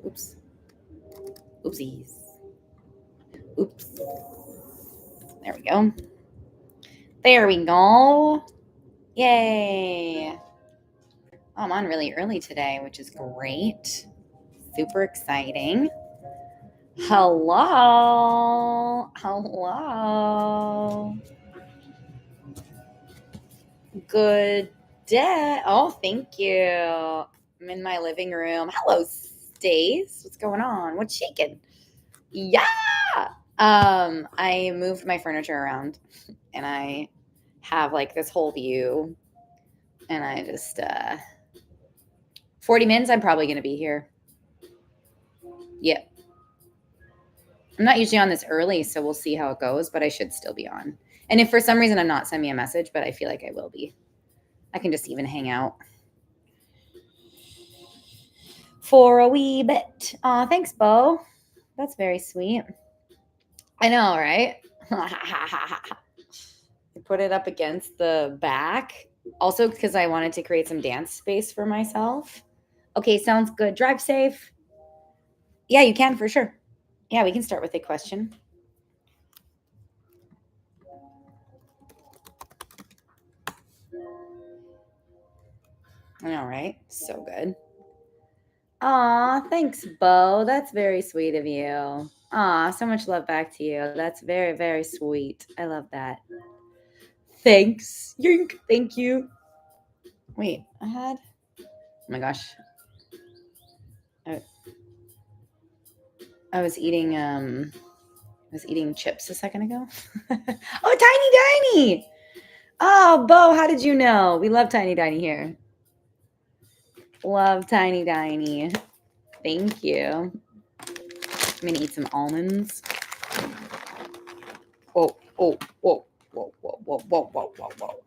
Oops. Oopsies. Oops. There we go. There we go. Yay. Oh, I'm on really early today, which is great. Super exciting. Hello. Hello. Good day. Oh, thank you. I'm in my living room. Hello, Stace. What's going on? What's shaking? Yeah. I moved my furniture around and I have like this whole view and I just 40 minutes I'm probably gonna be here. Yep. I'm not usually on this early, so we'll see how it goes, but I should still be on. And if for some reason I'm not, send me a message, but I feel like I will be. I can just even hang out for a wee bit. Aw, thanks, Bo. That's very sweet. I know, right? I put it up against the back. Also, because I wanted to create some dance space for myself. Okay, sounds good. Drive safe. Yeah, you can for sure. Yeah, we can start with a question. I know, right? So good. Aw, thanks, Bo. That's very sweet of you. Aw, so much love back to you. That's very, very sweet. I love that. Thanks. Yoink. Thank you. Wait, I had. Oh my gosh. I was eating chips a second ago. Oh, Tiny Diny. Oh, Bo, how did you know? We love Tiny Diny here. Love Tiny Diny. Thank you. I'm gonna eat some almonds. Whoa, whoa, whoa, whoa, whoa, whoa, whoa, whoa, whoa, whoa.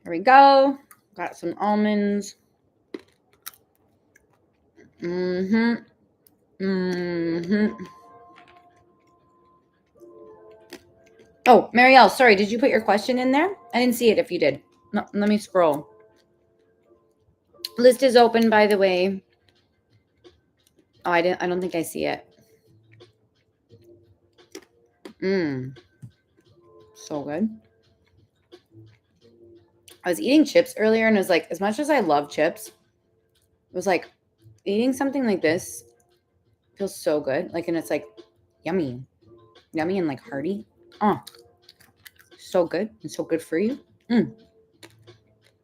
Here we go. Got some almonds. Mm-hmm. Mm-hmm. Oh, Marielle, sorry, did you put your question in there? I didn't see it if you did. No, let me scroll. List is open, by the way. Oh, I don't think I see it. So good. I was eating chips earlier and it was like, as much as I love chips, it was like eating something like this feels so good. Like, and it's like yummy and like hearty. Oh, so good and so good for you.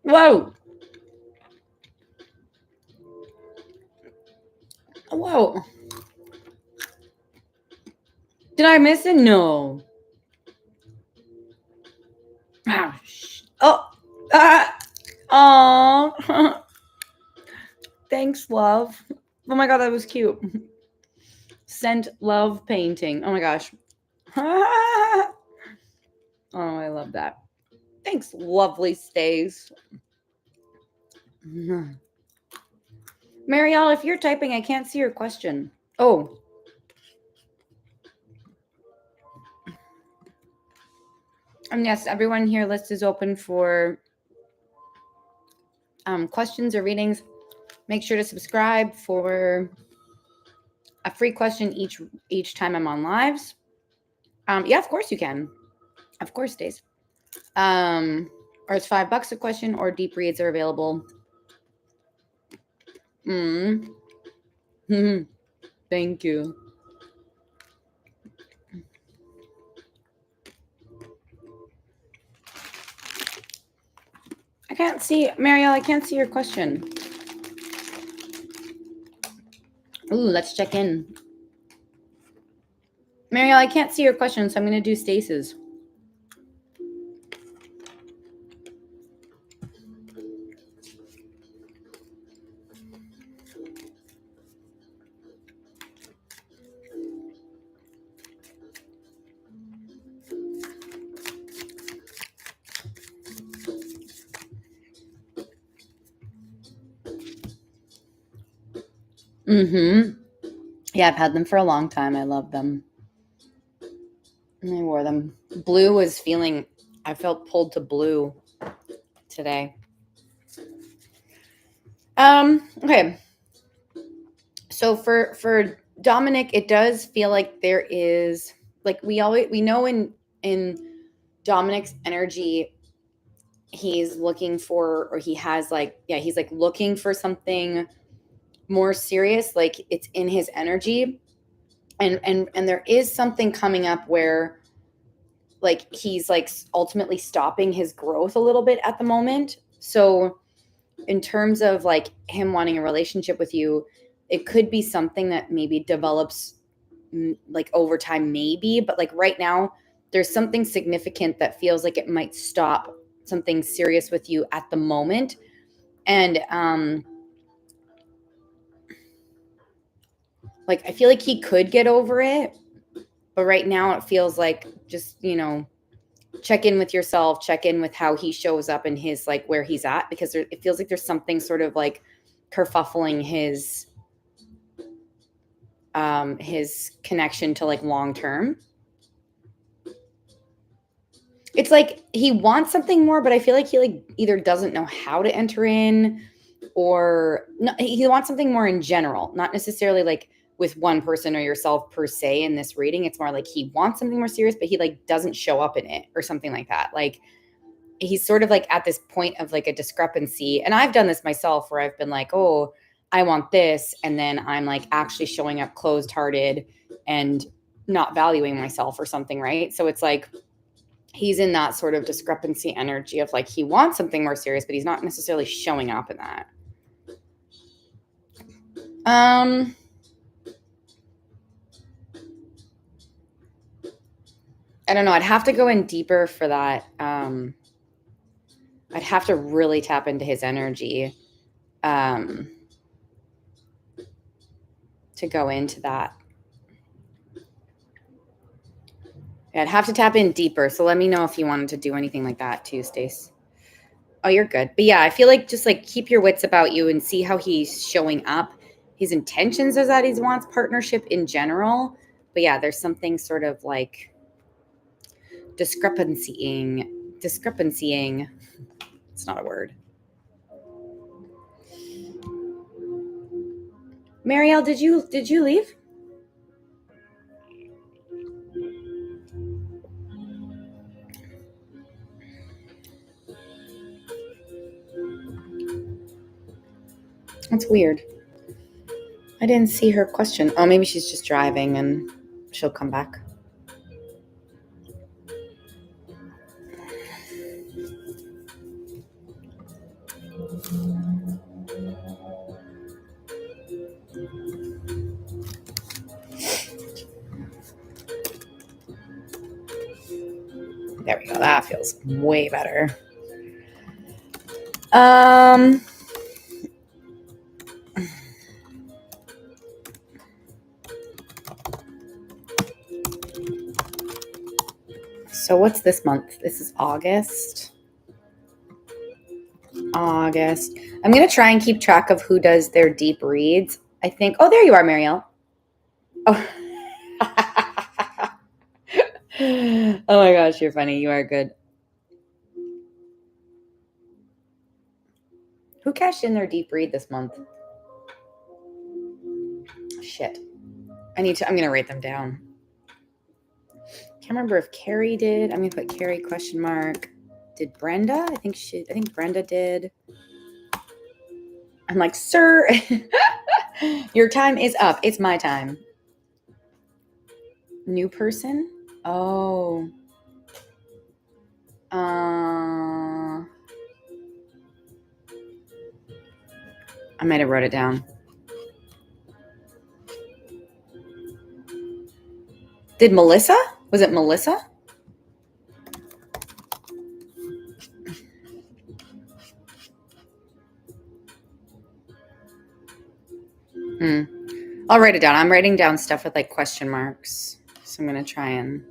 Whoa. Whoa. Did I miss it? No. Oh. Oh. Thanks, love. Oh my God, that was cute. Sent love painting. Oh my gosh. Oh, I love that. Thanks, lovely Stays. Marielle, if you're typing, I can't see your question. Oh. Yes, everyone here, list is open for questions or readings. Make sure to subscribe for a free question each time I'm on lives. Yeah, of course you can. Of course, Stays. Or it's $5 a question, or deep reads are available. Thank you. I can't see, Marielle, I can't see your question. Ooh, let's check in. Marielle, I can't see your question, so I'm going to do Stace's. Yeah, I've had them for a long time. I love them. And I wore them. Blue was feeling, I felt pulled to blue today. Okay. So for Dominic, it does feel like there is, like, we know in Dominic's energy, he's looking for, or he has, like, yeah, he's like looking for something more serious, like it's in his energy. And there is something coming up where, like, he's like ultimately stopping his growth a little bit at the moment. So in terms of like him wanting a relationship with you, it could be something that maybe develops like over time, maybe, but like right now there's something significant that feels like it might stop something serious with you at the moment. And like I feel like he could get over it, but right now it feels like just, check in with yourself, check in with how he shows up and his, like, where he's at, because it feels like there's something sort of like kerfuffling his connection to like long term. It's like he wants something more, but I feel like he like either doesn't know how to enter in, or no, he wants something more in general, not necessarily like with one person or yourself per se in this reading. It's more like he wants something more serious, but he like doesn't show up in it or something like that. Like he's sort of like at this point of like a discrepancy. And I've done this myself where I've been like, oh, I want this. And then I'm like actually showing up closed hearted and not valuing myself or something. Right. So it's like, he's in that sort of discrepancy energy of like, he wants something more serious, but he's not necessarily showing up in that. I don't know. I'd have to go in deeper for that. I'd have to really tap into his energy to go into that. I'd have to tap in deeper. So let me know if you wanted to do anything like that too, Stace. Oh, you're good. But yeah, I feel like just like keep your wits about you and see how he's showing up. His intentions is that he wants partnership in general. But yeah, there's something sort of like discrepancying. It's not a word. Marielle, did you leave? That's weird. I didn't see her question. Oh, maybe she's just driving and she'll come back. There we go. That feels way better. So what's this month? This is August. I'm going to try and keep track of who does their deep reads. I think, oh, there you are, Marielle. Oh. Oh my gosh, you're funny. You are good. Who cashed in their deep read this month? Shit. I'm going to write them down. Can't remember if Carrie did. I'm going to put Carrie ? Did Brenda? I think Brenda did. I'm like, sir, your time is up. It's my time. New person? Oh. I might have wrote it down. Did Melissa? Was it Melissa? I'll write it down. I'm writing down stuff with like question marks. So I'm going to try and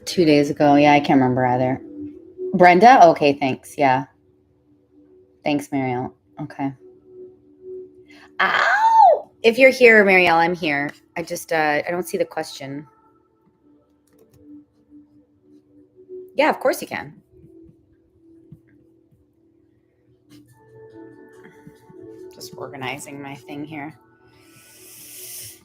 2 days ago. Yeah, I can't remember either. Brenda? Okay, thanks. Yeah. Thanks, Marielle. Okay. Ow! If you're here, Marielle, I'm here. I just, I don't see the question. Yeah, of course you can. Just organizing my thing here.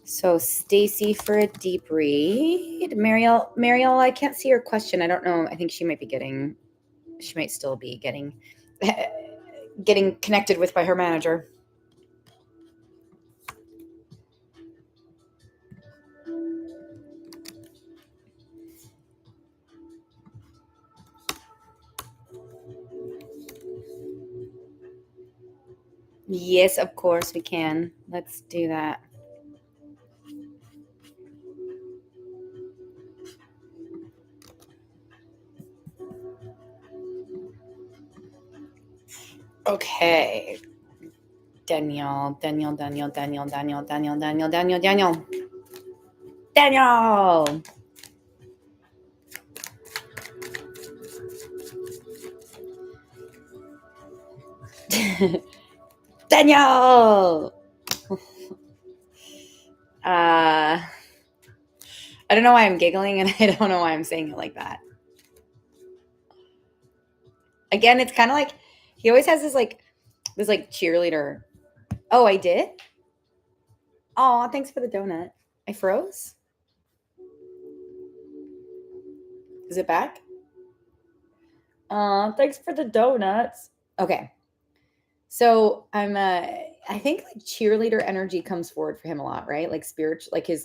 So Stacy for a deep read. Marielle, I can't see your question. I don't know. I think she might still be getting connected with by her manager. Yes, of course we can. Let's do that. Okay. Daniel. Daniel. Daniel. I don't know why I'm giggling, and I don't know why I'm saying it like that. Again, it's kind of like he always has this cheerleader. Oh, I did? Oh, thanks for the donut. I froze? Is it back? Thanks for the donuts. Okay. So I think like cheerleader energy comes forward for him a lot, right? Like spirit, like his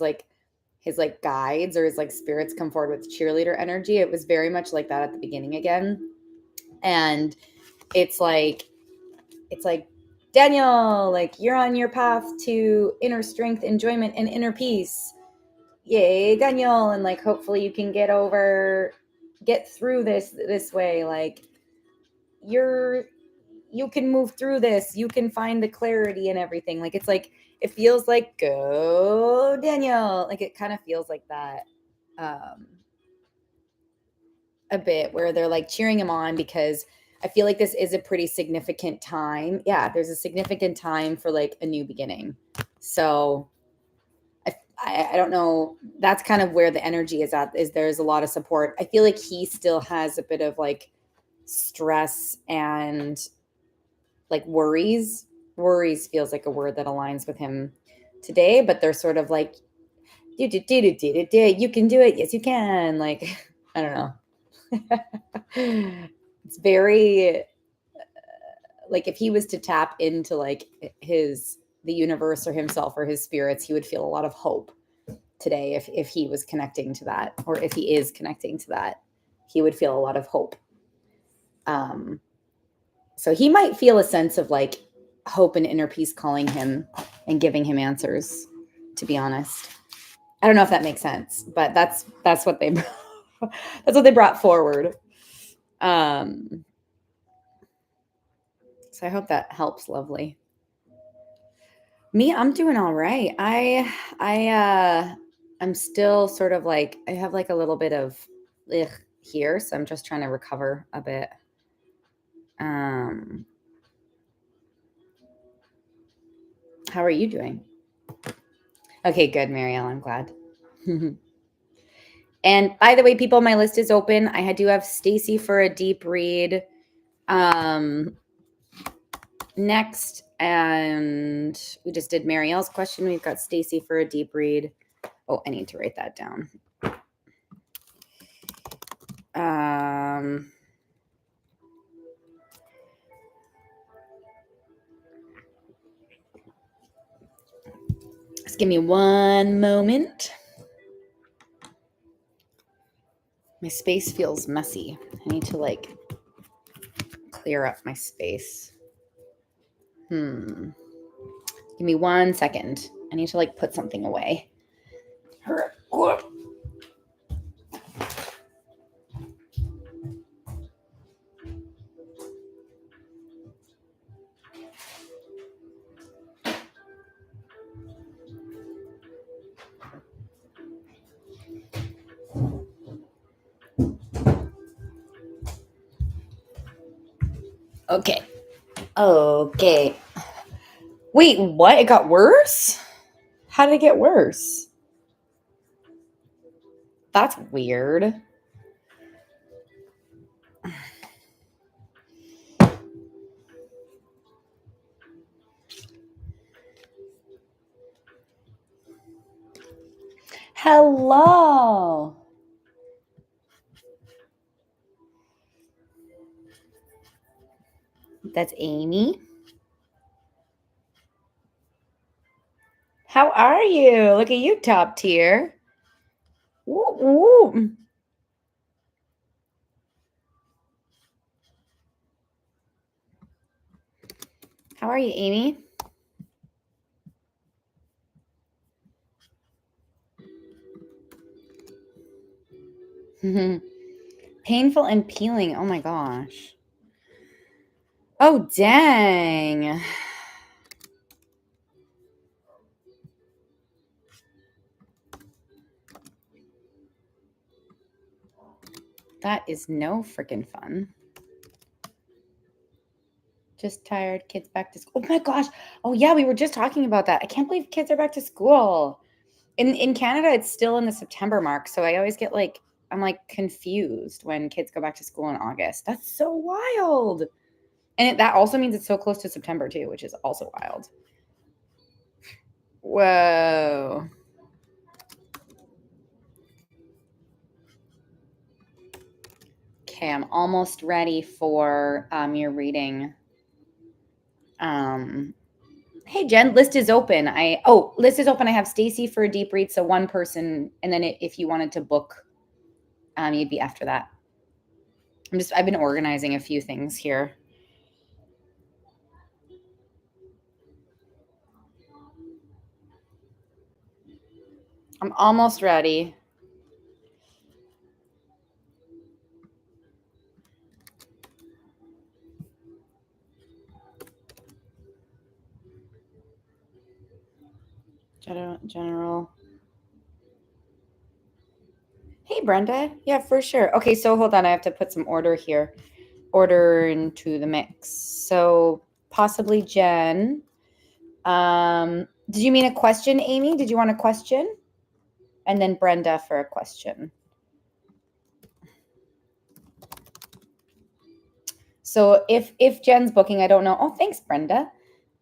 guides or his like spirits come forward with cheerleader energy. It was very much like that at the beginning again. And it's like Daniel, like you're on your path to inner strength, enjoyment, and inner peace. Yay, Daniel. And like hopefully you can get through this way. Like you can move through this. You can find the clarity and everything. Like it's like it feels like go Daniel. Like it kind of feels like that a bit where they're like cheering him on because I feel like this is a pretty significant time. Yeah, there's a significant time for like a new beginning. So I don't know. That's kind of where the energy is at. Is there's a lot of support. I feel like he still has a bit of like stress and like worries. Worries feels like a word that aligns with him today, but they're sort of like, you can do it. Yes, you can. Like, I don't know. It's very like if he was to tap into like the universe or himself or his spirits, he would feel a lot of hope today if he was connecting to that, or if he is connecting to that, he would feel a lot of hope. So he might feel a sense of like hope and inner peace calling him and giving him answers, to be honest. I don't know if that makes sense, but that's what they that's what they brought forward. So I hope that helps. Lovely. Me, I'm doing all right. I'm still sort of like I have like a little bit of here, so I'm just trying to recover a bit. How are you doing? Okay, good, Marielle. I'm glad. And by the way, people, my list is open. I do have Stacy for a deep read next, and we just did Marielle's question. We've got Stacy for a deep read. Oh, I need to write that down. Just give me one moment. My space feels messy. I need to like clear up my space. Give me 1 second. I need to like put something away. Okay. Okay. Wait, what? It got worse? How did it get worse? That's weird. Hello. That's Amy. How are you? Look at you, top tier. Woo, woo. How are you, Amy? Painful and peeling. Oh my gosh. Oh, dang. That is no freaking fun. Just tired. Kids back to school. Oh my gosh. Oh yeah, we were just talking about that. I can't believe kids are back to school. In Canada, it's still in the September mark, so I always get like I'm like confused when kids go back to school in August. That's so wild. And that also means it's so close to September too, which is also wild. Whoa. Okay, I'm almost ready for your reading. Hey Jen, list is open. List is open. I have Stacy for a deep read, so one person, and then if you wanted to book, you'd be after that. I've been organizing a few things here. I'm almost ready. General. Hey, Brenda. Yeah, for sure. Okay, so hold on. I have to put some order here. Order into the mix. So possibly Jen. Did you mean a question, Amy? Did you want a question? And then Brenda for a question. So if Jen's booking, I don't know. Oh, thanks, Brenda.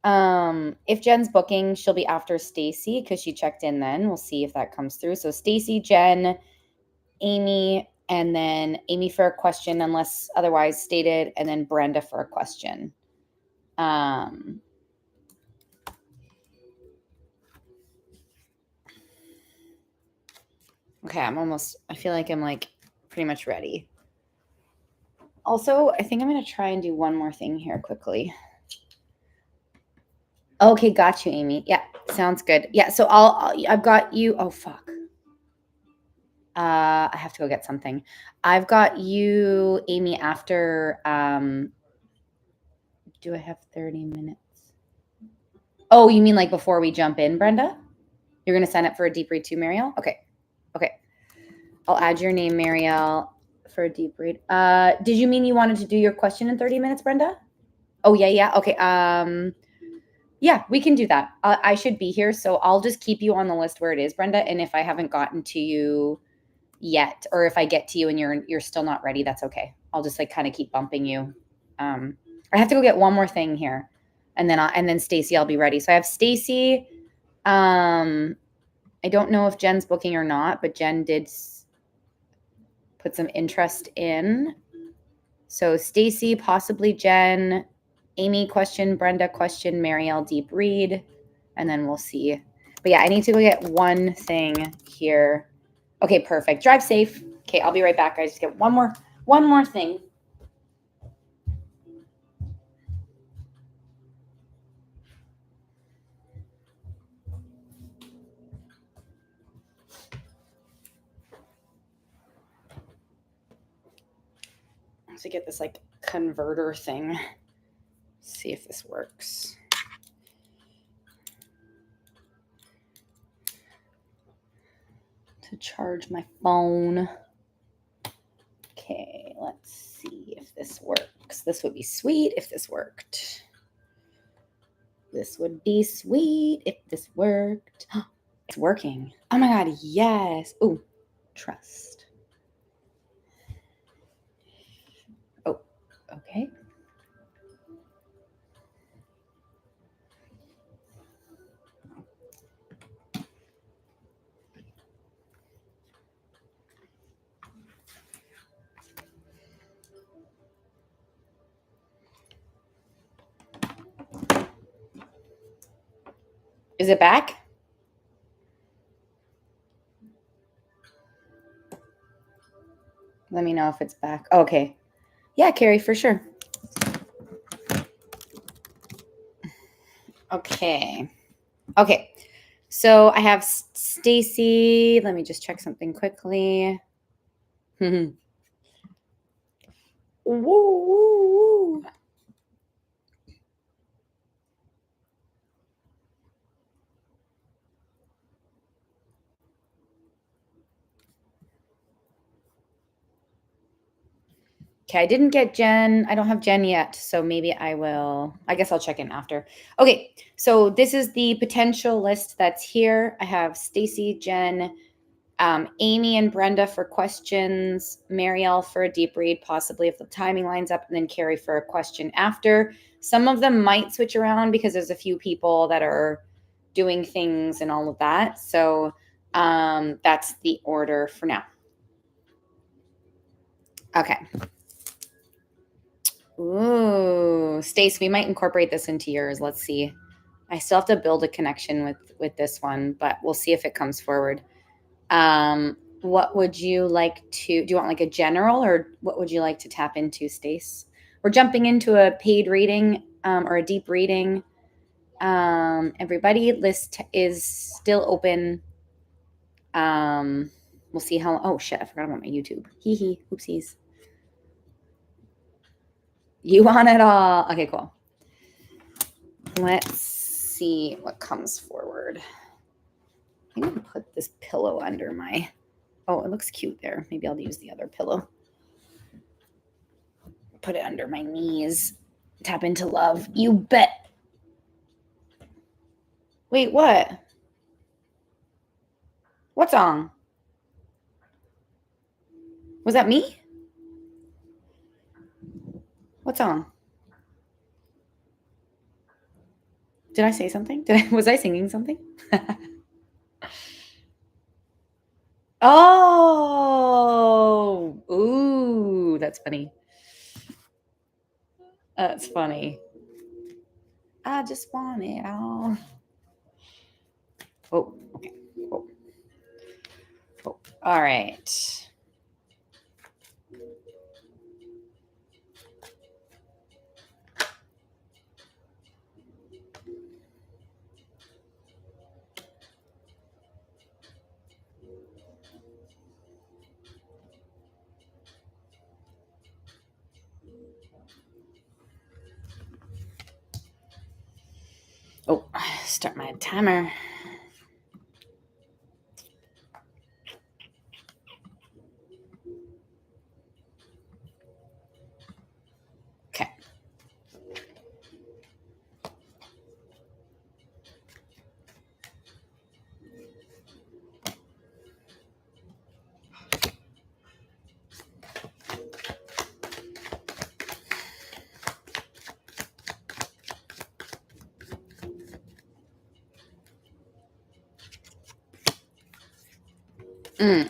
If Jen's booking, she'll be after Stacy because she checked in then. We'll see if that comes through. So Stacy, Jen, Amy, and then Amy for a question unless otherwise stated, and then Brenda for a question. Okay, I feel like I'm like pretty much ready. Also, I think I'm going to try and do one more thing here quickly. Okay, got you, Amy. Yeah, sounds good. Yeah, so I've got you. Oh, fuck. I have to go get something. I've got you, Amy, after, do I have 30 minutes? Oh, you mean like before we jump in, Brenda? You're going to sign up for a deep read too, Marielle? Okay. I'll add your name, Marielle, for a deep read. Did you mean you wanted to do your question in 30 minutes, Brenda? Oh, yeah. Okay. Yeah, we can do that. I should be here, so I'll just keep you on the list where it is, Brenda. And if I haven't gotten to you yet, or if I get to you and you're still not ready, that's okay. I'll just like kind of keep bumping you. I have to go get one more thing here, and then Stacy, I'll be ready. So I have Stacy. I don't know if Jen's booking or not, but Jen did put some interest in. So Stacy, possibly Jen, Amy question, Brenda question, Marielle deep read, and then we'll see. But yeah, I need to go get one thing here. Okay, perfect. Drive safe. Okay, I'll be right back. I just get one more thing. To get this like converter thing. See if this works. To charge my phone. Okay, let's see if this works. This would be sweet if this worked. This would be sweet if this worked. It's working. Oh my God, yes. Oh, trust. Oh, okay. Is it back? Let me know if it's back. Okay. Yeah, Carrie, for sure. Okay. Okay. So I have Stacy. Let me just check something quickly. Woo, woo, woo. Okay, I didn't get Jen. I don't have Jen yet, so maybe I will. I guess I'll check in after. Okay, so this is the potential list that's here. I have Stacy, Jen, Amy, and Brenda for questions, Marielle for a deep read, possibly if the timing lines up, and then Carrie for a question after. Some of them might switch around because there's a few people that are doing things and all of that. So that's the order for now. Okay. Ooh, Stace, we might incorporate this into yours. Let's see. I still have to build a connection with this one, but we'll see if it comes forward. What would you like to do? You want like a general, or what would you like to tap into, Stace? We're jumping into a paid reading or a deep reading. Everybody, list is still open. We'll see how. Oh shit! I forgot about my YouTube. Hee hee. Oopsies. You want it all? Okay, cool. Let's see what comes forward. I'm gonna put this pillow under my. Oh, it looks cute there. Maybe I'll use the other pillow. Put it under my knees. Tap into love. You bet. Wait, what? What song? Was that me? What song? Did I say something? Was I singing something? Oh, ooh, that's funny. That's funny. I just want it all. Oh, okay. Oh. Oh. All right. Oh, start my timer. Okay.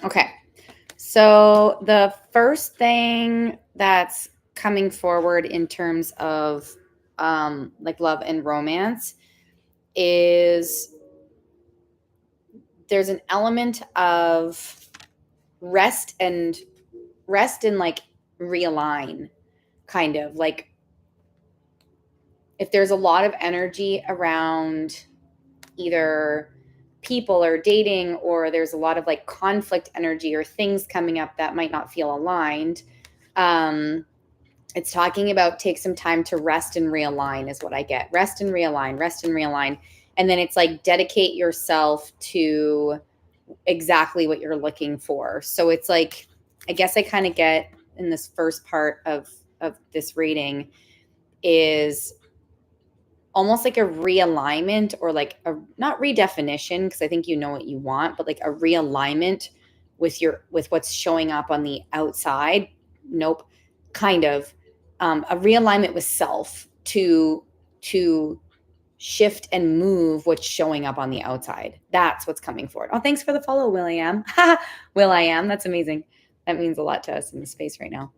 Okay. So the first thing that's coming forward in terms of like love and romance is there's an element of rest and like realign, kind of like if there's a lot of energy around either people or dating, or there's a lot of like conflict energy or things coming up that might not feel aligned. It's talking about take some time to rest and realign is what I get. Rest and realign, rest and realign. And then it's like dedicate yourself to exactly what you're looking for. So it's like, I guess I kind of get in this first part of this reading is almost like a realignment, or like a not redefinition, because I think you know what you want, but like a realignment with what's showing up on the outside. Nope, kind of a realignment with self to shift and move what's showing up on the outside. That's what's coming forward. Oh, thanks for the follow, Will.i.am. Will.i.am. That's amazing. That means a lot to us in the space right now.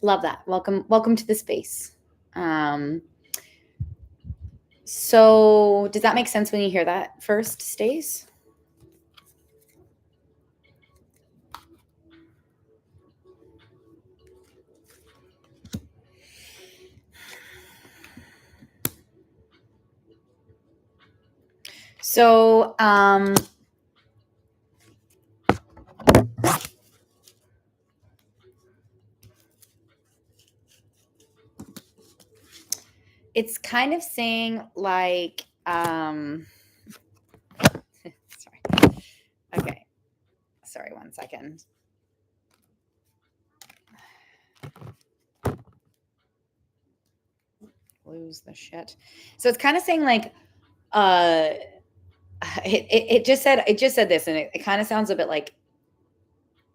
Love that. Welcome to the space. So does that make sense when you hear that first, Stace? So it's kind of saying like sorry. Okay. Sorry, 1 second. Lose the shit. So it's kind of saying like it just said this, and it kind of sounds a bit like,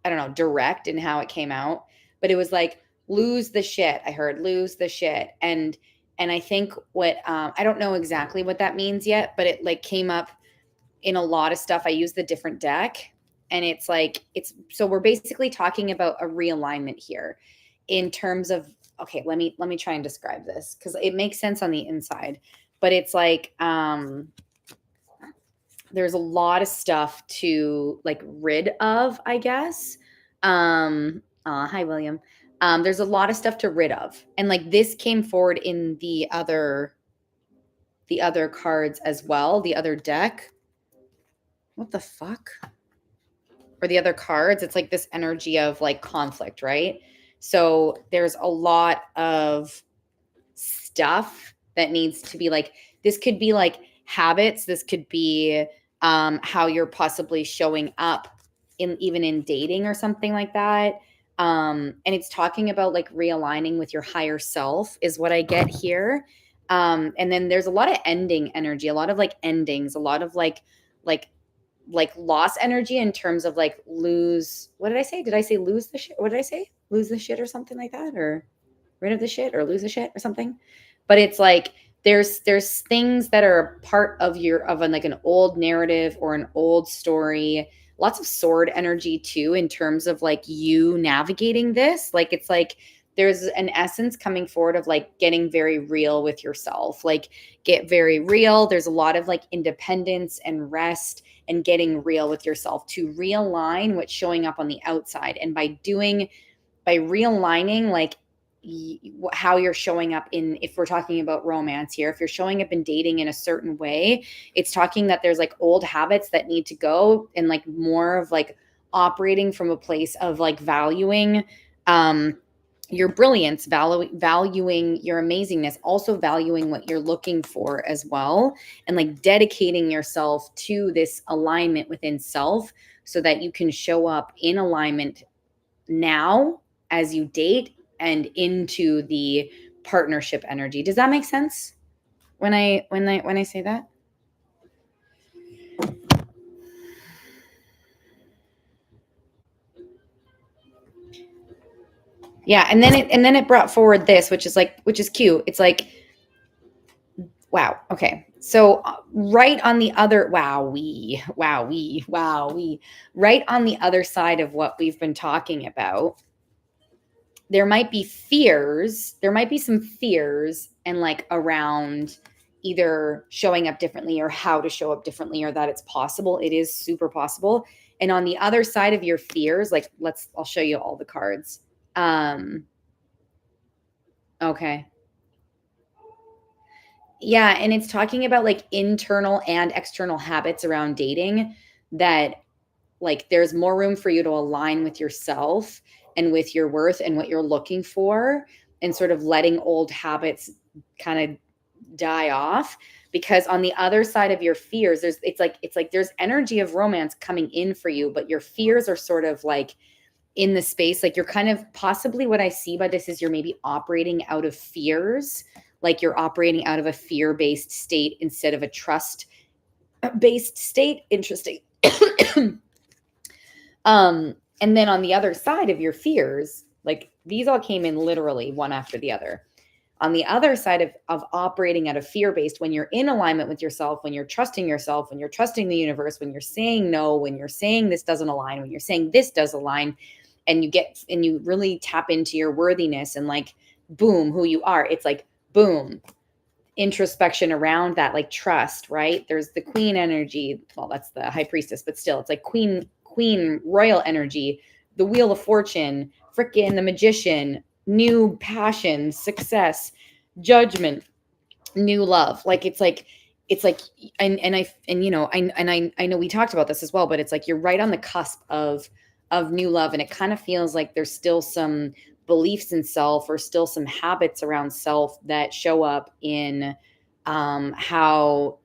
I don't know, direct in how it came out, but it was like lose the shit. I heard lose the shit, and I think what I don't know exactly what that means yet, but it like came up in a lot of stuff. I use the different deck, and it's like so we're basically talking about a realignment here in terms of, okay, let me try and describe this because it makes sense on the inside, but it's like there's a lot of stuff to like rid of, I guess. Hi, William. There's a lot of stuff to rid of, and like this came forward in the other cards as well, the other deck. What the fuck? Or the other cards, it's like this energy of like conflict, right? So there's a lot of stuff that needs to be like, this could be like habits, this could be how you're possibly showing up in even in dating or something like that. And it's talking about like realigning with your higher self is what I get here. And then there's a lot of ending energy, a lot of like endings, a lot of like loss energy in terms of like lose. What did I say? Did I say lose the shit? What did I say? Lose the shit or something like that, or rid of the shit or lose the shit or something. But it's like there's things that are part of like an old narrative or an old story. Lots of sword energy too, in terms of like you navigating this. Like it's like there's an essence coming forward of like getting very real with yourself. Like get very real. There's a lot of like independence and rest and getting real with yourself to realign what's showing up on the outside. And by realigning, like how you're showing up in, if we're talking about romance here, if you're showing up in dating in a certain way, it's talking that there's like old habits that need to go, and like more of like operating from a place of like valuing your brilliance, valuing your amazingness, also valuing what you're looking for as well, and like dedicating yourself to this alignment within self so that you can show up in alignment now as you date and into the partnership energy. Does that make sense when I say that? Yeah, and then it brought forward this, which is cute. It's like, wow. Okay. So right on the other, right on the other side of what we've been talking about, there might be fears. There might be some fears and like around either showing up differently or how to show up differently, or that it's possible. It is super possible. And on the other side of your fears, like I'll show you all the cards. Okay. Yeah, and it's talking about like internal and external habits around dating that like there's more room for you to align with yourself and with your worth and what you're looking for, and sort of letting old habits kind of die off, because on the other side of your fears it's like there's energy of romance coming in for you, but your fears are sort of like in the space, like you're kind of, possibly what I see by this is you're maybe operating out of fears, like you're operating out of a fear-based state instead of a trust-based state. Interesting. And then on the other side of your fears, like these all came in literally one after the other. On the other side of operating at a fear-based, when you're in alignment with yourself, when you're trusting yourself, when you're trusting the universe, when you're saying no, when you're saying this doesn't align, when you're saying this does align, and you really tap into your worthiness and like, boom, who you are. It's like, boom, introspection around that, like trust, right? There's the queen energy. Well, that's the high priestess, but still it's like queen, royal energy, the wheel of fortune, frickin' the magician, new passion, success, judgment, new love. Like it's like and I know we talked about this as well, but it's like you're right on the cusp of new love, and it kind of feels like there's still some beliefs in self or still some habits around self that show up in how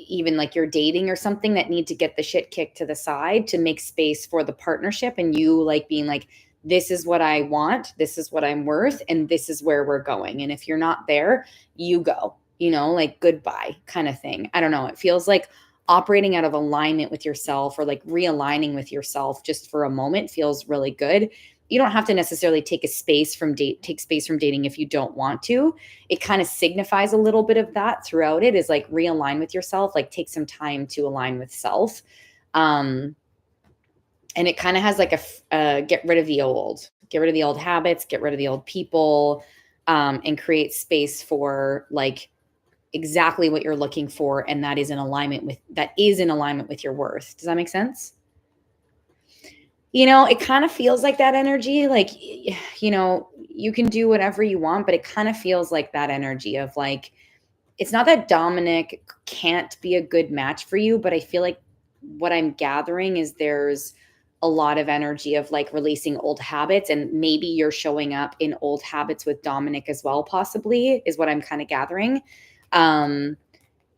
even like you're dating or something that need to get the shit kicked to the side to make space for the partnership, and you like being like, this is what I want, this is what I'm worth, and this is where we're going. And if you're not there, you go, like goodbye kind of thing. I don't know. It feels like operating out of alignment with yourself or like realigning with yourself just for a moment feels really good. You don't have to necessarily take space from dating if you don't want to. It kind of signifies a little bit of that throughout it, is like realign with yourself, like take some time to align with self. And it kind of has like get rid of the old habits, get rid of the old people, and create space for like exactly what you're looking for, and that is in alignment with your worth. Does that make sense? It kind of feels like that energy, like, you can do whatever you want, but it kind of feels like that energy of like, it's not that Dominic can't be a good match for you, but I feel like what I'm gathering is there's a lot of energy of like releasing old habits, and maybe you're showing up in old habits with Dominic as well, possibly, is what I'm kind of gathering. And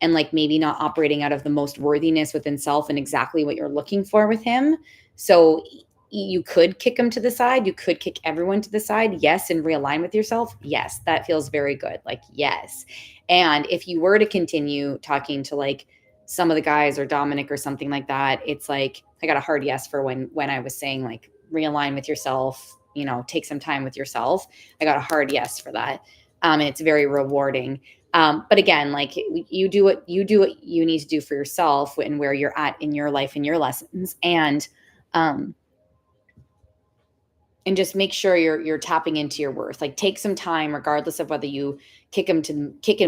like maybe not operating out of the most worthiness within self and exactly what you're looking for with him. So you could kick him to the side. You could kick everyone to the side. Yes. And realign with yourself. Yes. That feels very good. Like, yes. And if you were to continue talking to like some of the guys or Dominic or something like that, it's like, I got a hard yes for when I was saying like realign with yourself, take some time with yourself. I got a hard yes for that. And it's very rewarding. But again, like you do what you need to do for yourself and where you're at in your life and your lessons, and just make sure you're tapping into your worth. Like take some time, regardless of whether you kick him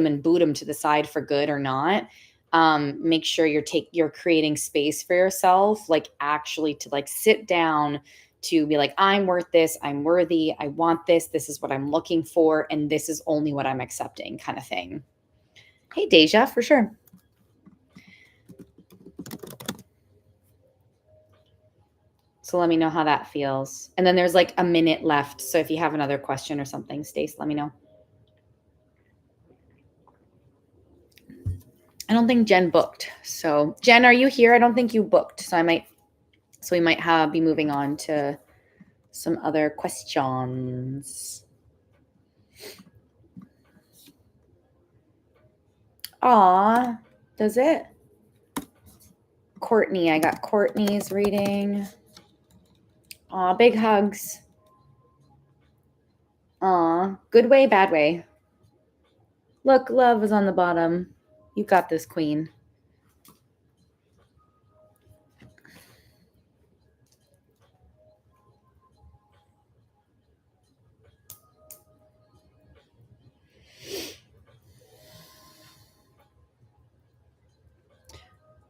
and boot him to the side for good or not. Make sure you're creating space for yourself, like actually to like sit down to be like, I'm worth this, I'm worthy, I want this, this is what I'm looking for, and this is only what I'm accepting, kind of thing. Hey, Deja, for sure. So let me know how that feels. And then there's like a minute left. So if you have another question or something, Stace, let me know. I don't think Jen booked. So Jen, are you here? I don't think you booked. So we might be moving on to some other questions. Aw, does it? Courtney, I got Courtney's reading. Aw, big hugs. Aw, good way, bad way. Look, love is on the bottom. You got this, queen.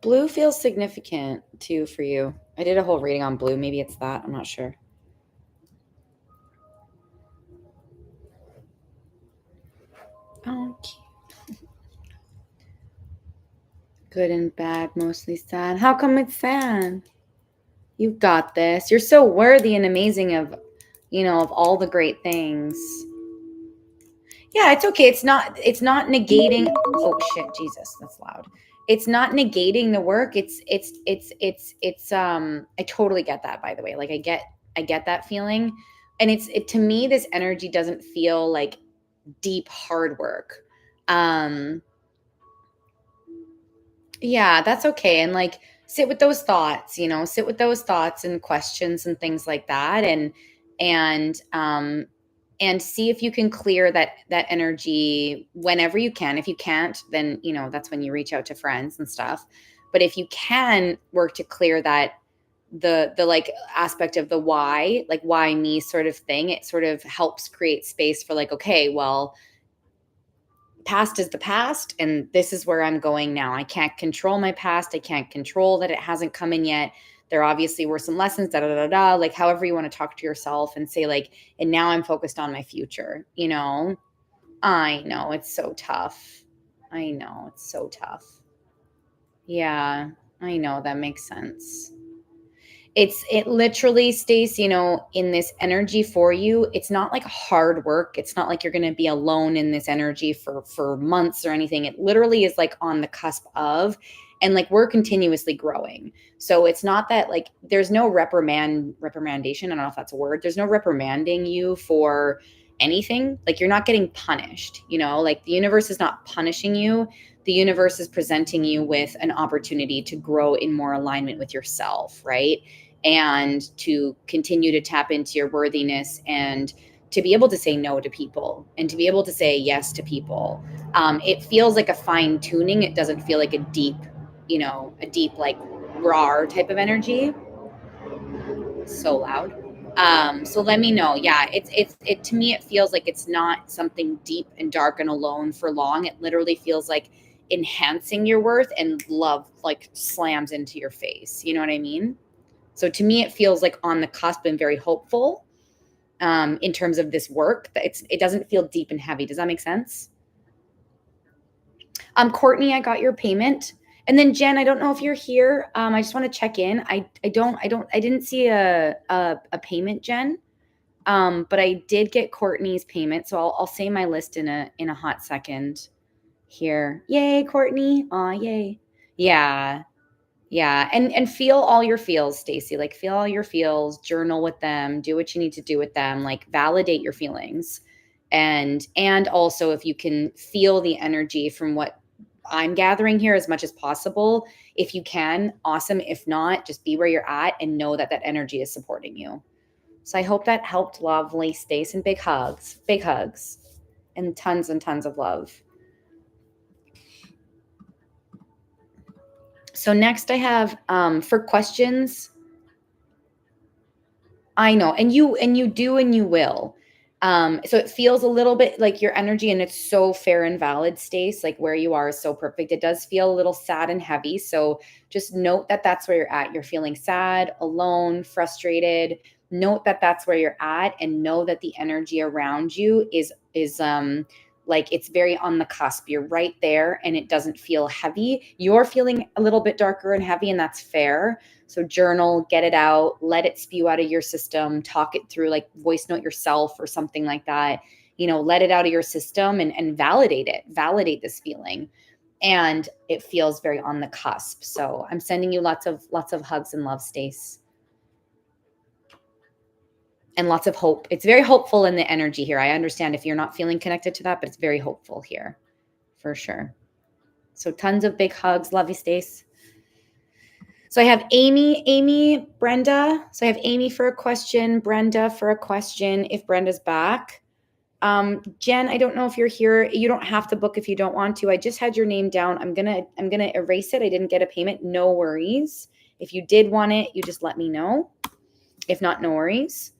Blue feels significant too for you. I did a whole reading on blue. Maybe it's that. I'm not sure. Oh, cute. Good and bad, mostly sad. How come it's sad? You've got this. You're so worthy and amazing of all the great things. Yeah, it's okay. It's not negating. Oh shit, Jesus, that's loud. It's not negating the work. It's I totally get that, by the way. Like I get that feeling. And to me, this energy doesn't feel like deep hard work. Um, yeah, that's okay. And like sit with those thoughts, sit with those thoughts and questions and things like that. And see if you can clear that energy whenever you can. If you can't, then that's when you reach out to friends and stuff. But if you can work to clear that, the like aspect of the why, like why me sort of thing, it sort of helps create space for like, okay, well, past is the past and this is where I'm going now. I can't control my past. I can't control that it hasn't come in yet. There obviously were some lessons, da da da da, like however you want to talk to yourself and say like, and now I'm focused on my future, I know it's so tough. I know it's so tough. Yeah, I know that makes sense. It literally stays, in this energy for you. It's not like hard work. It's not like you're going to be alone in this energy for months or anything. It literally is like on the cusp of, and like we're continuously growing. So it's not that like there's no reprimandation. I don't know if that's a word. There's no reprimanding you for anything. Like you're not getting punished, like the universe is not punishing you. The universe is presenting you with an opportunity to grow in more alignment with yourself, right? And to continue to tap into your worthiness and to be able to say no to people and to be able to say yes to people. It feels like a fine tuning. It doesn't feel like a deep, like raw type of energy. So loud. So let me know. Yeah, it to me, it feels like it's not something deep and dark and alone for long. It literally feels like enhancing your worth, and love like slams into your face. You know what I mean? So to me, it feels like on the cusp and very hopeful, in terms of this work. That it doesn't feel deep and heavy. Does that make sense? Courtney, I got your payment. And then Jen, I don't know if you're here. I just want to check in. I didn't see a payment, Jen. But I did get Courtney's payment, so I'll say my list in a hot second here. Yay, Courtney. Aw, yay. Yeah. Yeah. And feel all your feels, Stacy. Like feel all your feels, journal with them, do what you need to do with them, like validate your feelings. And also if you can feel the energy from what I'm gathering here as much as possible, if you can, awesome. If not, just be where you're at and know that that energy is supporting you. So I hope that helped, lovely Stace, and big hugs, and tons of love. So next I have for questions. I know, and you do and you will. So it feels a little bit like your energy, and it's so fair and valid, Stace. Like where you are is so perfect. It does feel a little sad and heavy. So just note that that's where you're at. You're feeling sad, alone, frustrated. Note that that's where you're at, and know that the energy around you is like it's very on the cusp. You're right there, and it doesn't feel heavy. You're feeling a little bit darker and heavy, and that's fair. So journal, get it out, let it spew out of your system, talk it through, like voice note yourself or something like that. Let it out of your system and validate it, validate this feeling. And it feels very on the cusp. So I'm sending you lots of hugs and love, Stace. And lots of hope. It's very hopeful in the energy here. I understand if you're not feeling connected to that, but it's very hopeful here for sure. So tons of big hugs. Love you, Stace. So I have Amy, Brenda. So I have Amy for a question, Brenda for a question, if Brenda's back. Jen, I don't know if you're here. You don't have to book if you don't want to. I just had your name down. I'm gonna erase it. I didn't get a payment. No worries. If you did want it, you just let me know. If not, no worries.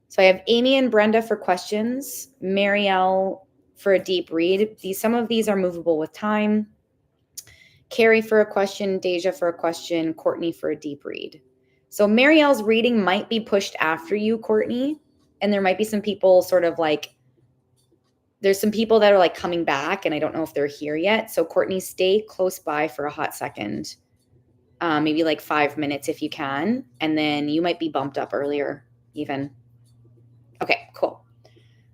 So I have Amy and Brenda for questions, Marielle for a deep read. Some of these are movable with time. Carrie for a question, Deja for a question, Courtney for a deep read. So Marielle's reading might be pushed after you, Courtney. And there might be some people sort of like, there's some people that are like coming back and I don't know if they're here yet. So Courtney, stay close by for a hot second, maybe like 5 minutes if you can. And then you might be bumped up earlier even. Okay, cool.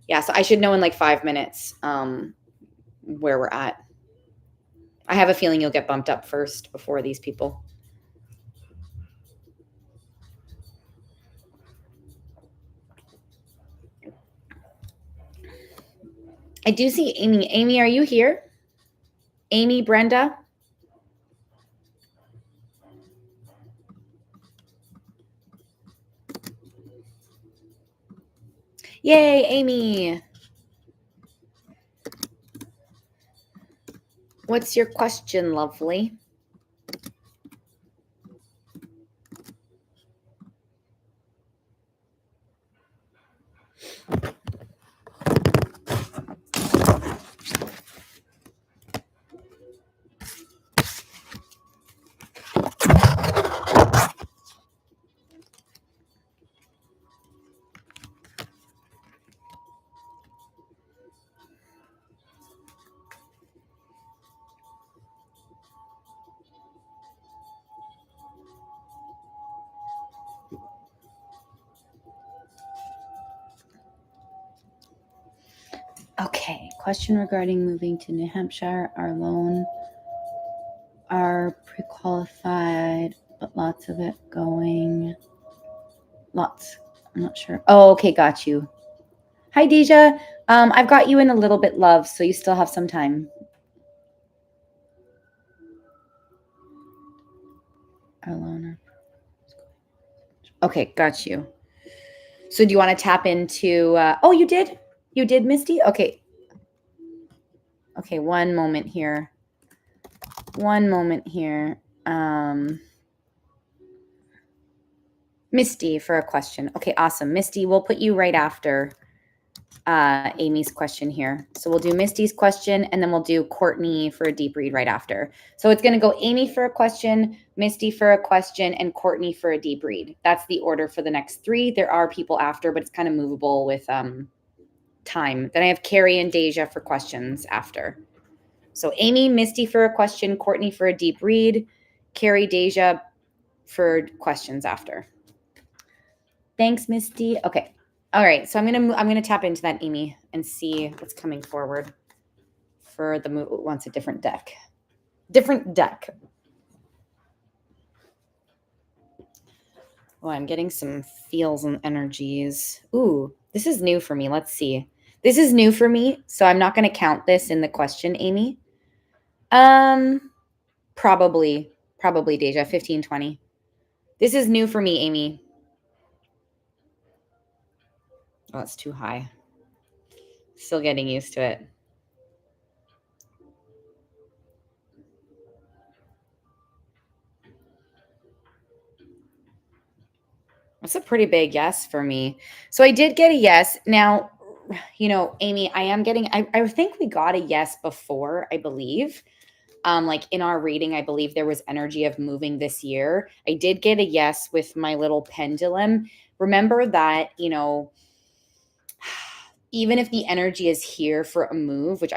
Yeah, so I should know in like 5 minutes where we're at. I have a feeling you'll get bumped up first before these people. I do see Amy. Amy, are you here? Amy, Brenda. Yay, Amy. What's your question, lovely? Okay, question regarding moving to New Hampshire. Our loan are pre-qualified, but lots of it going. Lots. I'm not sure. Oh, okay, got you. Hi, Deja. I've got you in a little bit, love, so you still have some time. Our loan. Okay, got you. So do you want to tap into? Oh, you did. You did, Misty. Okay. Okay, one moment here. Misty for a question. Okay, awesome. Misty, we'll put you right after Amy's question here. So we'll do Misty's question and then we'll do Courtney for a deep read right after. So it's going to go Amy for a question, Misty for a question, and Courtney for a deep read. That's the order for the next three. There are people after, but it's kind of movable with time. Then I have Carrie and Deja for questions after. So Amy, Misty for a question, Courtney for a deep read, Carrie, Deja for questions after. Thanks, Misty. Okay. All right. So I'm gonna tap into that, Amy, and see what's coming forward for the move. Wants a different deck. Oh, I'm getting some feels and energies. Ooh, this is new for me. Let's see. This is new for me, so I'm not going to count this in the question, Amy. Probably Deja, 15, 20. This is new for me, Amy. Oh, it's too high. Still getting used to it. That's a pretty big yes for me. So I did get a yes. Now, you know, Amy, I think we got a yes before, I believe. Like in our reading, I believe there was energy of moving this year. I did get a yes with my little pendulum. Remember that, you know, even if the energy is here for a move, which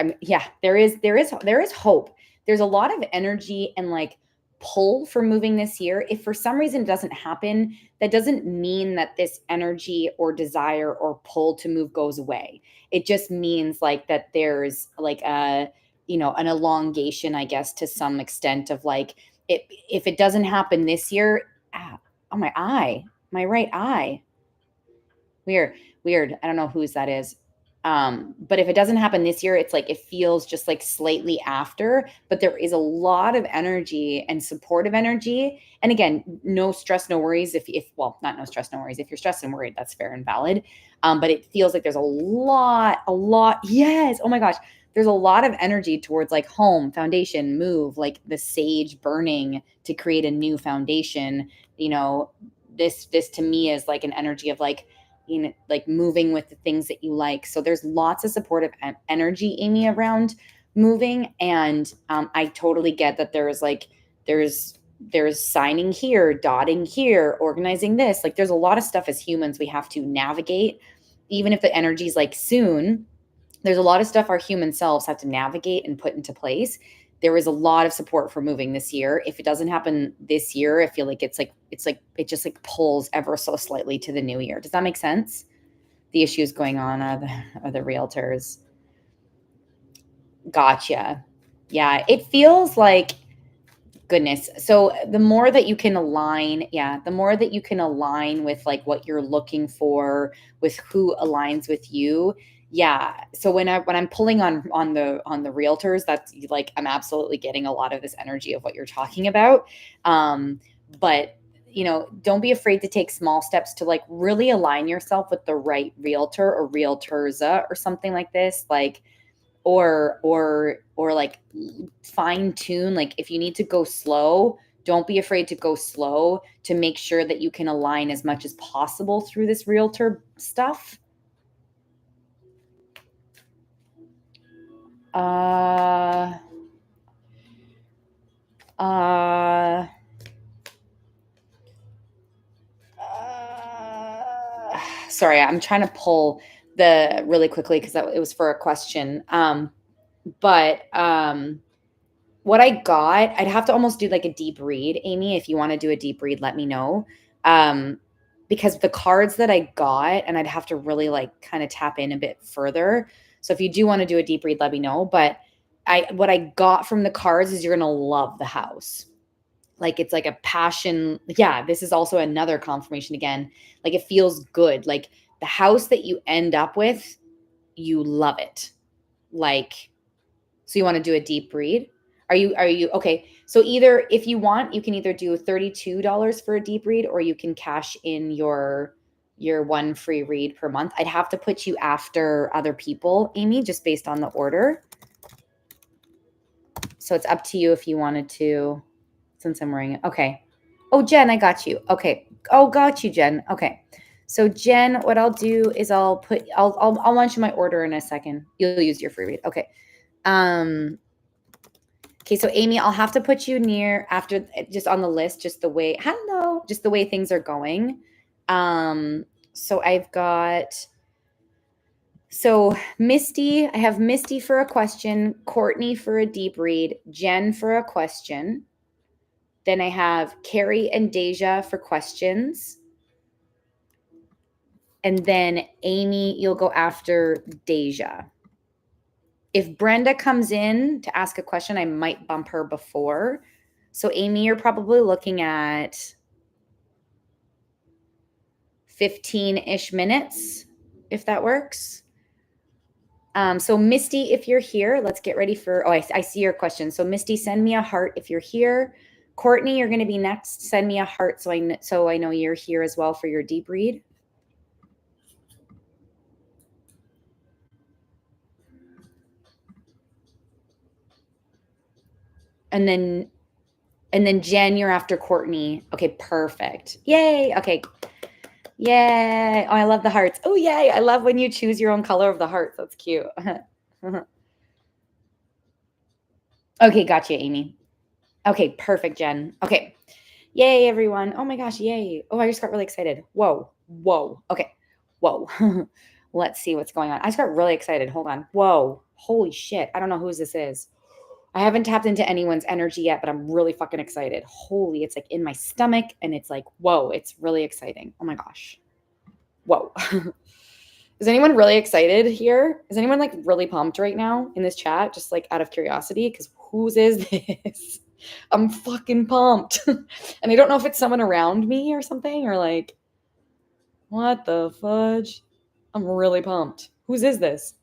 there is hope. There's a lot of energy and like pull for moving this year. If for some reason it doesn't happen, that doesn't mean that this energy or desire or pull to move goes away. It just means like that there's like a, you know, an elongation, I guess, to some extent of like if it doesn't happen this year, oh my eye, my right eye. Weird. I don't know whose that is. But if it doesn't happen this year, it's like it feels just like slightly after, but there is a lot of energy and supportive energy. And again, no stress, no worries. Well, not no stress, no worries. If you're stressed and worried, that's fair and valid. But it feels like there's a lot. Yes. Oh my gosh. There's a lot of energy towards like home, foundation, move, like the sage burning to create a new foundation. You know, this to me is like an energy of like, you know, like moving with the things that you like. So there's lots of supportive energy, Amy, around moving. And I totally get that there's signing here, dotting here, organizing this. Like there's a lot of stuff as humans we have to navigate. Even if the energy is like soon, there's a lot of stuff our human selves have to navigate and put into place. There is a lot of support for moving this year. If it doesn't happen this year, I feel like it just like pulls ever so slightly to the new year. Does that make sense? The issues going on are the realtors. Gotcha. Yeah, it feels like goodness. So the more that you can align, with like what you're looking for, with who aligns with you, Yeah. So when I'm pulling on the realtors, that's like I'm absolutely getting a lot of this energy of what you're talking about. But don't be afraid to take small steps to like really align yourself with the right realtor or realtorza or something like this. Like or like fine tune, like if you need to go slow, don't be afraid to go slow to make sure that you can align as much as possible through this realtor stuff. uh uh Sorry, I'm trying to pull the really quickly because it was for a question. But what I got, I'd have to almost do like a deep read, Amy. If you want to do a deep read, let me know. Because the cards that I got, and I'd have to really like kind of tap in a bit further. So if you do want to do a deep read, let me know. But what I got from the cards is you're gonna love the house. Like it's like a passion. Yeah, this is also another confirmation again. Like it feels good. Like the house that you end up with, you love it. Like, so you want to do a deep read? Are you okay? So either if you want, you can either do $32 for a deep read or you can cash in your one free read per month. I'd have to put you after other people, Amy, just based on the order. So it's up to you if you wanted to, since I'm wearing it. Okay. Oh, Jen, I got you. Okay. Oh, got you, Jen. Okay. So Jen, what I'll do is I'll launch my order in a second. You'll use your free read. Okay. Okay, so Amy, I'll have to put you near after just on the list, just the way things are going. So I've got Misty, I have Misty for a question, Courtney for a deep read, Jen for a question. Then I have Carrie and Deja for questions. And then Amy, you'll go after Deja. If Brenda comes in to ask a question, I might bump her before. So Amy, you're probably looking at 15-ish minutes, if that works. So Misty, if you're here, let's get ready for, I see your question. So Misty, send me a heart if you're here. Courtney, you're going to be next. Send me a heart so I know you're here as well for your deep read. And then Jen, you're after Courtney. Okay, perfect. Yay. Okay. Yay. Oh, I love the hearts. Oh, yay. I love when you choose your own color of the hearts. That's cute. Okay, gotcha, Amy. Okay, perfect, Jen. Okay. Yay, everyone. Oh my gosh, yay. Oh, I just got really excited. Whoa. Okay. Whoa. Let's see what's going on. I just got really excited. Hold on. Whoa. Holy shit. I don't know whose this is. I haven't tapped into anyone's energy yet, but I'm really fucking excited. Holy, it's like in my stomach and it's like, whoa, it's really exciting. Oh my gosh. Whoa. Is anyone really excited here? Is anyone like really pumped right now in this chat? Just like out of curiosity, because whose is this? I'm fucking pumped. And I don't know if it's someone around me or something, or like, what the fudge? I'm really pumped. Whose is this?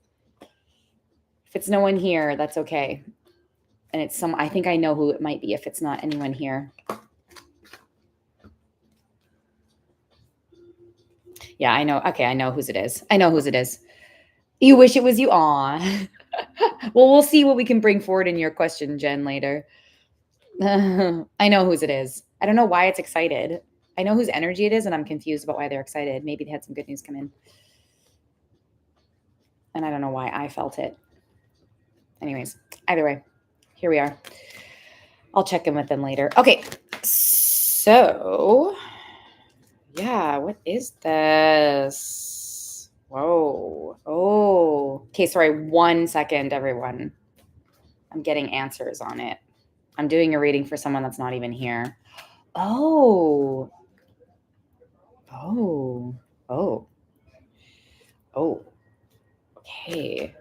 If it's no one here, that's okay. And it's I think I know who it might be if it's not anyone here. Yeah, I know. Okay, I know whose it is. You wish it was you. Aw. Well, we'll see what we can bring forward in your question, Jen, later. I know whose it is. I don't know why it's excited. I know whose energy it is, and I'm confused about why they're excited. Maybe they had some good news come in. And I don't know why I felt it. Anyways, either way, here we are. I'll check in with them later. Okay, so yeah, what is this? Whoa. Oh, okay, sorry. 1 second, everyone. I'm getting answers on it. I'm doing a reading for someone that's not even here. Oh. Okay.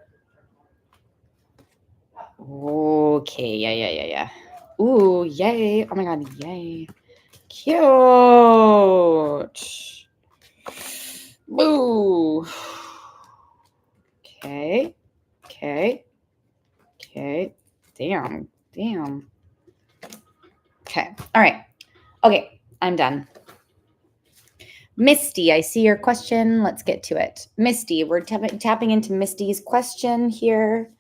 Okay. Yeah. Ooh, yay. Oh my God, yay. Cute. Boo. Okay. Okay. Okay. Damn. Okay. All right. Okay. I'm done. Misty, I see your question. Let's get to it. Misty, we're tapping into Misty's question here.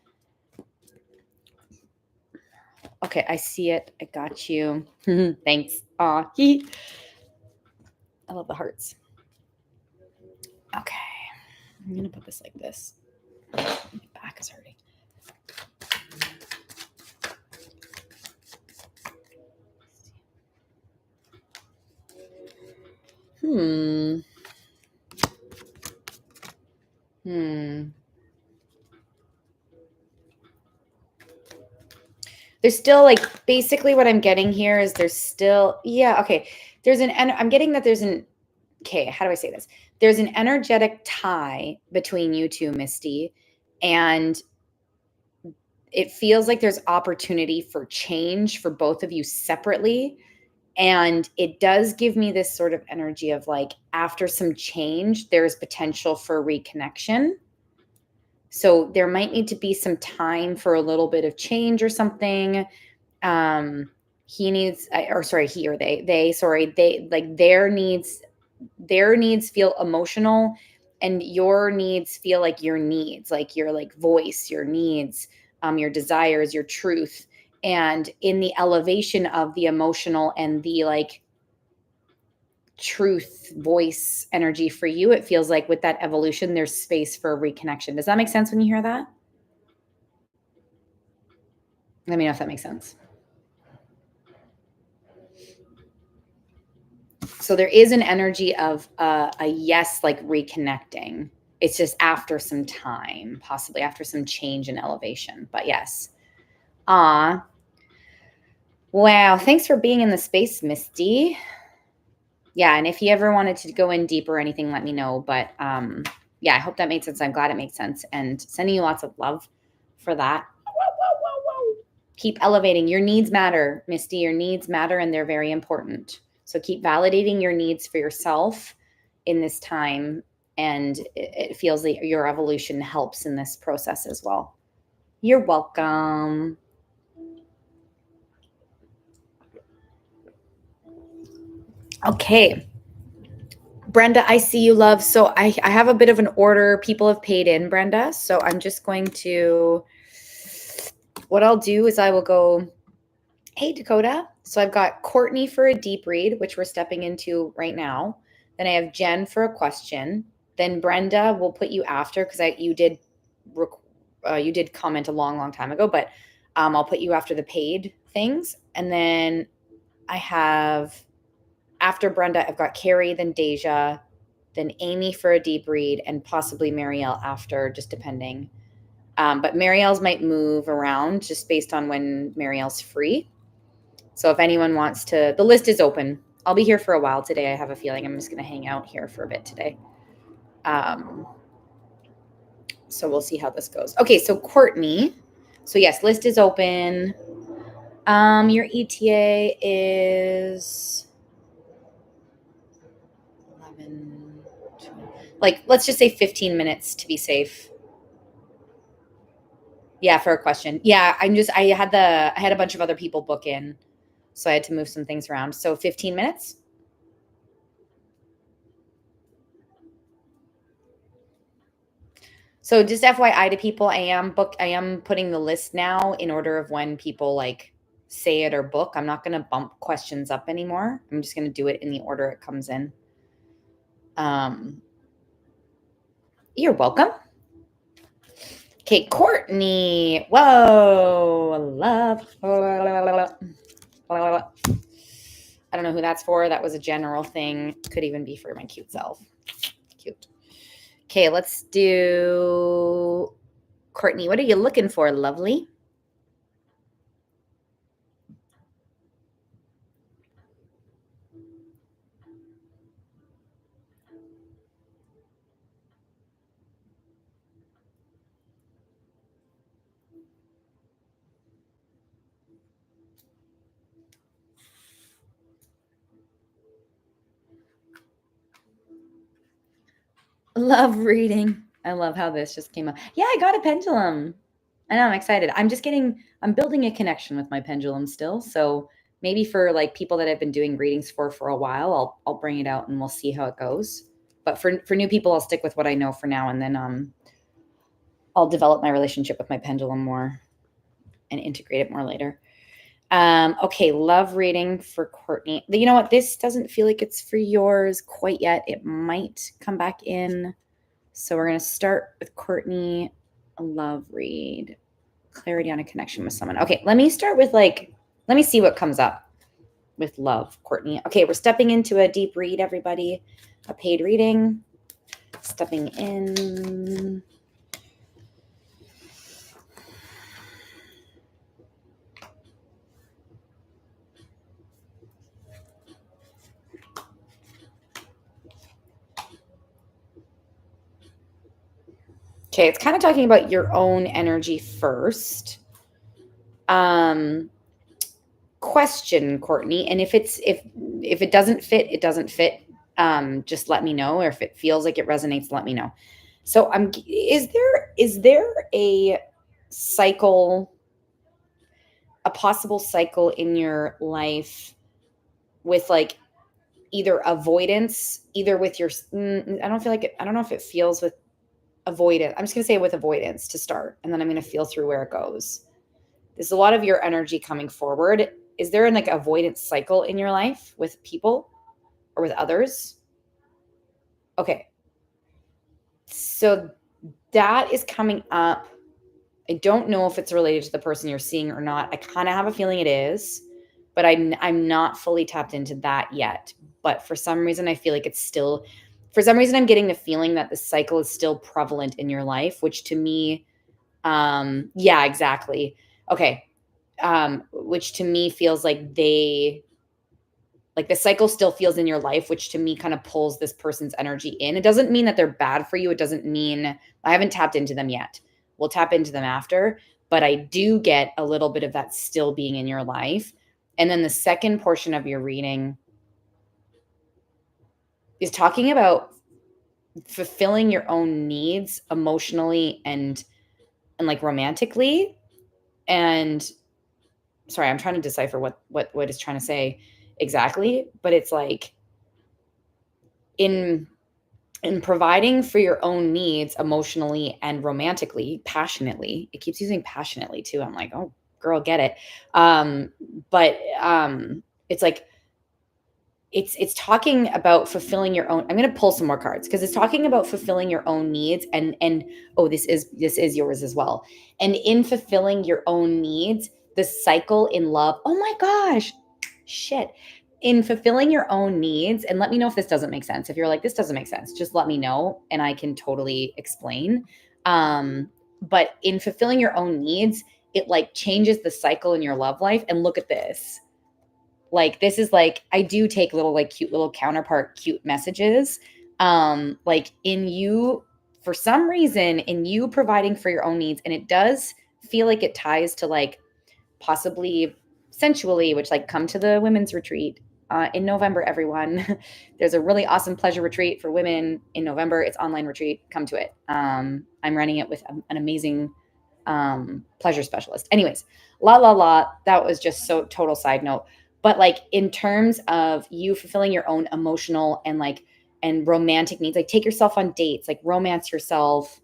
Okay, I see it. I got you. Thanks. Aw, I love the hearts. Okay. I'm going to put this like this. My back is hurting. There's still like basically what I'm getting here is there's still, yeah, okay. I'm getting that there's an, okay, how do I say this? There's an energetic tie between you two, Misty, and it feels like there's opportunity for change for both of you separately. And it does give me this sort of energy of like, after some change, there's potential for reconnection. So there might need to be some time for a little bit of change or something. He needs, or sorry, he or they like their needs feel emotional, and your needs feel like your needs, like your like voice, your needs, your desires, your truth. And in the elevation of the emotional and the like truth voice energy for you, it feels like with that evolution, there's space for a reconnection. Does that make sense when you hear that? Let me know if that makes sense. So there is an energy of a yes, like reconnecting. It's just after some time, possibly after some change and elevation. But yes. Wow. Thanks for being in the space, Misty. Yeah. And if you ever wanted to go in deeper or anything, let me know. But yeah, I hope that made sense. I'm glad it made sense. And sending you lots of love for that. Keep elevating. Your needs matter, Misty. Your needs matter, and they're very important. So keep validating your needs for yourself in this time. And it feels like your evolution helps in this process as well. You're welcome. Okay. Brenda, I see you, love. So I have a bit of an order. People have paid in, Brenda. So I'm just going to, what I'll do is I will go, hey, Dakota. So I've got Courtney for a deep read, which we're stepping into right now. Then I have Jen for a question. Then Brenda will put you after, because you did comment a long time ago, but I'll put you after the paid things. And then I have, after Brenda, I've got Carrie, then Deja, then Amy for a deep read, and possibly Marielle after, just depending. But Marielle's might move around just based on when Marielle's free. So if anyone wants to, the list is open. I'll be here for a while today. I have a feeling I'm just going to hang out here for a bit today. So we'll see how this goes. Okay, so Courtney. So yes, list is open. Your ETA is 11, 12, like let's just say 15 minutes to be safe. Yeah, for a question. Yeah, I had a bunch of other people book in, so I had to move some things around. So 15 minutes. So just FYI to people, I am putting the list now in order of when people like say it or book. I'm not going to bump questions up anymore. I'm just going to do it in the order it comes in. You're welcome. Okay, Courtney. Whoa, love. I don't know who that's for. That was a general thing. Could even be for my cute self. Cute. Okay, let's do Courtney. What are you looking for, lovely? Love reading. I love how this just came up. Yeah, I got a pendulum. I know, I'm excited. I'm building a connection with my pendulum still. So maybe for like people that I've been doing readings for a while, I'll bring it out and we'll see how it goes. But for new people, I'll stick with what I know for now, and then I'll develop my relationship with my pendulum more and integrate it more later. Okay, love reading for Courtney. You know what? This doesn't feel like it's for yours quite yet. It might come back in. So we're going to start with Courtney. A love read. Clarity on a connection with someone. Okay, let me start with let me see what comes up with love, Courtney. Okay, we're stepping into a deep read, everybody. A paid reading. Stepping in. Okay, it's kind of talking about your own energy first. Question, Courtney, and if it doesn't fit, it doesn't fit. Just let me know, or if it feels like it resonates, let me know. So is there a cycle, a possible cycle in your life with like either avoidance, either with your I don't feel like it, I don't know if it feels with avoidance. I'm just going to say with avoidance to start, and then I'm going to feel through where it goes. There's a lot of your energy coming forward. Is there an like avoidance cycle in your life with people or with others? Okay. So that is coming up. I don't know if it's related to the person you're seeing or not. I kind of have a feeling it is, but I'm not fully tapped into that yet. But for some reason, I feel like it's still, for some reason, I'm getting the feeling that the cycle is still prevalent in your life, which to me, yeah, exactly. Okay. Which to me feels like like the cycle still feels in your life, which to me kind of pulls this person's energy in. It doesn't mean that they're bad for you. It doesn't mean I haven't tapped into them yet. We'll tap into them after, but I do get a little bit of that still being in your life. And then the second portion of your reading is talking about fulfilling your own needs emotionally and like romantically. And sorry, I'm trying to decipher what it's trying to say exactly, but it's like in providing for your own needs emotionally and romantically, passionately. It keeps using passionately too. I'm like, oh girl, get it. But it's like it's talking about fulfilling your own. I'm going to pull some more cards because it's talking about fulfilling your own needs and oh, this is yours as well. And in fulfilling your own needs, the cycle in love. Oh my gosh. Shit. In fulfilling your own needs, and let me know if this doesn't make sense. If you're like, this doesn't make sense, just let me know and I can totally explain. But in fulfilling your own needs, it like changes the cycle in your love life. And look at this. Like, this is like, I do take little, like, cute little counterpart, cute messages. Like, in you, for some reason, in you providing for your own needs, and it does feel like it ties to like possibly sensually, which like come to the women's retreat in November, everyone. There's a really awesome pleasure retreat for women in November. It's online retreat. Come to it. I'm running it with an amazing pleasure specialist. Anyways, la la la. That was just so total side note. But like in terms of you fulfilling your own emotional and like and romantic needs, like take yourself on dates, like romance yourself.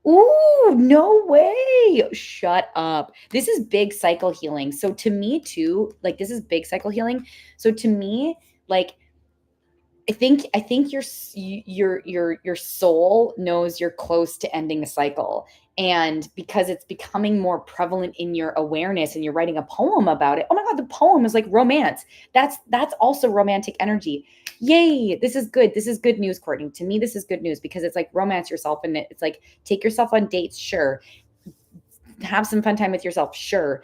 Ooh, no way. Shut up. This is big cycle healing. So to me too, like this is big cycle healing. So to me, like I think your soul knows you're close to ending the cycle. And because it's becoming more prevalent in your awareness and you're writing a poem about it. Oh my God, the poem is like romance. That's also romantic energy. Yay. This is good. This is good news, Courtney. To me, this is good news because it's like romance yourself and it's like take yourself on dates, sure. Have some fun time with yourself, sure.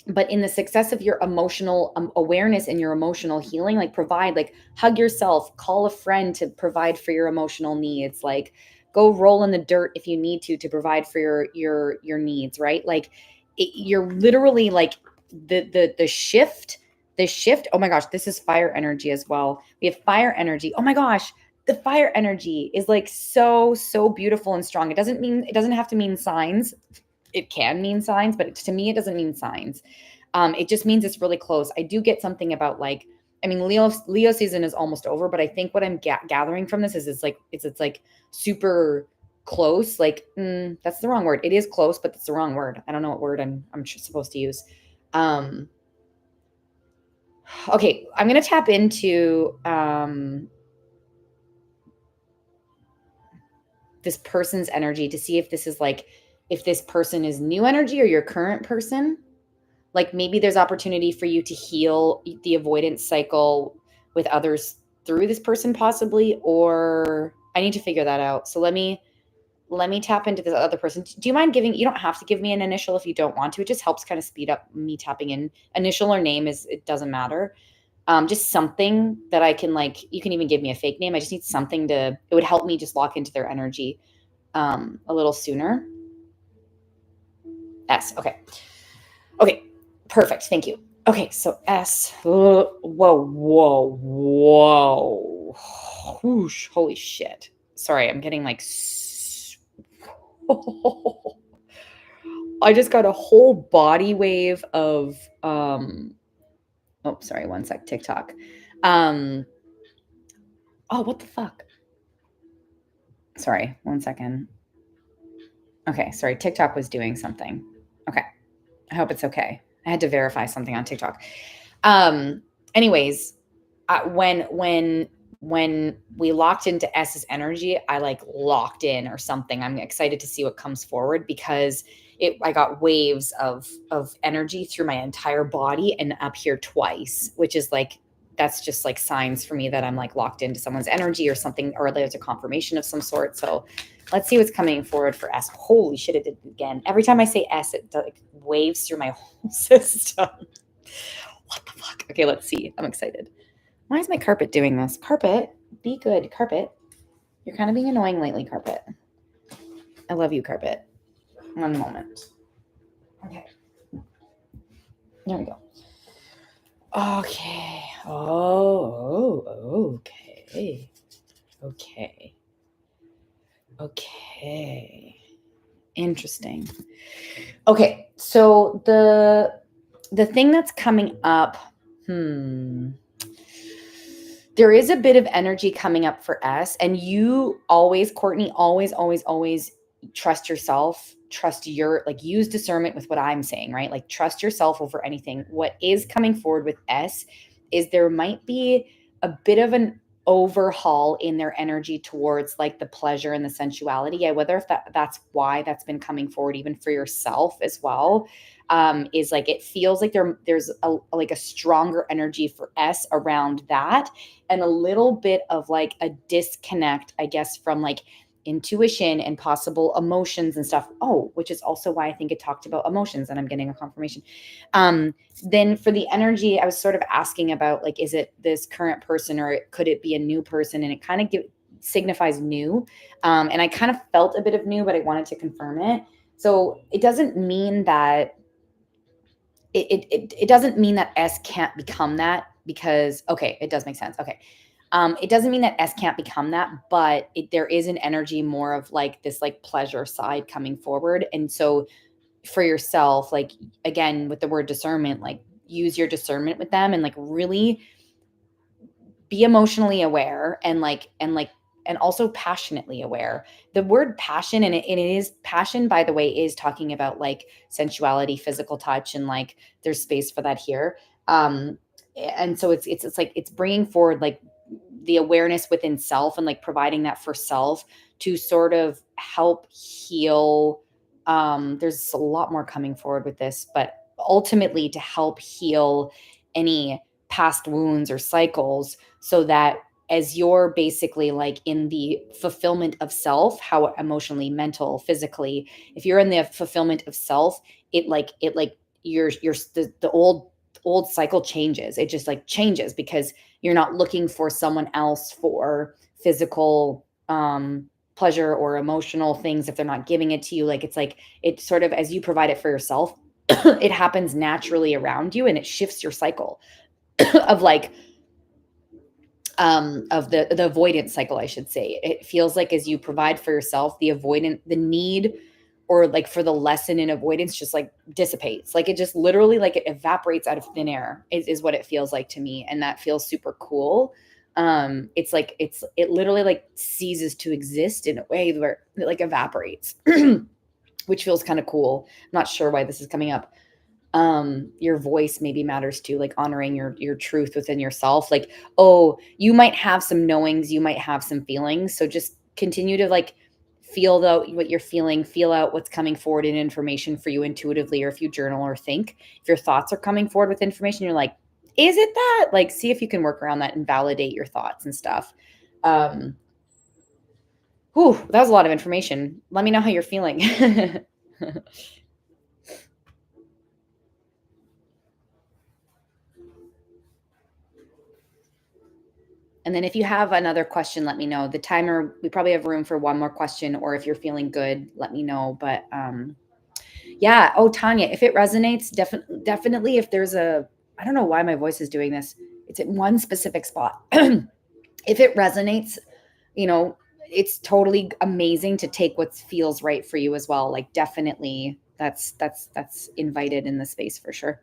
But in the success of your emotional awareness and your emotional healing, like provide, like hug yourself, call a friend to provide for your emotional needs, like go roll in the dirt if you need to provide for your needs, right? Like you're literally like the shift. Oh my gosh, this is fire energy as well. We have fire energy. Oh my gosh, the fire energy is like so beautiful and strong. It doesn't have to mean signs. It can mean signs, but to me, it doesn't mean signs. It just means it's really close. I do get something about like, I mean, Leo season is almost over, but I think what I'm gathering from this is it's like super close. Like that's the wrong word. It is close, but it's the wrong word. I don't know what word I'm supposed to use. Okay, I'm gonna tap into this person's energy to see if this is like, if this person is new energy or your current person. Like maybe there's opportunity for you to heal the avoidance cycle with others through this person possibly, or I need to figure that out. So let me tap into this other person. Do you mind giving, you don't have to give me an initial if you don't want to. It just helps kind of speed up me tapping in. Initial or name it doesn't matter. Just something that I can like, you can even give me a fake name. I just need something it would help me just lock into their energy a little sooner. S. Okay. Perfect. Thank you. Okay. So S. Whoa. Whoosh. Holy shit. Sorry. I'm getting like, I just got a whole body wave of, oh, sorry, one sec, TikTok. Oh, what the fuck? Sorry, 1 second. Okay, sorry, TikTok was doing something. Okay, I hope it's okay. I had to verify something on TikTok. Anyways, when we locked into S's energy, I like locked in or something. I'm excited to see what comes forward because I got waves of energy through my entire body and up here twice, which is like, that's just like signs for me that I'm like locked into someone's energy or something, or there's a confirmation of some sort. So let's see what's coming forward for S. Holy shit, it did it again. Every time I say S, it like waves through my whole system. What the fuck? Okay, let's see. I'm excited. Why is my carpet doing this? Carpet, be good. Carpet, you're kind of being annoying lately, carpet. I love you, carpet. One moment. Okay. There we go. Okay. Oh, okay. Okay. Interesting. Okay, so the thing that's coming up, there is a bit of energy coming up for S, and you always, Courtney, always trust yourself, trust your, like, use discernment with what I'm saying, right? Like, trust yourself over anything. What is coming forward with S is there might be a bit of an overhaul in their energy towards like the pleasure and the sensuality. I whether if that's why that's been coming forward even for yourself as well. Is like, it feels like there's a stronger energy for S around that, and a little bit of like a disconnect, I guess, from like intuition and possible emotions and stuff. Oh, which is also why I think it talked about emotions, and I'm getting a confirmation. Then for the energy, I was sort of asking about like, is it this current person or could it be a new person? And it kind of signifies new. And I kind of felt a bit of new, but I wanted to confirm it. So it doesn't mean that it doesn't mean that S can't become that, because, okay, it does make sense. Okay. It doesn't mean that S can't become that, but there is an energy more of like this like pleasure side coming forward. And so for yourself, like, again, with the word discernment, like, use your discernment with them and like really be emotionally aware and also passionately aware. The word passion, and it is passion, by the way, is talking about like sensuality, physical touch, and like there's space for that here. And so it's like it's bringing forward like the awareness within self and like providing that for self to sort of help heal. There's a lot more coming forward with this, but ultimately to help heal any past wounds or cycles, so that as you're basically like in the fulfillment of self, how emotionally, mental, physically, if you're in the fulfillment of self, it you're the old cycle changes. It just like changes because you're not looking for someone else for physical pleasure or emotional things if they're not giving it to you. Like, it's like, it sort of, as you provide it for yourself, it happens naturally around you, and it shifts your cycle of like of the avoidance cycle, I should say. It feels like as you provide for yourself, the need or like for the lesson in avoidance just like dissipates. Like it just literally like it evaporates out of thin air is what it feels like to me. And that feels super cool. It's like it literally like ceases to exist in a way where it like evaporates, which feels kind of cool. I'm not sure why this is coming up. Your voice maybe matters too, like honoring your truth within yourself. Like, oh, you might have some knowings, you might have some feelings, so just continue to like feel out what you're feeling, feel out what's coming forward in information for you intuitively, or if you journal or think, if your thoughts are coming forward with information, you're like, is it that? Like, see if you can work around that and validate your thoughts and stuff. Whew, that was a lot of information. Let me know how you're feeling. And then if you have another question, let me know. The timer, we probably have room for one more question, or if you're feeling good, let me know. But yeah. Oh, Tanya, if it resonates, definitely if there's I don't know why my voice is doing this. It's in one specific spot. If it resonates, you know, it's totally amazing to take what feels right for you as well. Like definitely that's invited in the space for sure.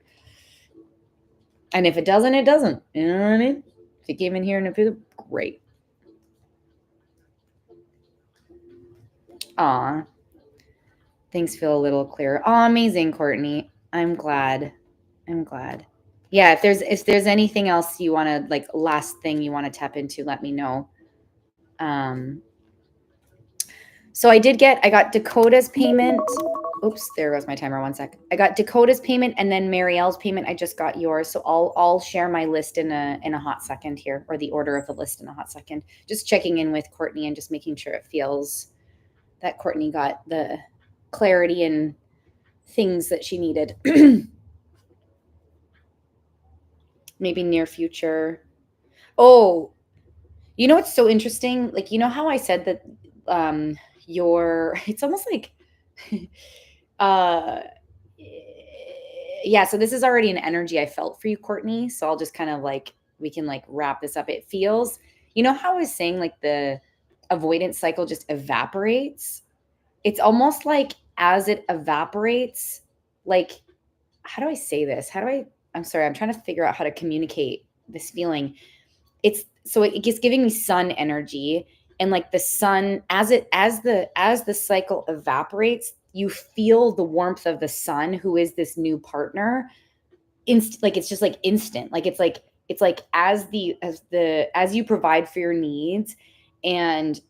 And if it doesn't, it doesn't. You know what I mean? If you came in here and it feels great. Aw. Things feel a little clearer. Oh, amazing, Courtney. I'm glad. Yeah, if there's anything else you want to like last thing you want to tap into, let me know. So I got Dakota's payment. Oops, there goes my timer. One sec. I got Dakota's payment and then Marielle's payment. I just got yours. So I'll share my list in a hot second here, or the order of the list in a hot second. Just checking in with Courtney and just making sure it feels that Courtney got the clarity and things that she needed. Maybe near future. Oh, you know what's so interesting? Like, you know how I said that it's almost like uh yeah, so this is already an energy I felt for you, Courtney. So I'll just kind of like we can like wrap this up. It feels, you know how I was saying like the avoidance cycle just evaporates? It's almost like as it evaporates, like how do I say this? I'm sorry, I'm trying to figure out how to communicate this feeling. It's so it gets giving me sun energy, and like the sun as the cycle evaporates, you feel the warmth of the sun, who is this new partner. Like it's just like instant. Like it's like as you provide for your needs and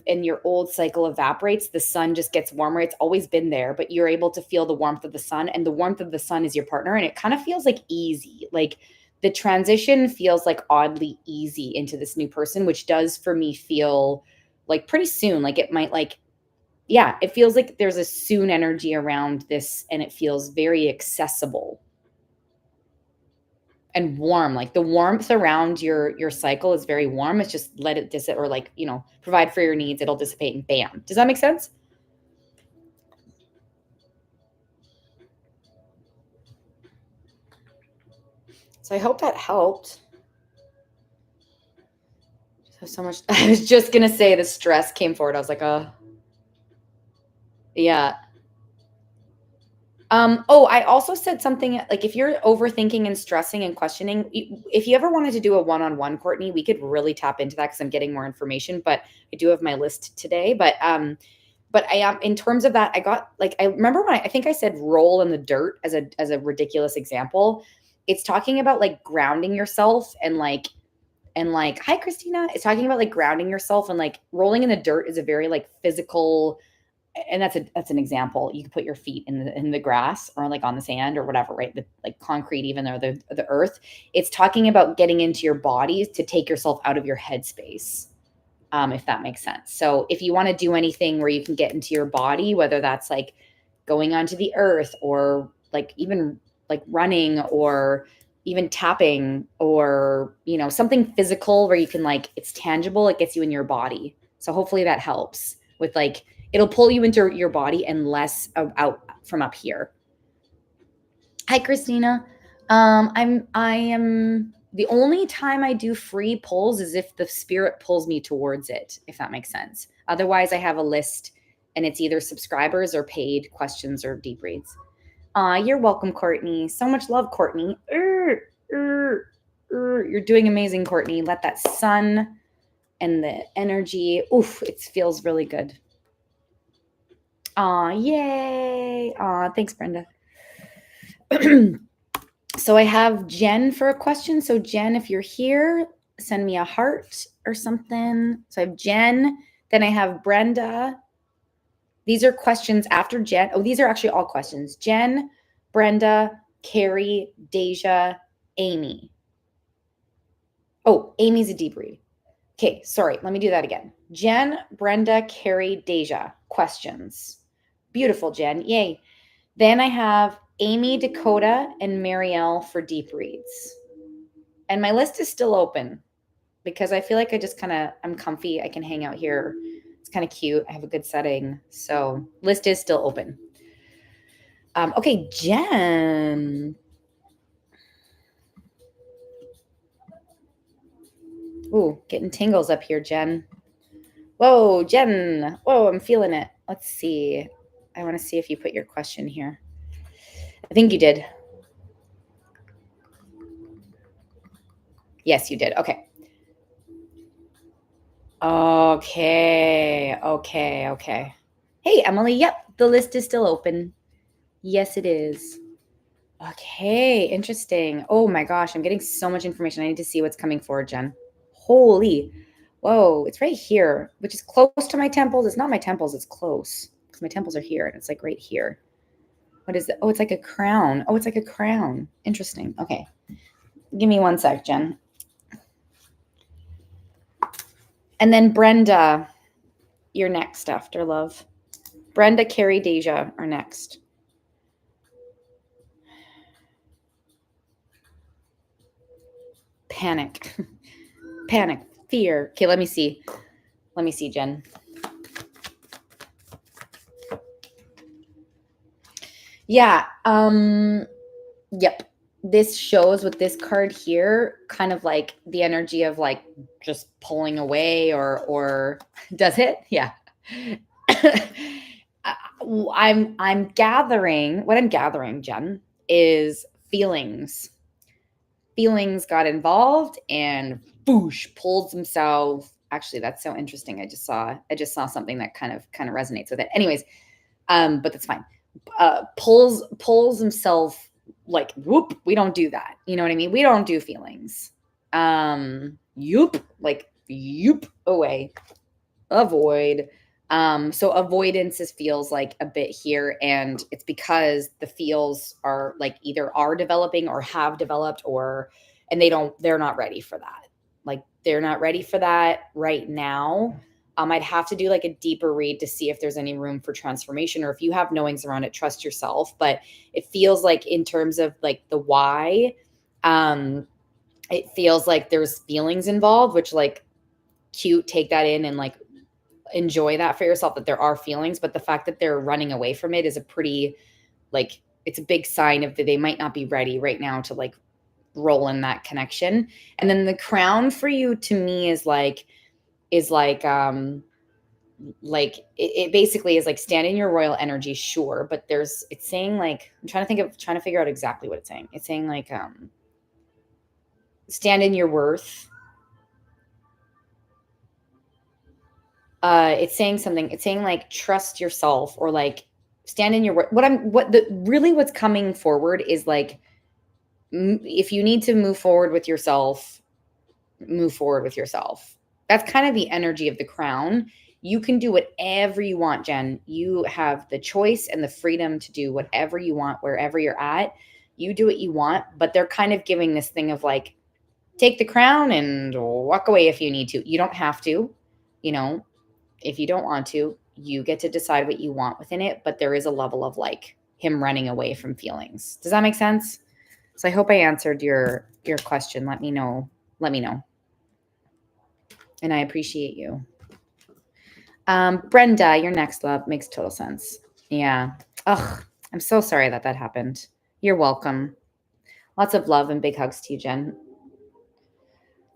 your old cycle evaporates, the sun just gets warmer. It's always been there, but you're able to feel the warmth of the sun, and the warmth of the sun is your partner, and it kind of feels like easy. Like the transition feels like oddly easy into this new person, which does for me feel like pretty soon. Like it might like, yeah, it feels like there's a soon energy around this, and it feels very accessible and warm. Like the warmth around your cycle is very warm. It's just let it dissipate, or like, you know, provide for your needs, it'll dissipate and bam. Does that make sense? So I hope that helped. So much. I was just gonna say the stress came forward. I was like, yeah. Oh, I also said something like if you're overthinking and stressing and questioning, if you ever wanted to do a one-on-one, Courtney, we could really tap into that because I'm getting more information. But I do have my list today. But I am in terms of that, I got like I remember when I think I said roll in the dirt as a ridiculous example. It's talking about like grounding yourself and like hi Christina. It's talking about like grounding yourself, and like rolling in the dirt is a very like physical, and that's an example. You can put your feet in the grass or like on the sand or whatever, right? The like concrete, even though the earth. It's talking about getting into your body to take yourself out of your headspace. If that makes sense. So if you want to do anything where you can get into your body, whether that's like going onto the earth or like even like running or even tapping or, you know, something physical where you can like, it's tangible, it gets you in your body. So hopefully that helps with like, it'll pull you into your body and less out from up here. Hi, Christina. I am the only time I do free pulls is if the spirit pulls me towards it, if that makes sense. Otherwise, I have a list and it's either subscribers or paid questions or deep reads. You're welcome, Courtney. So much love, Courtney. You're doing amazing, Courtney. Let that sun and the energy, it feels really good. Yay. Thanks, Brenda. So I have Jen for a question. So Jen, if you're here, send me a heart or something. So I have Jen, then I have Brenda. These are questions after Jen. Oh, these are actually all questions. Jen, Brenda, Carrie, Deja, Amy. Oh, Amy's a deep read. Okay, sorry. Let me do that again. Jen, Brenda, Carrie, Deja. Questions. Beautiful, Jen. Yay. Then I have Amy, Dakota, and Marielle for deep reads. And my list is still open because I feel like I'm comfy. I can hang out here. It's kind of cute. I have a good setting. So list is still open. Okay, Jen. Ooh, getting tingles up here, Jen. Whoa, Jen. Whoa, I'm feeling it. Let's see. I want to see if you put your question here. I think you did. Yes, you did. Okay. Okay. Hey, Emily. Yep, the list is still open. Yes, it is. Okay, interesting. Oh my gosh, I'm getting so much information. I need to see what's coming forward, Jen. Holy. Whoa, it's right here, which is close to my temples. It's not my temples, it's close because my temples are here and it's like right here. What is it? Oh, it's like a crown. Oh, it's like a crown. Interesting. Okay. Give me one sec, Jen. And then Brenda, you're next after love. Brenda, Carrie, Deja are next. Panic. Panic. Fear. Okay, let me see. Let me see, Jen. Yeah. Yep. This shows with this card here kind of like the energy of like just pulling away or does it? Yeah. I'm gathering, what I'm gathering, Jen, is feelings. Feelings got involved and boosh pulls himself. Actually, that's so interesting. I just saw something that kind of resonates with it. Anyways, but that's fine. Pulls himself like whoop. We don't do that. You know what I mean? We don't do feelings. Like away. Avoid. So avoidance feels like a bit here, and it's because the feels are like either are developing or have developed, and they're not ready for that. Like they're not ready for that right now. I'd have to do like a deeper read to see if there's any room for transformation, or if you have knowings around it, trust yourself. But it feels like in terms of like the why, it feels like there's feelings involved, which like cute, take that in and like enjoy that for yourself, that there are feelings, but the fact that they're running away from it is a pretty like it's a big sign of that they might not be ready right now to like roll in that connection. And then the crown for you to me is like it basically is like stand in your royal energy, sure, but it's saying like I'm trying to figure out exactly what it's saying. It's saying like stand in your worth. It's saying something. It's saying like trust yourself or like stand in your worth. What's coming forward is like if you need to move forward with yourself, move forward with yourself. That's kind of the energy of the crown. You can do whatever you want, Jen. You have the choice and the freedom to do whatever you want wherever you're at. You do what you want, but they're kind of giving this thing of like take the crown and walk away if you need to. You don't have to, you know. If you don't want to, you get to decide what you want within it, but there is a level of like him running away from feelings. Does that make sense? So I hope I answered your question. Let me know. And I appreciate you. Brenda, you're next, love. Makes total sense. Yeah. Ugh, I'm so sorry that happened. You're welcome. Lots of love and big hugs to you, Jen.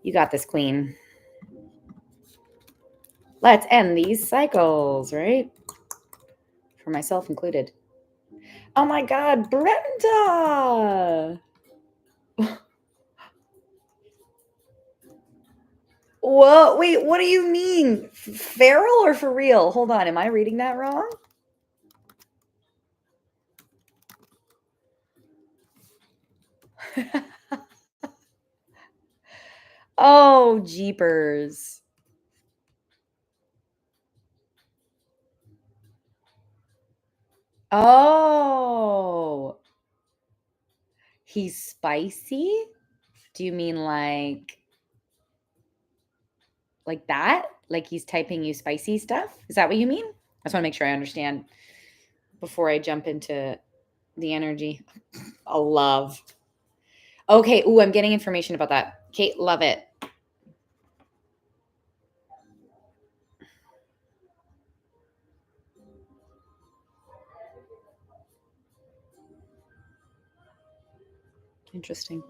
You got this, queen. Let's end these cycles, right? For myself included. Oh my God, Brenda! Whoa, wait, what do you mean? Feral or for real? Hold on, am I reading that wrong? Oh, jeepers. Oh, he's spicy? Do you mean like that? Like he's typing you spicy stuff? Is that what you mean? I just want to make sure I understand before I jump into the energy. A love. Okay. Ooh, I'm getting information about that. Kate, love it. Interesting.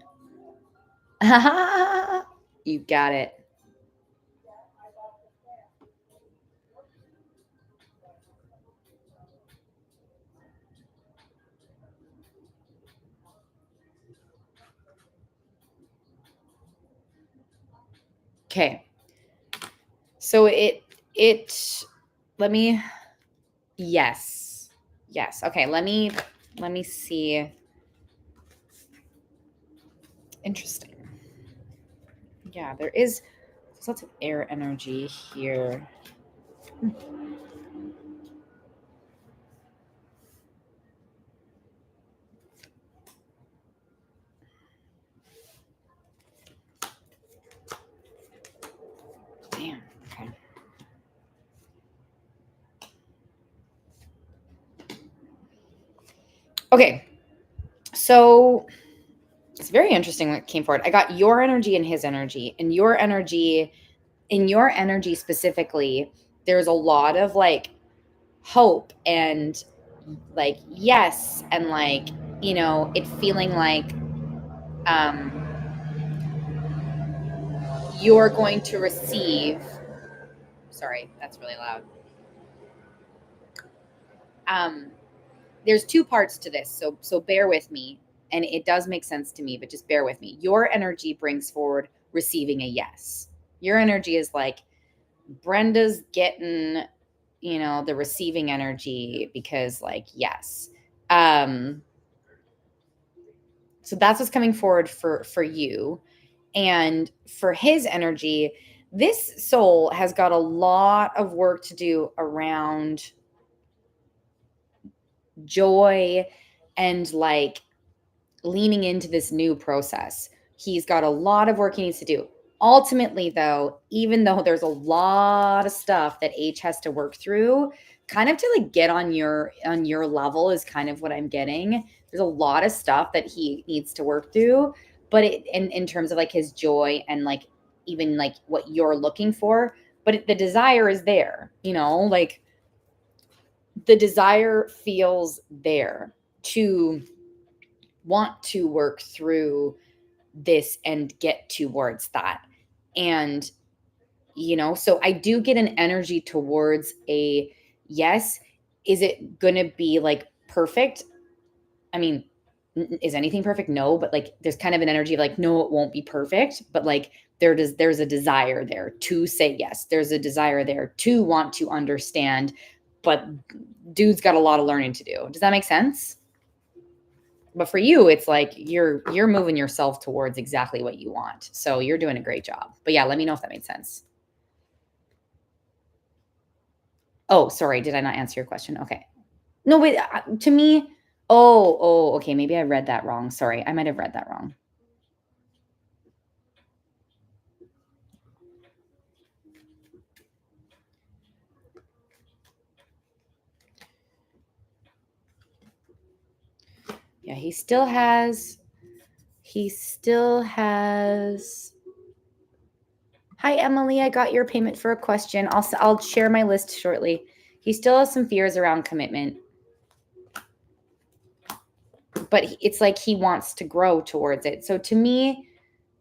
You got it. Okay. So let me, yes. Yes. Okay. Let me see. Interesting. Yeah, there's lots of air energy here. Damn. Okay. Okay. So it's very interesting what came forward. I got your energy and his energy, and your energy, in your energy specifically, there's a lot of like hope and like yes, and like, it feeling like um you're going to receive. Sorry, that's really loud. Um there's two parts to this, so bear with me, and it does make sense to me, but just bear with me. Your energy brings forward receiving a yes. Your energy is like Brenda's getting, the receiving energy because like yes. So that's what's coming forward for you. And for his energy, this soul has got a lot of work to do around joy and like leaning into this new process. He's got a lot of work he needs to do. Ultimately, though, even though there's a lot of stuff that H has to work through, kind of to like get on your level is kind of what I'm getting. There's a lot of stuff that he needs to work through, but in terms of like his joy and like even like what you're looking for, but the desire is there, like the desire feels there to want to work through this and get towards that. And, so I do get an energy towards a yes. Is it going to be like perfect? I mean, is anything perfect? No, but like there's kind of an energy of like, no, it won't be perfect. But like there's a desire there to say yes. There's a desire there to want to understand. But dude's got a lot of learning to do. Does that make sense? But for you, it's like you're moving yourself towards exactly what you want. So you're doing a great job. But yeah, let me know if that made sense. Oh, sorry, did I not answer your question? Okay. No, wait, to me, okay, maybe I read that wrong. Sorry, I might have read that wrong. Yeah, he still has Hi Emily, I got your payment for a question. I'll share my list shortly. He still has some fears around commitment. But it's like he wants to grow towards it. So to me,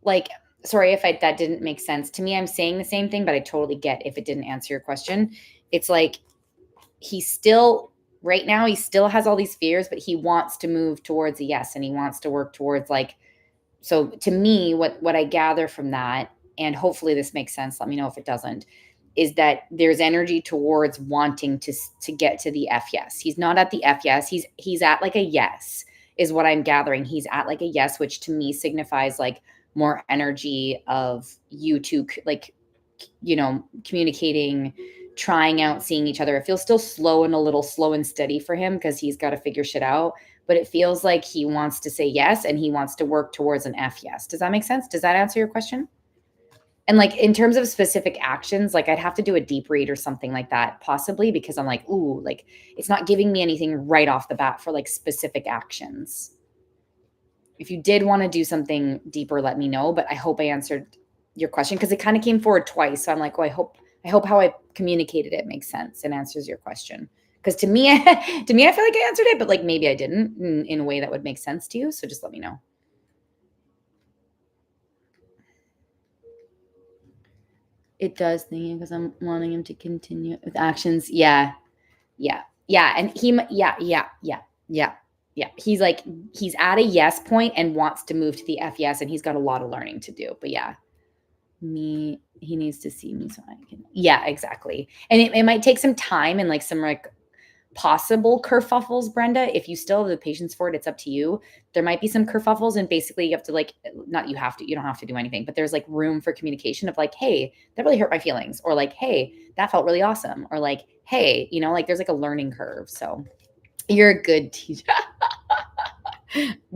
like sorry if that didn't make sense to me. I'm saying the same thing, but I totally get if it didn't answer your question. It's like he still, right now, he still has all these fears, but he wants to move towards a yes, and he wants to work towards like, so to me, what I gather from that, and hopefully this makes sense, let me know if it doesn't, is that there's energy towards wanting to get to the F yes. He's not at the F yes. He's at like a yes, is what I'm gathering. He's at like a yes, which to me signifies like more energy of you two, like, you know, communicating, trying out, seeing each other. It feels still slow and a little slow and steady for him because he's got to figure shit out. But it feels like he wants to say yes and he wants to work towards an F yes. Does that make sense? Does that answer your question? And like in terms of specific actions, like I'd have to do a deep read or something like that, possibly, because I'm like, ooh, like it's not giving me anything right off the bat for like specific actions. If you did want to do something deeper, let me know. But I hope I answered your question because it kind of came forward twice. So I'm like, oh, I hope how I communicated it makes sense and answers your question. Because to me, I feel like I answered it, but like maybe I didn't in a way that would make sense to you. So just let me know. It does, thinking because I'm wanting him to continue with actions. Yeah. And yeah. He's like, he's at a yes point and wants to move to the F yes, and he's got a lot of learning to do. But yeah, he needs to see me so I can. Yeah, exactly. And it might take some time and like some like possible kerfuffles, Brenda. If you still have the patience for it, it's up to you. There might be some kerfuffles, and basically you have to like, not you have to, you don't have to do anything, but there's like room for communication of like, hey, that really hurt my feelings, or like, hey, that felt really awesome, or like, hey, you know, like there's like a learning curve. So you're a good teacher.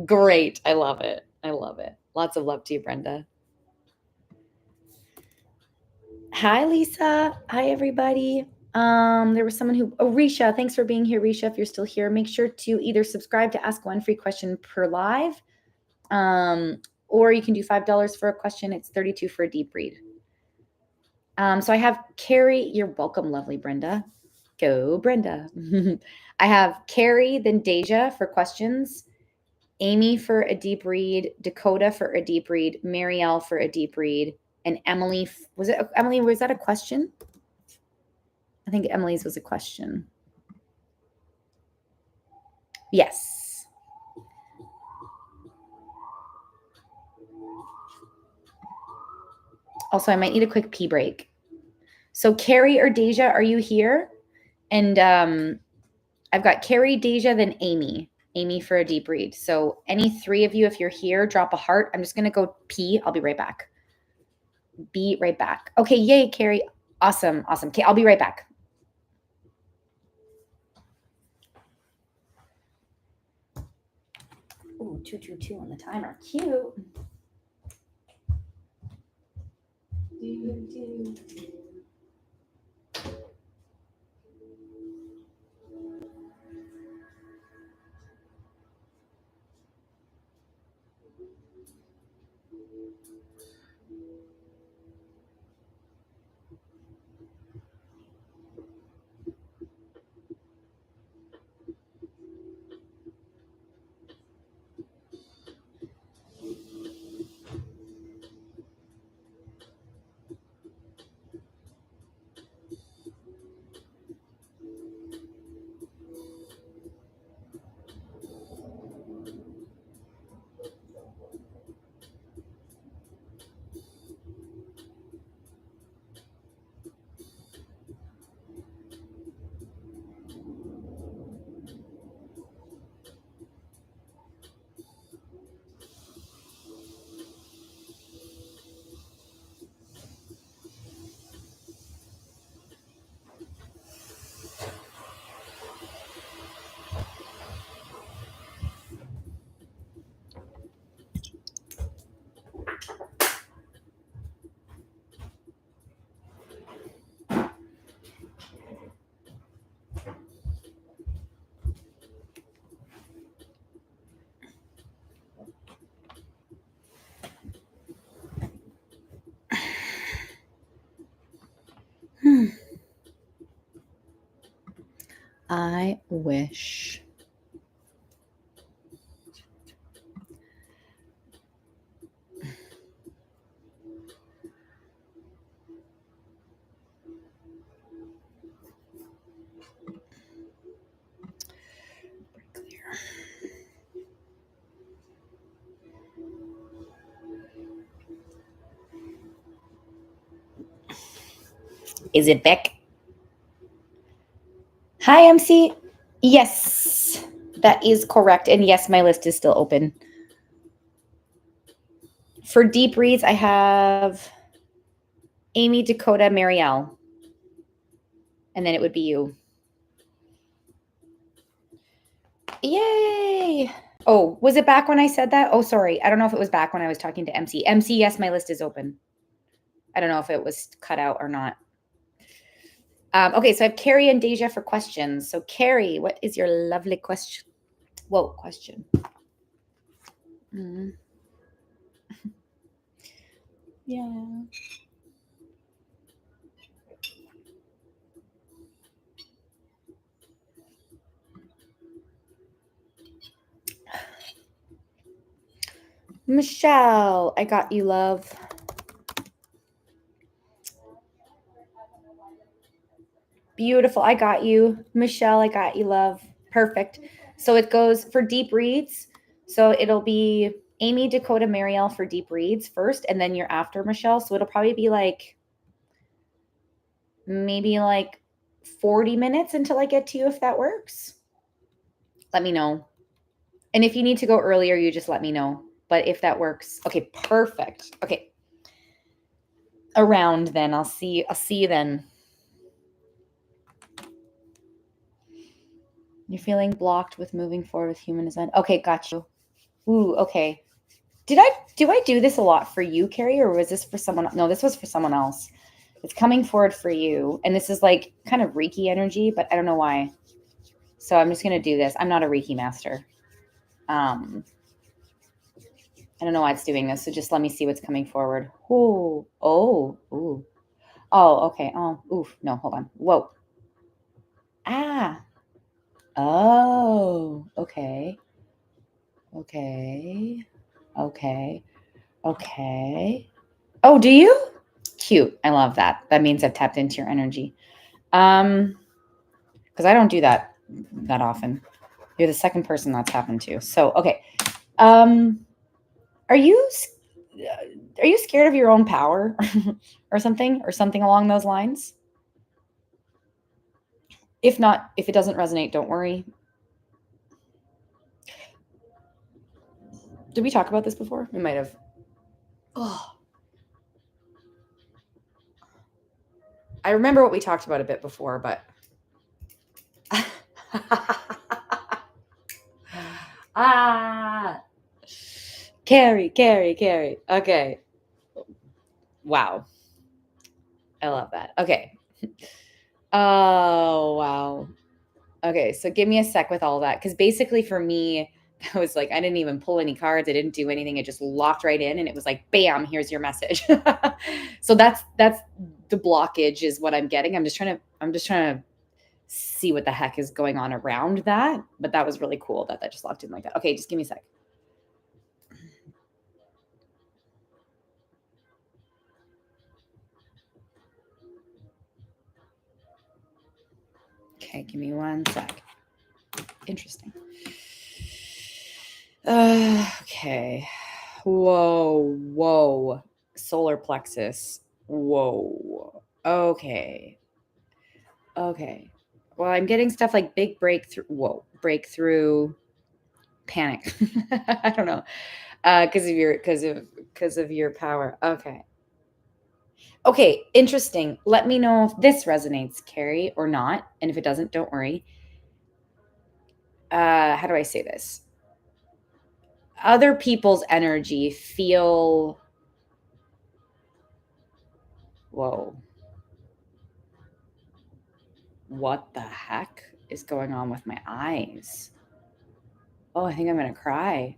Great. I love it. Lots of love to you, Brenda. Hi, Lisa. Hi, everybody. There was someone who, Risha, thanks for being here, Risha. If you're still here, make sure to either subscribe to ask one free question per live, or you can do $5 for a question. It's $32 for a deep read. So I have Carrie. You're welcome, lovely Brenda. Go, Brenda. I have Carrie, then Deja for questions, Amy for a deep read, Dakota for a deep read, Marielle for a deep read, and Emily. Was that a question? I think Emily's was a question. Yes. Also, I might need a quick pee break. So Carrie or Deja, are you here? And I've got Carrie, Deja, then Amy. Amy for a deep read. So any three of you, if you're here, drop a heart. I'm just going to go pee. I'll be right back. Be right back. Okay, yay, Carrie. Awesome. Okay, I'll be right back. Ooh, 222 on the timer. Cute. I wish. Is it Beck? Hi, MC. Yes, that is correct. And yes, my list is still open. For deep reads, I have Amy, Dakota, Marielle. And then it would be you. Yay! Oh, was it back when I said that? Oh, sorry. I don't know if it was back when I was talking to MC. MC, yes, my list is open. I don't know if it was cut out or not. Okay, so I have Carrie and Deja for questions. So Carrie, what is your lovely question? Whoa, question. Yeah. Michelle, I got you, love. Beautiful. I got you. Michelle, I got you, love. Perfect. So it goes for deep reads. So it'll be Amy, Dakota, Marielle for deep reads first, and then you're after Michelle. So it'll probably be like maybe like 40 minutes until I get to you, if that works. Let me know. And if you need to go earlier, you just let me know. But if that works, okay, perfect. Okay. Around then. I'll see you then. You're feeling blocked with moving forward with human design. Okay, got you. Ooh, okay. Do I do this a lot for you, Carrie, or was this for someone? No, this was for someone else. It's coming forward for you, and this is like kind of Reiki energy, but I don't know why. So I'm just gonna do this. I'm not a Reiki master. I don't know why it's doing this. So just let me see what's coming forward. Ooh, ooh. Oh, okay. Oh, oof. No, hold on. Whoa. Ah. Oh, okay. Okay. Okay. Okay. Oh, do you? Cute. I love that. That means I've tapped into your energy. Because I don't do that often. You're the second person that's happened to. So, okay. Are you scared of your own power or something along those lines? If not, if it doesn't resonate, don't worry. Did we talk about this before? We might have. Oh. I remember what we talked about a bit before, but Carrie. Okay. Wow. I love that. Okay. Oh, wow. Okay, so give me a sec with all that. Because basically for me, I was like, I didn't even pull any cards. I didn't do anything. It just locked right in and it was like, bam, here's your message. So that's the blockage is what I'm getting. I'm just trying to see what the heck is going on around that. But that was really cool that just locked in like that. Okay, just give me a sec. Okay, give me one sec. Interesting. Okay. Whoa. Solar plexus. Whoa. Okay. Well, I'm getting stuff like big breakthrough. Whoa, breakthrough, panic. I don't know, because of your power. Okay, interesting. Let me know if this resonates, Carrie, or not. And if it doesn't, don't worry. How do I say this? Other people's energy feel. Whoa. What the heck is going on with my eyes? Oh, I think I'm going to cry.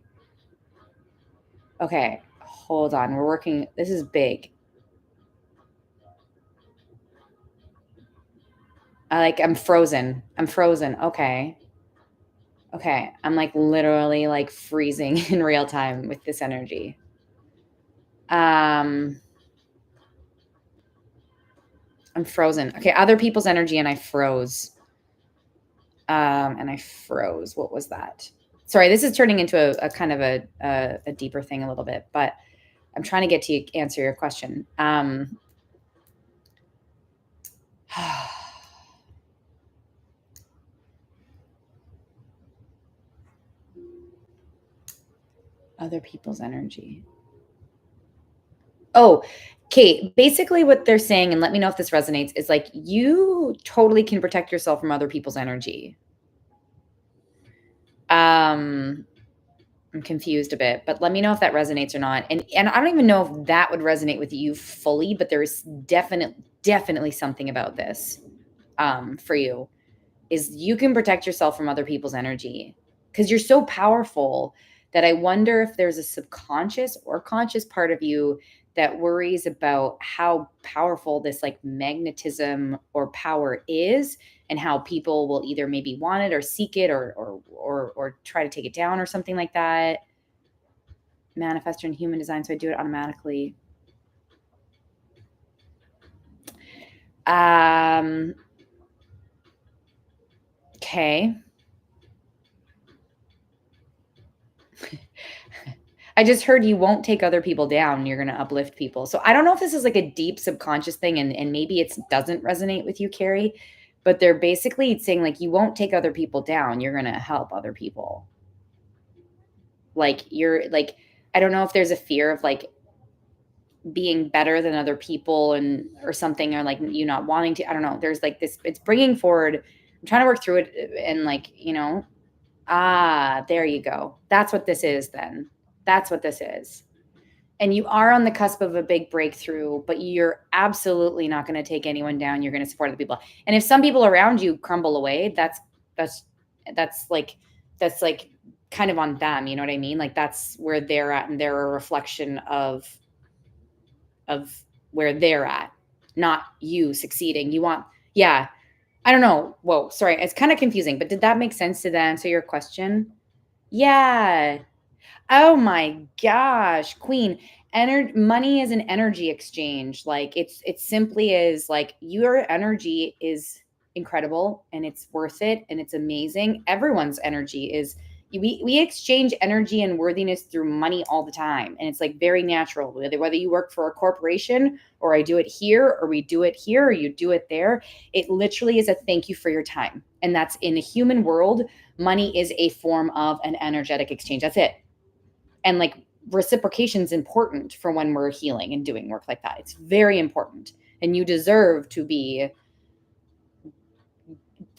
Okay, hold on. We're working. This is big. I'm frozen. Okay. I'm like literally like freezing in real time with this energy. I'm frozen. Okay, other people's energy and I froze. What was that? Sorry, this is turning into a kind of a deeper thing a little bit, but I'm trying to get to answer your question. Other people's energy. Oh, Kate, basically what they're saying, and let me know if this resonates, is like you totally can protect yourself from other people's energy. I'm confused a bit, but let me know if that resonates or not. And I don't even know if that would resonate with you fully, but there's definitely something about this for you is you can protect yourself from other people's energy because you're so powerful that I wonder if there's a subconscious or conscious part of you that worries about how powerful this like magnetism or power is and how people will either maybe want it or seek it or try to take it down or something like that. Manifestor in human design, so I do it automatically. Okay. I just heard you won't take other people down. You're going to uplift people. So I don't know if this is like a deep subconscious thing and maybe it doesn't resonate with you, Carrie, but they're basically saying like you won't take other people down. You're going to help other people. Like you're like, I don't know if there's a fear of like being better than other people and or something or like you not wanting to. I don't know. There's like this, it's bringing forward. I'm trying to work through it and like, there you go. That's what this is then. That's what this is. And you are on the cusp of a big breakthrough, but you're absolutely not going to take anyone down. You're going to support the people. And if some people around you crumble away, that's like kind of on them. You know what I mean? Like that's where they're at, and they're a reflection of where they're at, not you succeeding. You want, yeah. I don't know. Whoa, sorry. It's kind of confusing, but did that make sense to answer your question? Yeah. Oh my gosh, queen. Money is an energy exchange. Like it simply is like your energy is incredible and it's worth it and it's amazing. Everyone's energy is we exchange energy and worthiness through money all the time. And it's like very natural. Whether you work for a corporation or I do it here or we do it here or you do it there, it literally is a thank you for your time. And that's in the human world, money is a form of an energetic exchange. That's it. And like reciprocation is important for when we're healing and doing work like that. It's very important. And you deserve to be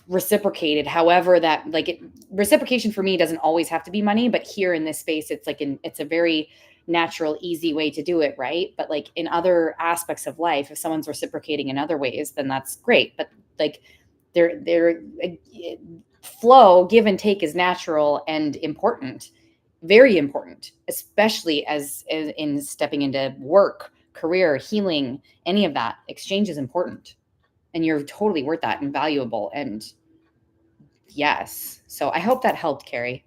reciprocated. However, that like reciprocation for me doesn't always have to be money, but here in this space, it's like it's a very natural, easy way to do it. Right. But like in other aspects of life, if someone's reciprocating in other ways, then that's great. But like they're flow, give and take is natural and important, very important, especially as in stepping into work, career, healing, any of that. Exchange is important and you're totally worth that and valuable. And yes, so I hope that helped, Carrie.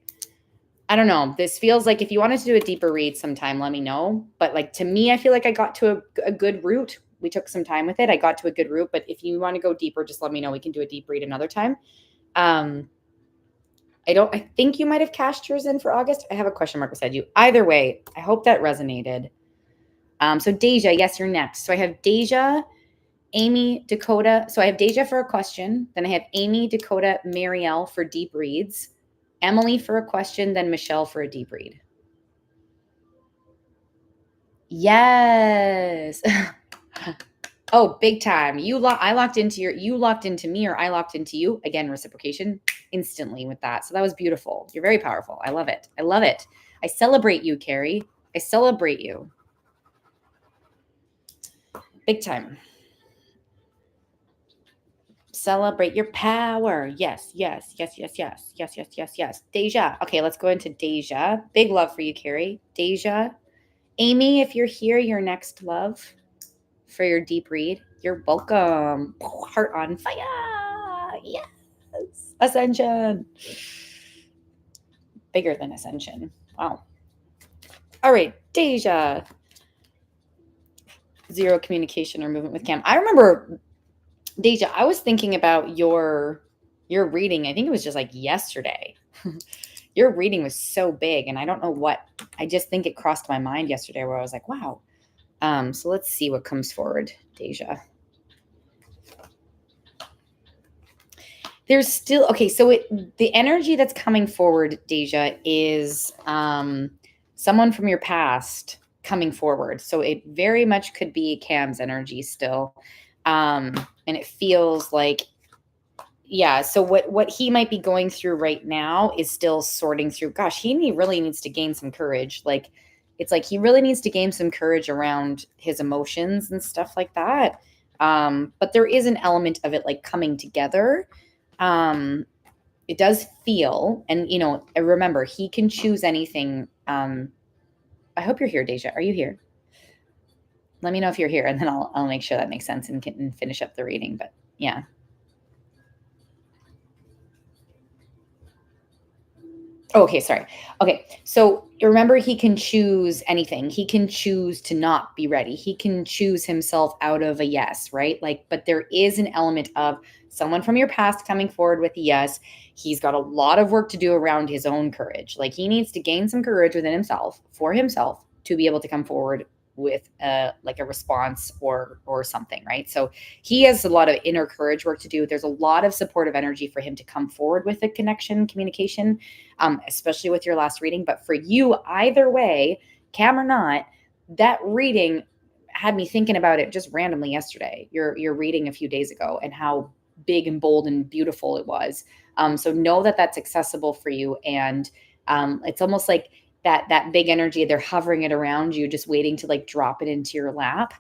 I don't know. This feels like if you wanted to do a deeper read sometime, let me know. But like to me, I feel like I got to a good route. We took some time with it. I got to a good route. But if you want to go deeper, just let me know. We can do a deep read another time. I think you might have cashed yours in for August. I have a question mark beside you. Either way, I hope that resonated. So Deja, yes, you're next. So I have Deja, Amy, Dakota. So I have Deja for a question. Then I have Amy, Dakota, Marielle for deep reads. Emily for a question, then Michelle for a deep read. Yes. Oh, big time. You locked into me or I locked into you. Again, reciprocation instantly with that. So that was beautiful. You're very powerful. I love it. I love it. I celebrate you, Carrie. I celebrate you. Big time. Celebrate your power. Yes, yes, yes, yes, yes, yes, yes, yes, yes. Deja. Okay, let's go into Deja. Big love for you, Carrie. Deja. Amy, if you're here, your next love for your deep read. You're welcome. Heart on fire. Yes. Ascension. Bigger than Ascension. Wow. All right, Deja. Zero communication or movement with Cam. I remember, Deja, I was thinking about your reading. I think it was just like yesterday. Your reading was so big, and I don't know what. I just think it crossed my mind yesterday where I was like, wow. So let's see what comes forward, Deja. There's still okay, so the energy that's coming forward, Deja, is someone from your past coming forward. So it very much could be Cam's energy still. And it feels like, yeah, so what he might be going through right now is still sorting through, gosh, really needs to gain some courage. Like it's like he really needs to gain some courage around his emotions and stuff like that. But there is an element of it like coming together. um it does feel, and remember, he can choose anything. I hope you're here, Deja. Are you here? Let me know if you're here, and then I'll make sure that makes sense and can finish up the reading. But yeah. Okay, sorry. Okay, so remember, he can choose anything. He can choose to not be ready. He can choose himself out of a yes, right? Like, but there is an element of someone from your past coming forward with a yes. He's got a lot of work to do around his own courage. Like, he needs to gain some courage within himself for himself to be able to come forward with like a response or something, right? So he has a lot of inner courage work to do. There's a lot of supportive energy for him to come forward with a connection, communication, especially with your last reading. But for you, either way, Cam or not, that reading had me thinking about it just randomly yesterday. Your reading a few days ago, and how big and bold and beautiful it was. So know that that's accessible for you, and it's almost like that big energy. They're hovering it around you, just waiting to like drop it into your lap.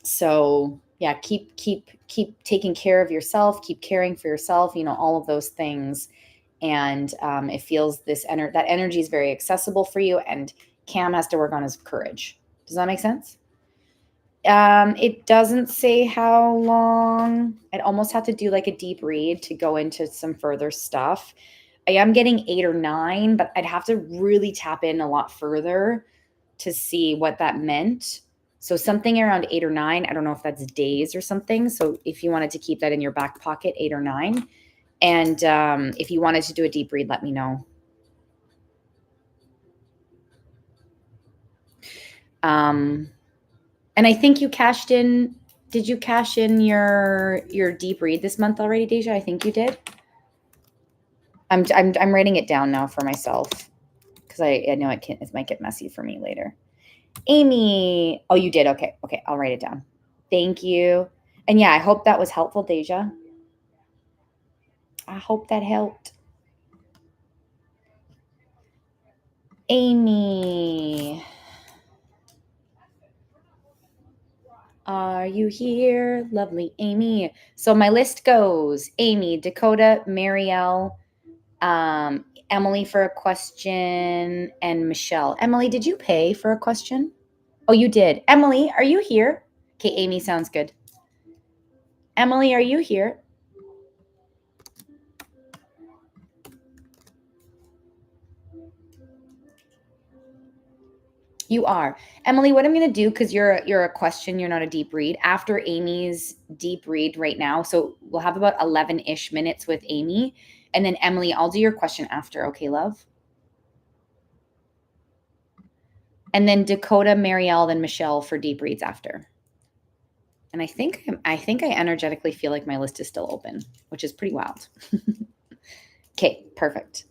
So yeah, keep taking care of yourself, keep caring for yourself. All of those things. And it feels that energy is very accessible for you, and Cam has to work on his courage. Does that make sense? It doesn't say how long. I'd almost have to do like a deep read to go into some further stuff. I am getting 8 or 9, but I'd have to really tap in a lot further to see what that meant. So something around 8 or 9. I don't know if that's days or something. So if you wanted to keep that in your back pocket, 8 or 9. And if you wanted to do a deep read, let me know. And I think you cashed in. Did you cash in your deep read this month already, Deja? I think you did. I'm writing it down now for myself, because I know it might get messy for me later. Amy, oh, you did. Okay, I'll write it down. Thank you. And yeah, I hope that was helpful, Deja. I hope that helped. Amy, are you here? Lovely Amy. So my list goes Amy, Dakota, Marielle, Emily for a question, and Michelle. Emily, did you pay for a question? Oh, you did. Emily, are you here? Okay, Amy sounds good. Emily, are you here? You are. Emily, what I'm going to do, because you're a question, you're not a deep read. After Amy's deep read right now, so we'll have about 11-ish minutes with Amy. And then Emily, I'll do your question after. Okay, love? And then Dakota, Marielle, then Michelle for deep reads after. And I think I energetically feel like my list is still open, which is pretty wild. Okay, perfect.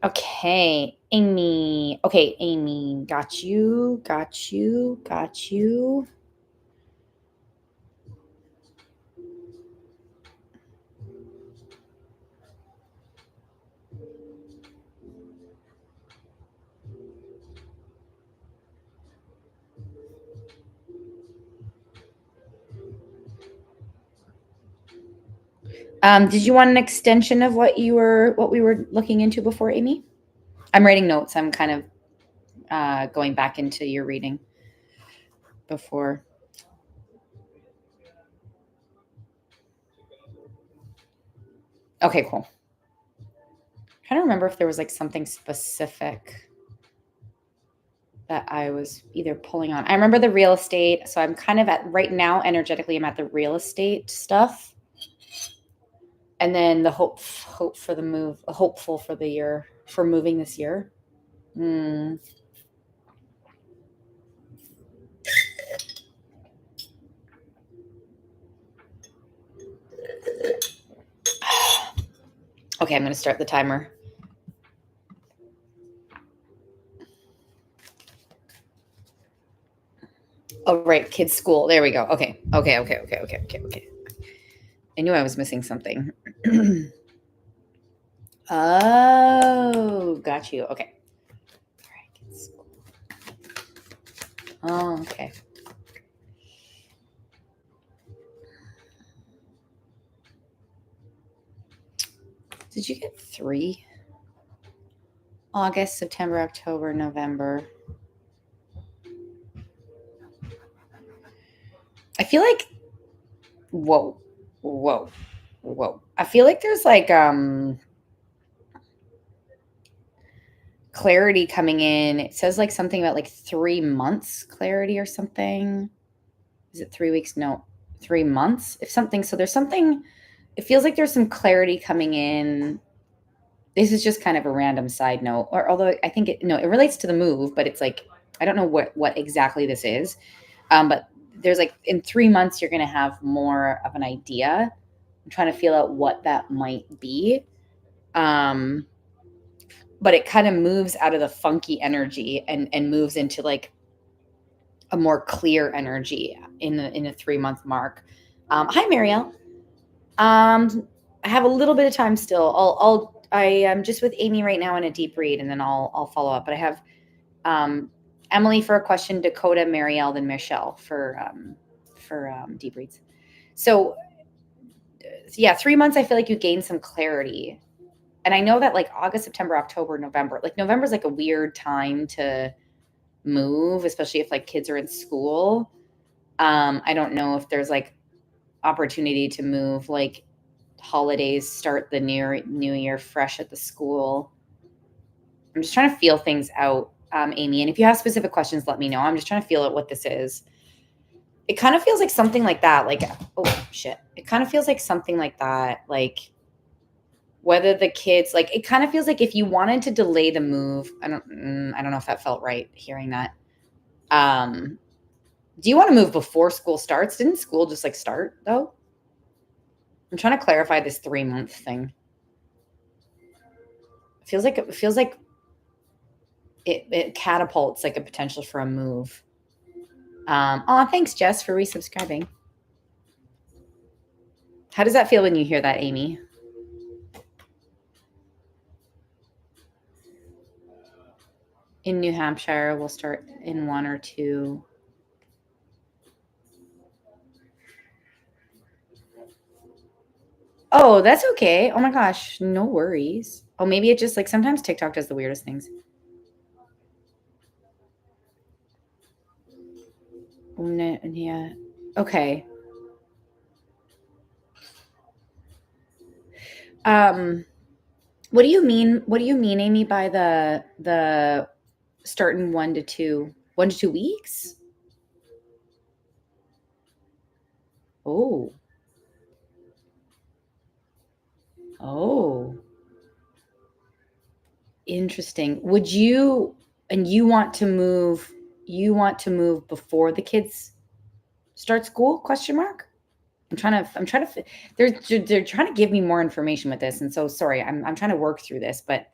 Okay, Amy. Okay, Amy, got you. Did you want an extension of what we were looking into before, Amy? I'm writing notes. I'm kind of going back into your reading before. Okay, cool. I'm trying to remember if there was like something specific that I was either pulling on. I remember the real estate. So I'm kind of right now, energetically, I'm at the real estate stuff. And then the hope for the move, hopeful for the year, for moving this year. Okay, I'm going to start the timer. Oh, right. Kids' school. There we go. Okay. I knew I was missing something. Oh, got you. Okay. All right. Kids' school. Oh, okay. Did you get 3? August, September, October, November. I feel like, whoa. I feel like there's like clarity coming in. It says like something about like 3 months clarity or something. Is it 3 weeks? No, 3 months. If something, so there's something, it feels like there's some clarity coming in. This is just kind of a random side note, or although I think it relates to the move, but it's like, I don't know what exactly this is. But there's like in 3 months, you're going to have more of an idea. I'm trying to feel out what that might be. But it kind of moves out of the funky energy and moves into like a more clear energy in the 3-month mark. Hi, Marielle. I have a little bit of time still. I am just with Amy right now in a deep read, and then I'll follow up. But I have Emily for a question, Dakota, Marielle, then Michelle for deep reads. So yeah, 3 months. I feel like you gain some clarity, and I know that like August, September, October, November. Like November is like a weird time to move, especially if like kids are in school. I don't know if there's like opportunity to move like holidays, start the new year fresh at the school. I'm just trying to feel things out, Amy. And if you have specific questions, let me know. I'm just trying to feel out what this is. It kind of feels like something like that. Like, oh shit. It kind of feels like something like that. Like whether the kids, like, it kind of feels like if you wanted to delay the move, I don't know if that felt right hearing that. Do you want to move before school starts? Didn't school just like start though? I'm trying to clarify this 3-month thing. It feels like it catapults like a potential for a move. Thanks, Jess, for resubscribing. How does that feel when you hear that, Amy? In New Hampshire, we'll start in 1 or 2. Oh, that's okay. Oh my gosh, no worries. Oh, maybe it just like sometimes TikTok does the weirdest things. Yeah. Okay. What do you mean? What do you mean, Amy, by the starting 1 to 2 weeks? Oh. Oh. Interesting. Would you and you want to move before the kids start school? Question mark. I'm trying to they're trying to give me more information with this, and so sorry. I'm trying to work through this, but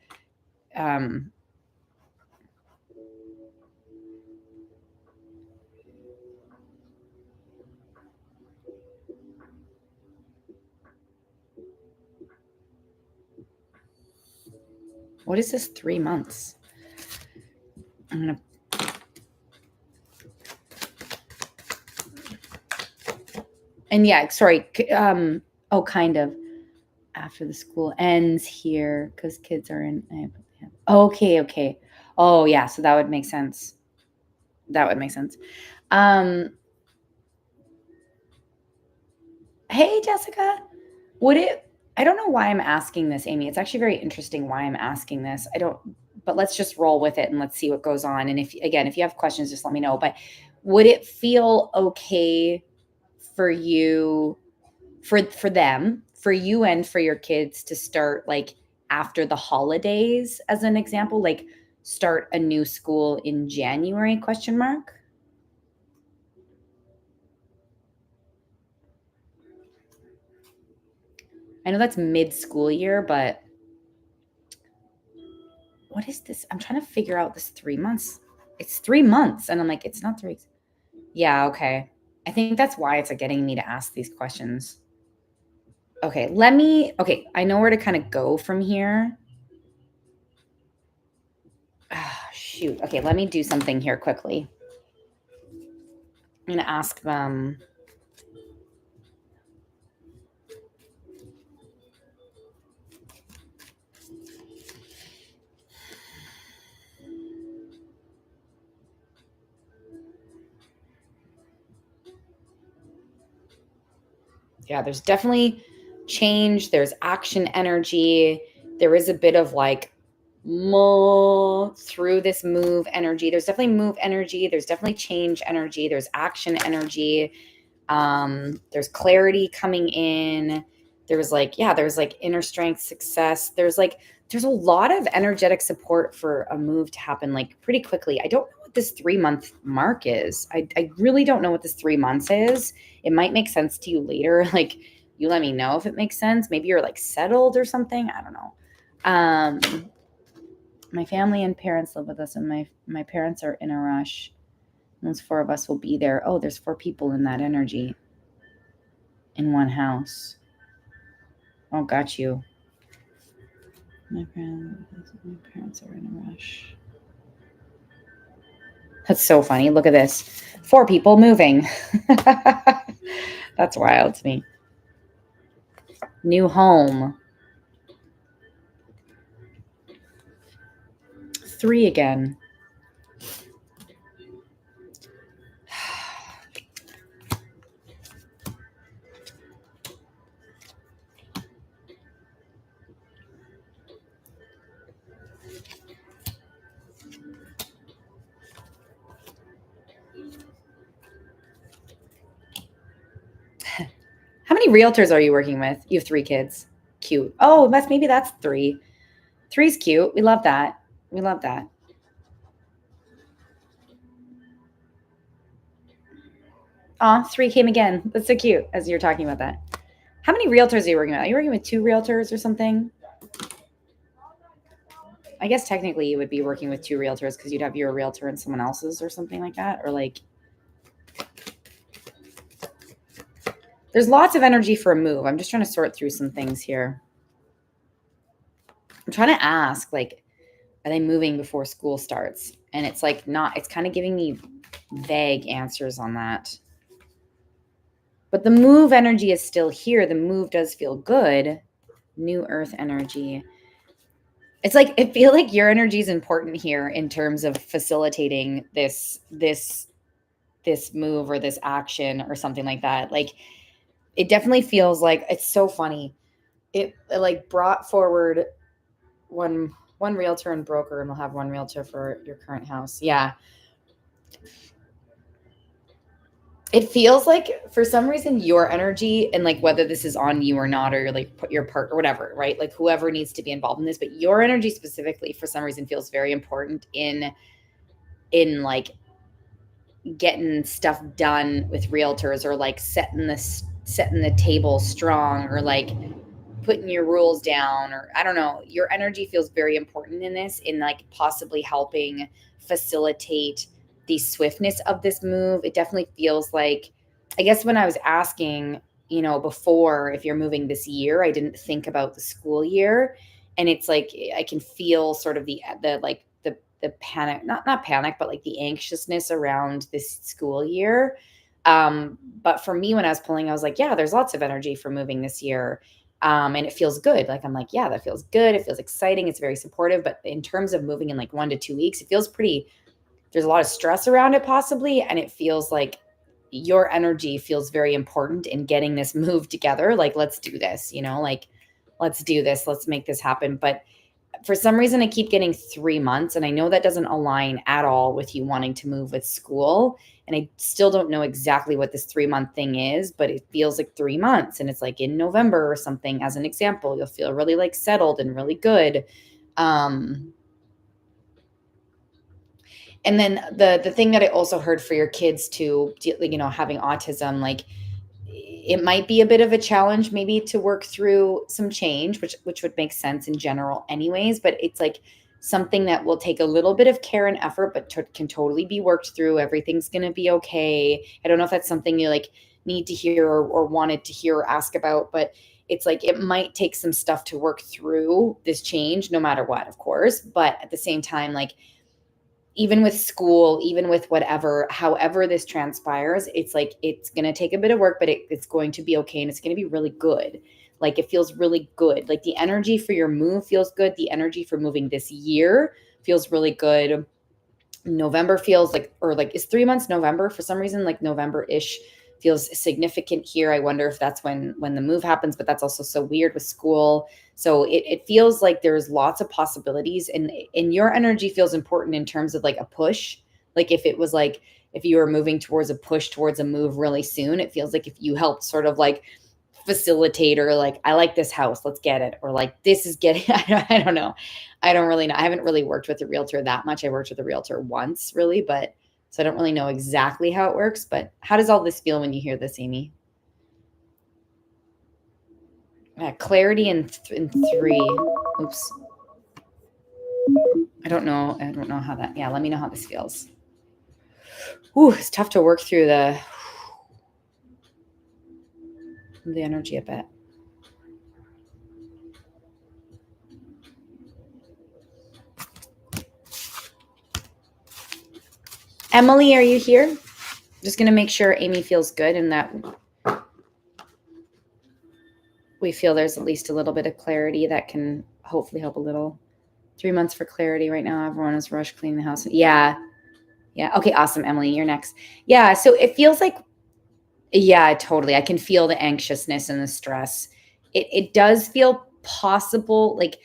what is this 3 months? I'm gonna and yeah, sorry. Kind of after the school ends here because kids are in. Okay. Oh yeah, so that would make sense. Hey, Jessica. Would it I don't know why I'm asking this, Amy. It's actually very interesting why I'm asking this. But let's just roll with it and let's see what goes on. And if you have questions, just let me know. But would it feel okay for you, for them, for you and for your kids to start like after the holidays, as an example, like start a new school in January, question mark? I know that's mid-school year, but what is this? I'm trying to figure out this 3 months. It's 3 months. And I'm like, it's not 3. Yeah, okay. I think that's why it's like getting me to ask these questions. Okay, I know where to kind of go from here. Shoot. Okay, let me do something here quickly. I'm going to ask them. Yeah, there's definitely change. There's action energy. There is a bit of like more through this move energy. There's definitely move energy. There's definitely change energy. There's action energy. There's clarity coming in. There's like inner strength, success. There's a lot of energetic support for a move to happen like pretty quickly. I don't know what this 3 month mark is. I really don't know what this 3 months is. It might make sense to you later. Like, you let me know if it makes sense. Maybe you're like settled or something. I don't know. My family and parents live with us, and my parents are in a rush. Those 4 of us will be there. Oh, there's 4 people in that energy in one house. Oh, got you. My parents are in a rush. That's so funny. Look at this. 4 people moving. That's wild to me. New home. 3 again. How many realtors are you working with? You have 3 kids. Cute. Oh, maybe that's 3. 3's cute. We love that. We love that. Aw, 3 came again. That's so cute as you're talking about that. How many realtors are you working with? Are you working with 2 realtors or something? I guess technically you would be working with 2 realtors because you'd have your realtor and someone else's or something like that. Or like, there's lots of energy for a move. I'm just trying to sort through some things here. I'm trying to ask, like, are they moving before school starts? And it's like not, it's kind of giving me vague answers on that. But the move energy is still here. The move does feel good. New earth energy. It's like, I feel like your energy is important here in terms of facilitating this move or this action or something like that. Like, it definitely feels like, it's so funny. It like brought forward one realtor and broker, and we'll have 1 realtor for your current house. Yeah. It feels like for some reason your energy, and like whether this is on you or not, or like put your part or whatever, right? Like whoever needs to be involved in this, but your energy specifically for some reason feels very important in like getting stuff done with realtors, or like setting the table strong, or like putting your rules down, or I don't know. Your energy feels very important in this, in like possibly helping facilitate the swiftness of this move. It definitely feels like, I guess when I was asking, before, if you're moving this year, I didn't think about the school year. And it's like, I can feel sort of the like the panic, not panic, but like the anxiousness around this school year. But for me, when I was pulling, I was like, yeah, there's lots of energy for moving this year. And it feels good. Like, I'm like, yeah, that feels good. It feels exciting. It's very supportive. But in terms of moving in like 1 to 2 weeks, it feels there's a lot of stress around it possibly. And it feels like your energy feels very important in getting this move together. Like, let's do this, like, let's do this. Let's make this happen. But for some reason, I keep getting 3 months, and I know that doesn't align at all with you wanting to move with school. And I still don't know exactly what this 3-month thing is, but it feels like 3 months. And it's like in November or something, as an example, you'll feel really like settled and really good. And then the thing that I also heard for your kids too, having autism, like, it might be a bit of a challenge maybe to work through some change, which would make sense in general anyways. But it's like something that will take a little bit of care and effort, but can totally be worked through. Everything's going to be okay. I don't know if that's something you like need to hear or wanted to hear or ask about, but it's like it might take some stuff to work through this change, no matter what, of course. But at the same time, like even with school, even with whatever, however this transpires, it's like it's going to take a bit of work, but it's going to be okay and it's going to be really good. Like it feels really good. Like the energy for your move feels good. The energy for moving this year feels really good. November feels like, or like is 3 months November for some reason, like November-ish feels significant here. I wonder if that's when the move happens, but that's also so weird with school. So it feels like there's lots of possibilities, and your energy feels important in terms of like a push. Like if it was like, if you were moving towards a push towards a move really soon, it feels like if you helped sort of like facilitate, or like, I like this house, let's get it, or like this is getting, I don't know. I don't really know. I haven't really worked with a realtor that much. I worked with a realtor once really, but so I don't really know exactly how it works. But how does all this feel when you hear this, Amy? Clarity in 3. Oops. I don't know. I don't know how that, yeah, let me know how this feels. Ooh, it's tough to work through the energy a bit. Emily, are you here? Just going to make sure Amy feels good and that we feel there's at least a little bit of clarity that can hopefully help a little. 3 months for clarity right now. Everyone is rushed cleaning the house. Yeah. Yeah. Okay. Awesome. Emily, you're next. Yeah. So it feels like, yeah, totally. I can feel the anxiousness and the stress. It does feel possible. Like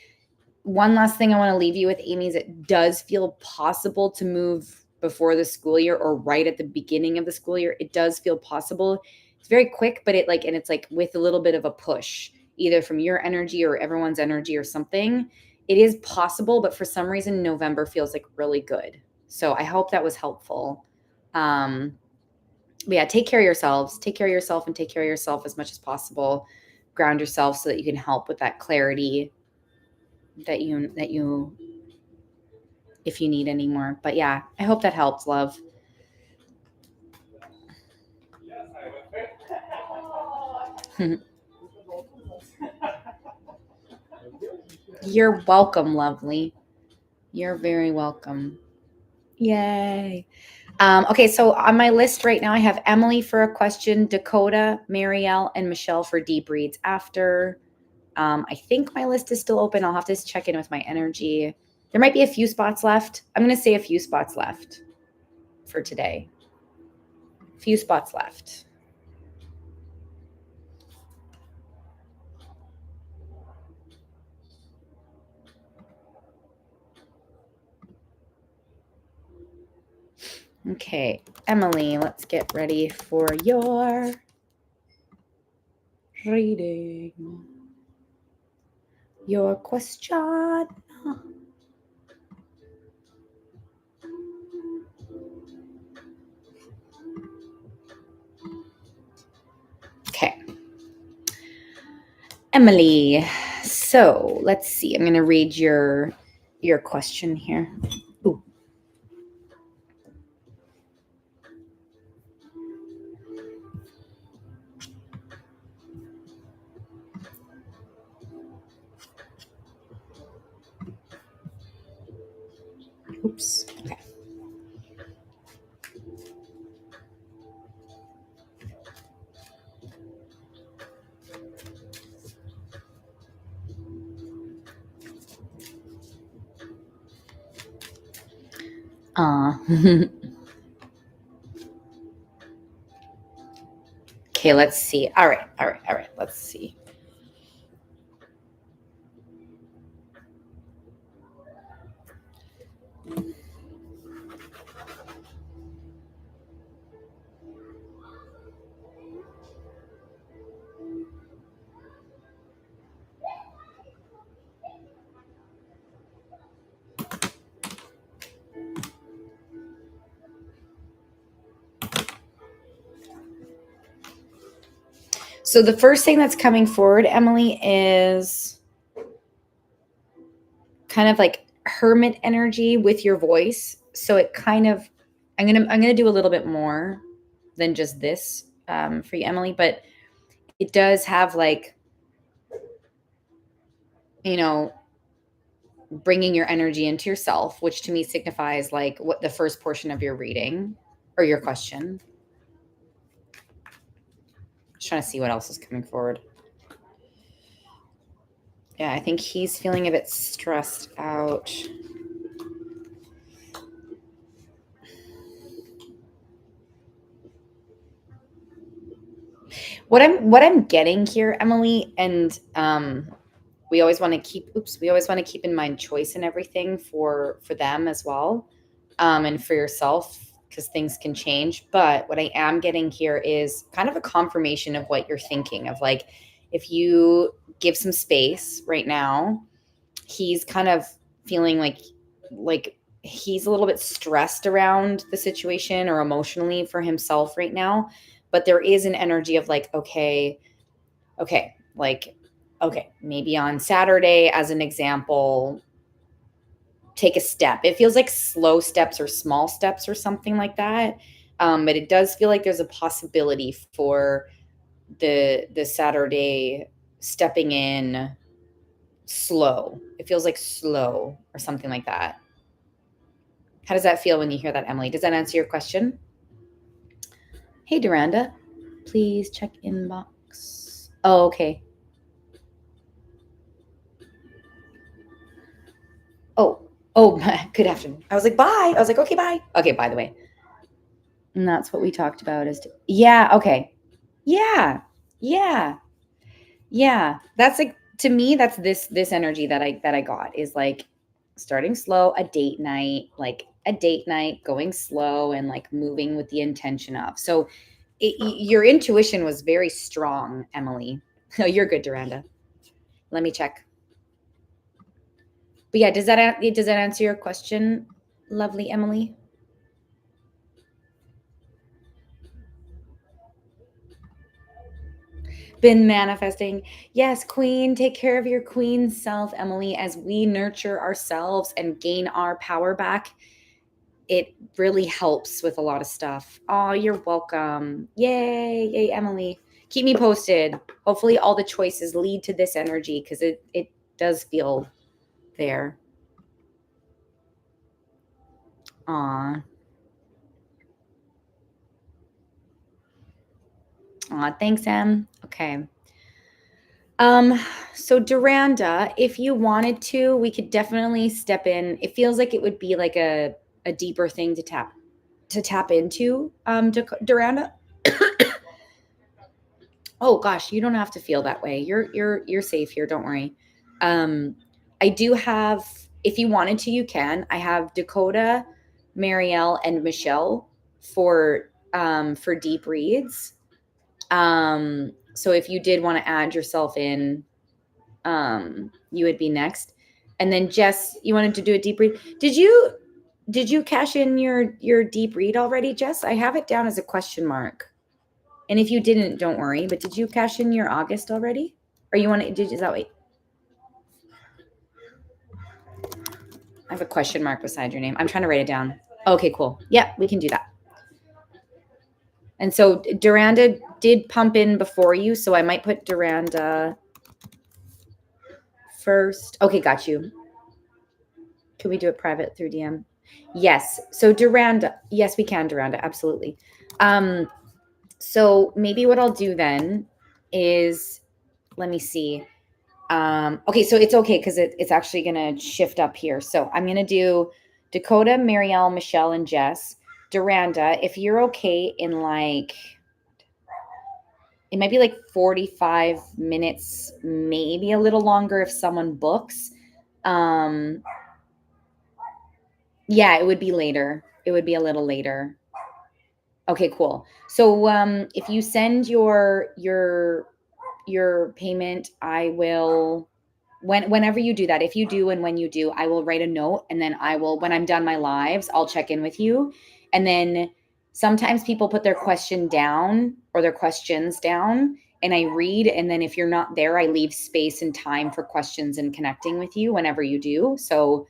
one last thing I want to leave you with, Amy, is it does feel possible to move before the school year or right at the beginning of the school year. It does feel possible. It's very quick, but and it's like with a little bit of a push, either from your energy or everyone's energy or something. It is possible, but for some reason, November feels like really good. So I hope that was helpful. But yeah, take care of yourselves. Take care of yourself and take care of yourself as much as possible. Ground yourself so that you can help with that clarity that you if you need any more. But yeah, I hope that helps, love. You're welcome, lovely. You're very welcome. Yay. Okay, so on my list right now, I have Emily for a question, Dakota, Marielle, and Michelle for deep reads after. I think my list is still open. I'll have to check in with my energy. There might be a few spots left. I'm going to say a few spots left for today. Few spots left. Okay, Emily, let's get ready for your reading. Your question. Okay. Emily, so let's see. I'm going to read your question here. Ooh. Oops. Okay. Okay, let's see. All right. Let's see. So the first thing that's coming forward, Emily, is kind of like hermit energy with your voice. So it kind of, I'm gonna do a little bit more than just this for you, Emily, but it does have like, you know, bringing your energy into yourself, which to me signifies like what the first portion of your reading or your question. Just trying to see what else is coming forward. Yeah, I think he's feeling a bit stressed out. What I'm getting here, Emily, and we always want to keep in mind choice and everything for them as well, and for yourself, because things can change. But what I am getting here is kind of a confirmation of what you're thinking of, like, if you give some space right now, he's kind of feeling like he's a little bit stressed around the situation or emotionally for himself right now. But there is an energy of like, okay, like, okay, maybe on Saturday, as an example, take a step. It feels like slow steps or small steps or something like that. But it does feel like there's a possibility for the Saturday stepping in slow. It feels like slow or something like that. How does that feel when you hear that, Emily? Does that answer your question? Hey, Duranda, please check inbox. Oh, okay. Oh, good afternoon. I was like, bye. I was like, okay, bye. Okay, by the way. And that's what we talked about yeah, okay. Yeah. Yeah. Yeah. That's like, to me, that's this energy that I got is like starting slow, a date night, going slow and like moving with the intention of. So your intuition was very strong, Emily. Oh, you're good, Duranda. Let me check. But yeah, does that answer your question, lovely Emily? Been manifesting. Yes, queen, take care of your queen self, Emily, as we nurture ourselves and gain our power back. It really helps with a lot of stuff. Oh, you're welcome. Yay, Emily. Keep me posted. Hopefully all the choices lead to this energy, because it does feel there. Aw. Aw, thanks, Em. Okay. So Duranda, if you wanted to, we could definitely step in. It feels like it would be like a deeper thing to tap into, Duranda. Oh gosh, you don't have to feel that way. You're safe here. Don't worry. I do have, if you wanted to, you can. I have Dakota, Marielle, and Michelle for deep reads. So if you did want to add yourself in, you would be next. And then Jess, you wanted to do a deep read. Did you cash in your deep read already, Jess? I have it down as a question mark. And if you didn't, don't worry. But did you cash in your August already? Or you want to? Is that wait? I have a question mark beside your name. I'm trying to write it down. Okay, cool. Yeah, we can do that. And so Duranda did pump in before you, so I might put Duranda first. Okay, got you. Can we do it private through DM? Yes. So Duranda, yes, we can, Duranda, absolutely. So maybe what I'll do then is, let me see. Okay, so it's okay because it's actually going to shift up here. So I'm going to do Dakota, Marielle, Michelle, and Jess. Duranda, if you're okay in like, it might be like 45 minutes, maybe a little longer if someone books. Yeah, it would be later. It would be a little later. Okay, cool. So if you send your payment, I will, whenever you do that, if you do and when you do, I will write a note, and then I will, when I'm done my lives, I'll check in with you. And then sometimes people put their question down or their questions down, and I read, and then if you're not there, I leave space and time for questions and connecting with you whenever you do. So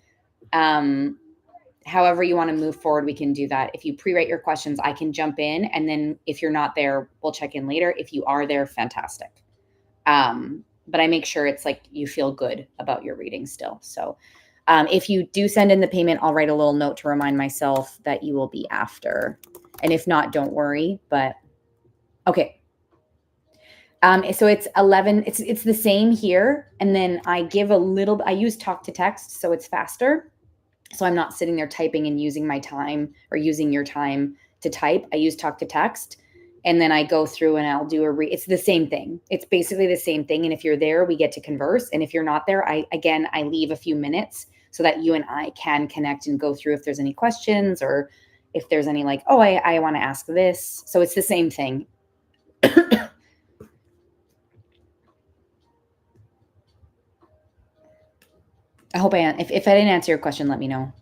However you want to move forward, we can do that. If you pre-write your questions, I can jump in, and then if you're not there, we'll check in later. If you are there, fantastic. But I make sure it's like you feel good about your reading still. So if you do send in the payment, I'll write a little note to remind myself that you will be after. And if not, don't worry. But okay. So it's 11. It's the same here. And then I give I use talk to text, so it's faster. So I'm not sitting there typing and using my time or using your time to type. I use talk to text, and then I go through and I'll do it's the same thing. It's basically the same thing. And if you're there, we get to converse. And if you're not there, I leave a few minutes so that you and I can connect and go through if there's any questions or if there's any like, oh, I want to ask this. So it's the same thing. I hope if I didn't answer your question, let me know.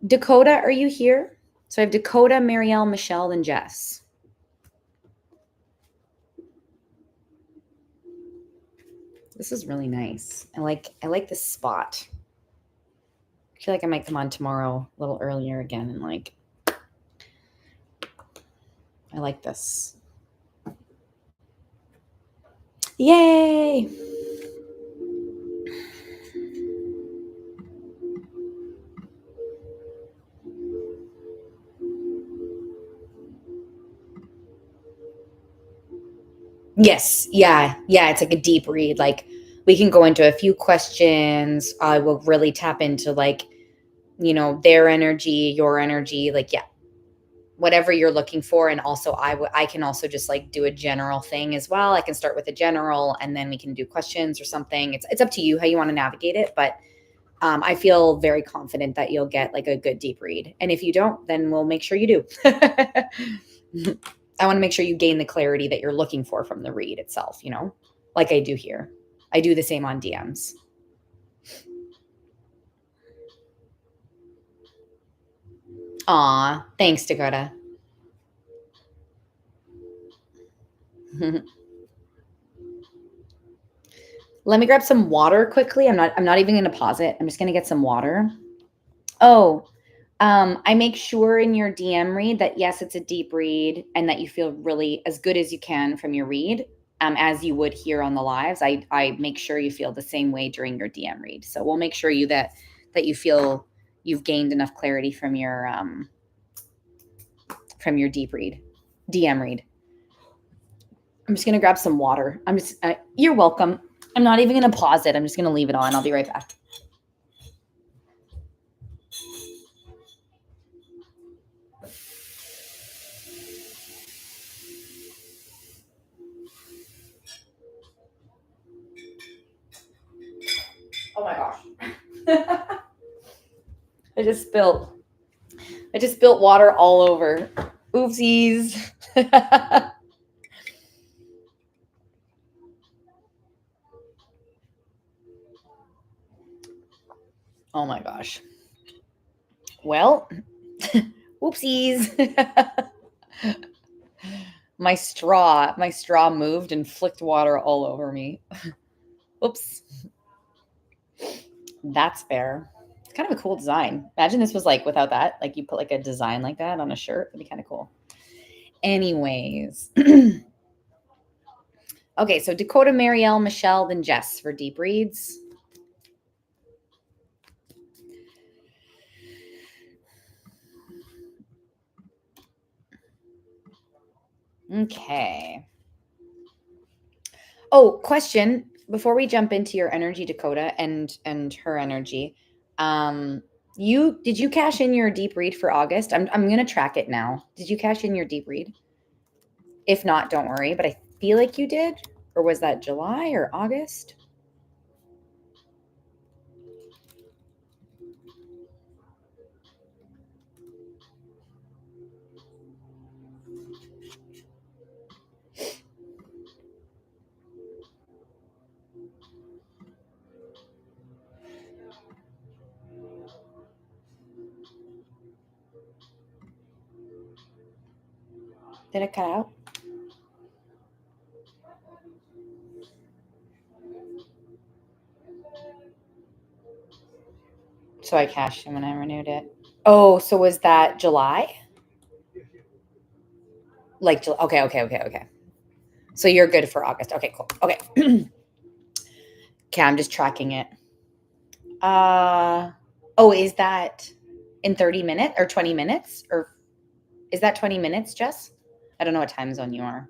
Dakota, are you here? So I have Dakota, Marielle, Michelle, and Jess. This is really nice. I like this spot. I feel like I might come on tomorrow a little earlier again and like I like this. Yay! Yes. Yeah. Yeah. It's like a deep read. Like we can go into a few questions. I will really tap into like, their energy, your energy. Like, yeah, whatever you're looking for. And also I can also just like do a general thing as well. I can start with a general and then we can do questions or something. It's up to you how you want to navigate it. But I feel very confident that you'll get like a good deep read. And if you don't, then we'll make sure you do. I want to make sure you gain the clarity that you're looking for from the read itself, like I do here. I do the same on DMs. Aw, thanks, Dakota. Let me grab some water quickly. I'm not even going to pause it. I'm just going to get some water. Oh, I make sure in your DM read that yes, it's a deep read and that you feel really as good as you can from your read, as you would here on the lives. I make sure you feel the same way during your DM read. So we'll make sure that you feel you've gained enough clarity from your deep read, DM read. I'm just gonna grab some water. You're welcome. I'm not even gonna pause it. I'm just gonna leave it on. I'll be right back. Oh my gosh. I just spilled water all over. Oopsies. Oh my gosh. Well, oopsies. My straw moved and flicked water all over me. Oops. That's fair. It's kind of a cool design. Imagine this was like without that. Like you put like a design like that on a shirt. It'd be kind of cool. Anyways. Okay, so Dakota, Marielle, Michelle, then Jess for deep reads. Okay. Oh, question before we jump into your energy, Dakota, and her energy. Did you cash in your deep read for August? I'm gonna track it now. Did you cash in your deep read? If not, don't worry, but I feel like you did. Or was that July or August? Did it cut out? So I cashed in when I renewed it. Oh, so was that July? Like, okay. So you're good for August. Okay, cool. Okay. Okay, I'm just tracking it. Oh, is that in 30 minutes or 20 minutes? Or is that 20 minutes, Jess? I don't know what time zone you are.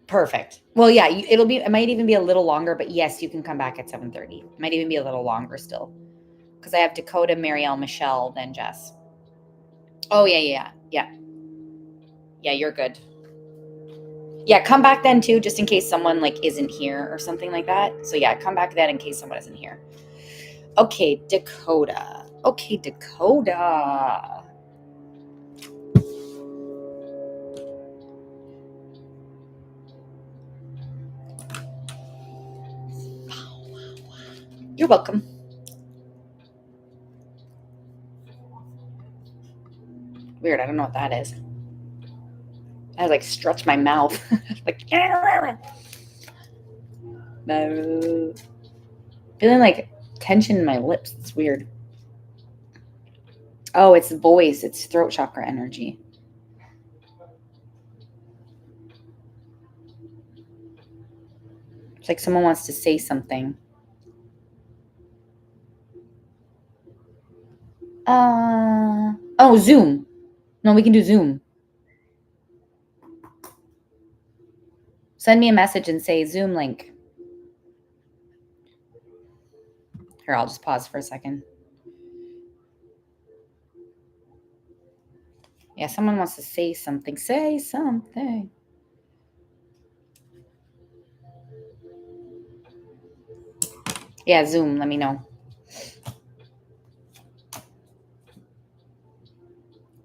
Perfect. Well, yeah, it might even be a little longer, but yes, you can come back at 7:30. It might even be a little longer still. Because I have Dakota, Marielle, Michelle, then Jess. Oh yeah. Yeah, you're good. Yeah, come back then too, just in case someone like isn't here or something like that. So yeah, come back then in case someone isn't here. Okay, Dakota. Okay, Dakota. You're welcome. Weird. I don't know what that is. I like stretch my mouth. Like, no. Feeling like tension in my lips. It's weird. Oh, it's voice. It's throat chakra energy. It's like someone wants to say something. Oh, Zoom. No, we can do Zoom. Send me a message and say Zoom link. Here, I'll just pause for a second. Yeah, someone wants to say something. Say something. Yeah, Zoom. Let me know.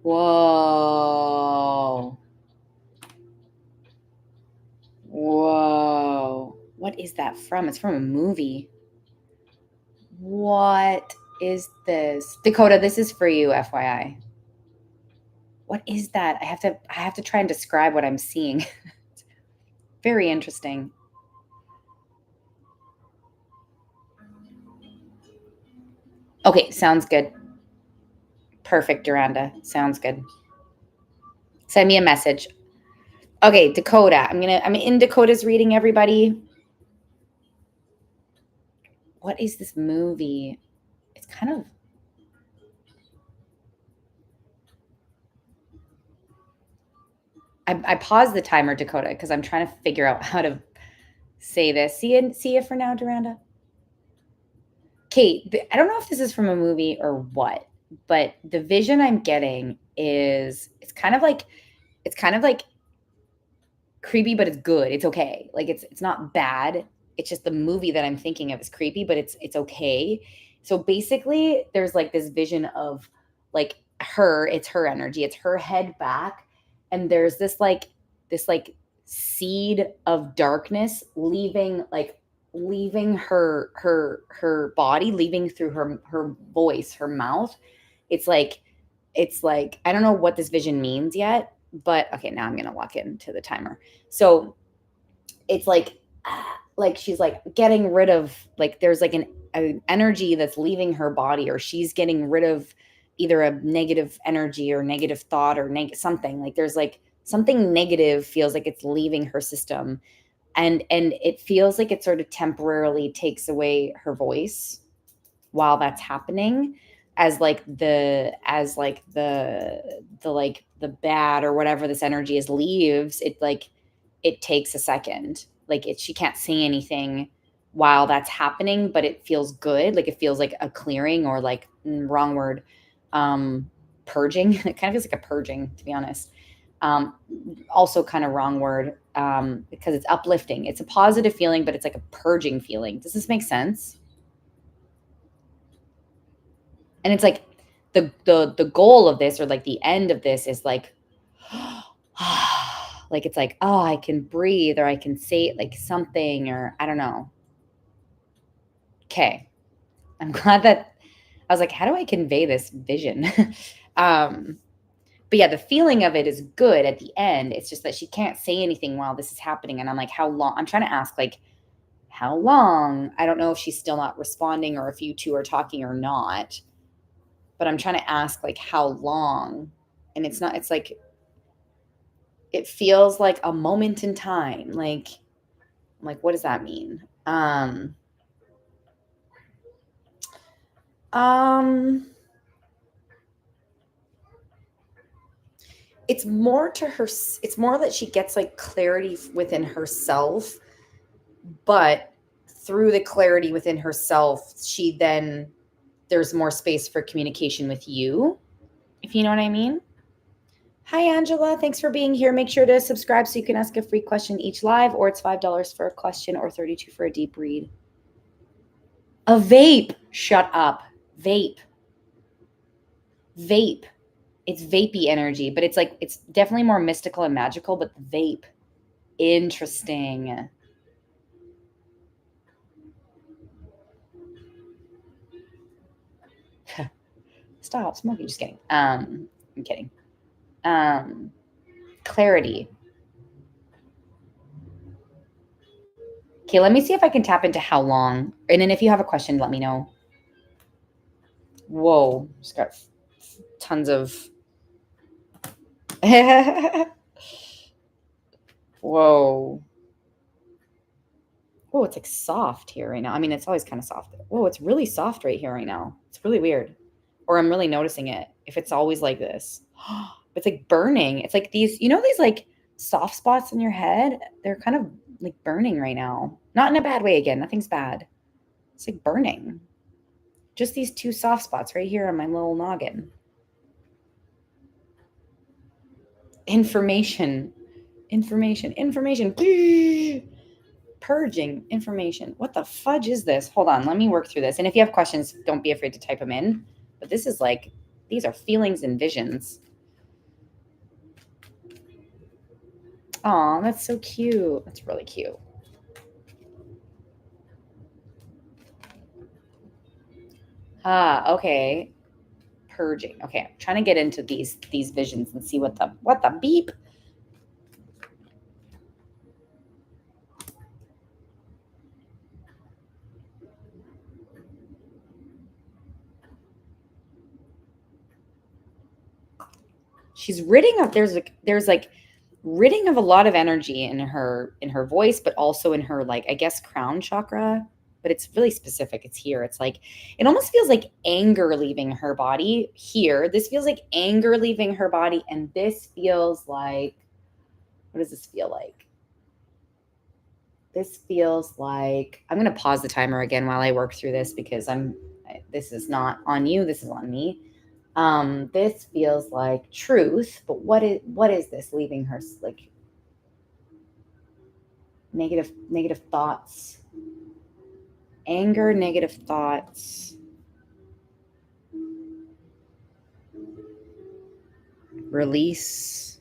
Whoa. Whoa. What is that from? It's from a movie. What is this? Dakota, this is for you, FYI. What is that? I have to try and describe what I'm seeing. Very interesting. Okay, sounds good. Perfect, Duranda. Sounds good. Send me a message. Okay, Dakota. I'm in Dakota's reading, everybody. What is this movie? It's kind of I paused the timer, Dakota, because I'm trying to figure out how to say this. See you for now, Duranda. Kate, I don't know if this is from a movie or what, but the vision I'm getting is it's kind of like creepy, but it's good. It's okay. Like it's not bad. It's just the movie that I'm thinking of is creepy, but it's okay. So basically, there's like this vision of like it's her energy, it's her head back, and there's this like seed of darkness leaving her body, leaving through her voice, her mouth. It's like I don't know what this vision means yet, but okay, now I'm gonna lock into the timer. So it's like she's like getting rid of like there's like an energy that's leaving her body, or she's getting rid of either a negative energy or negative thought or something. Like there's like something negative feels like it's leaving her system, and it feels like it sort of temporarily takes away her voice while that's happening, as the bad or whatever this energy is leaves. It takes a second, she can't say anything while that's happening, but it feels good, like it feels like a clearing, or wrong word, purging. It kind of feels like a purging, to be honest. Also kind of wrong word, because it's uplifting. It's a positive feeling, but it's like a purging feeling. Does this make sense? And it's like the goal of this, or like the end of this, is like like it's like, oh, I can breathe, or I can say like something, or I don't know. Okay. I'm glad that was like, how do I convey this vision? But yeah, the feeling of it is good at the end. It's just that she can't say anything while this is happening. And I'm like, how long? I'm trying to ask, like, how long? I don't know if she's still not responding or if you two are talking or not. But I'm trying to ask, like, how long? And it's not, it's like, it feels like a moment in time. Like, I'm like, what does that mean? It's more to her, it's more that she gets like clarity within herself, but through the clarity within herself, she then, there's more space for communication with you, if you know what I mean. Hi, Angela. Thanks for being here. Make sure to subscribe so you can ask a free question each live, or it's $5 for a question or $32 for a deep read. A vape. Shut up. Vape. Vape. It's vapey energy, but it's like, it's definitely more mystical and magical, but vape. Interesting. Stop smoking. Just kidding. I'm kidding. Clarity. Okay, let me see if I can tap into how long. And then if you have a question, let me know. Whoa, just got tons of. Whoa. Whoa, it's like soft here right now. I mean, it's always kind of soft. Whoa, it's really soft right here right now. It's really weird. Or I'm really noticing it if it's always like this. It's like burning. It's like these, you know, these like soft spots in your head? They're kind of like burning right now. Not in a bad way again. Nothing's bad. It's like burning. Just these two soft spots right here on my little noggin. Information. Purging information. What the fudge is this? Hold on, let me work through this. And if you have questions, don't be afraid to type them in. But this is like, these are feelings and visions. Aw, that's so cute. That's really cute. Okay. Purging. Okay, I'm trying to get into these visions and see what the beep. She's ridding of, there's like ridding of a lot of energy in her voice, but also in her, like, I guess, crown chakra. But it's really specific. It's here. It's like, it almost feels like anger leaving her body here. This feels like anger leaving her body. And this feels like, what does this feel like? This feels like, I'm going to pause the timer again while I work through this, because this is not on you. This is on me. This feels like truth, but what is this leaving her? Like, negative thoughts, anger, negative thoughts, release,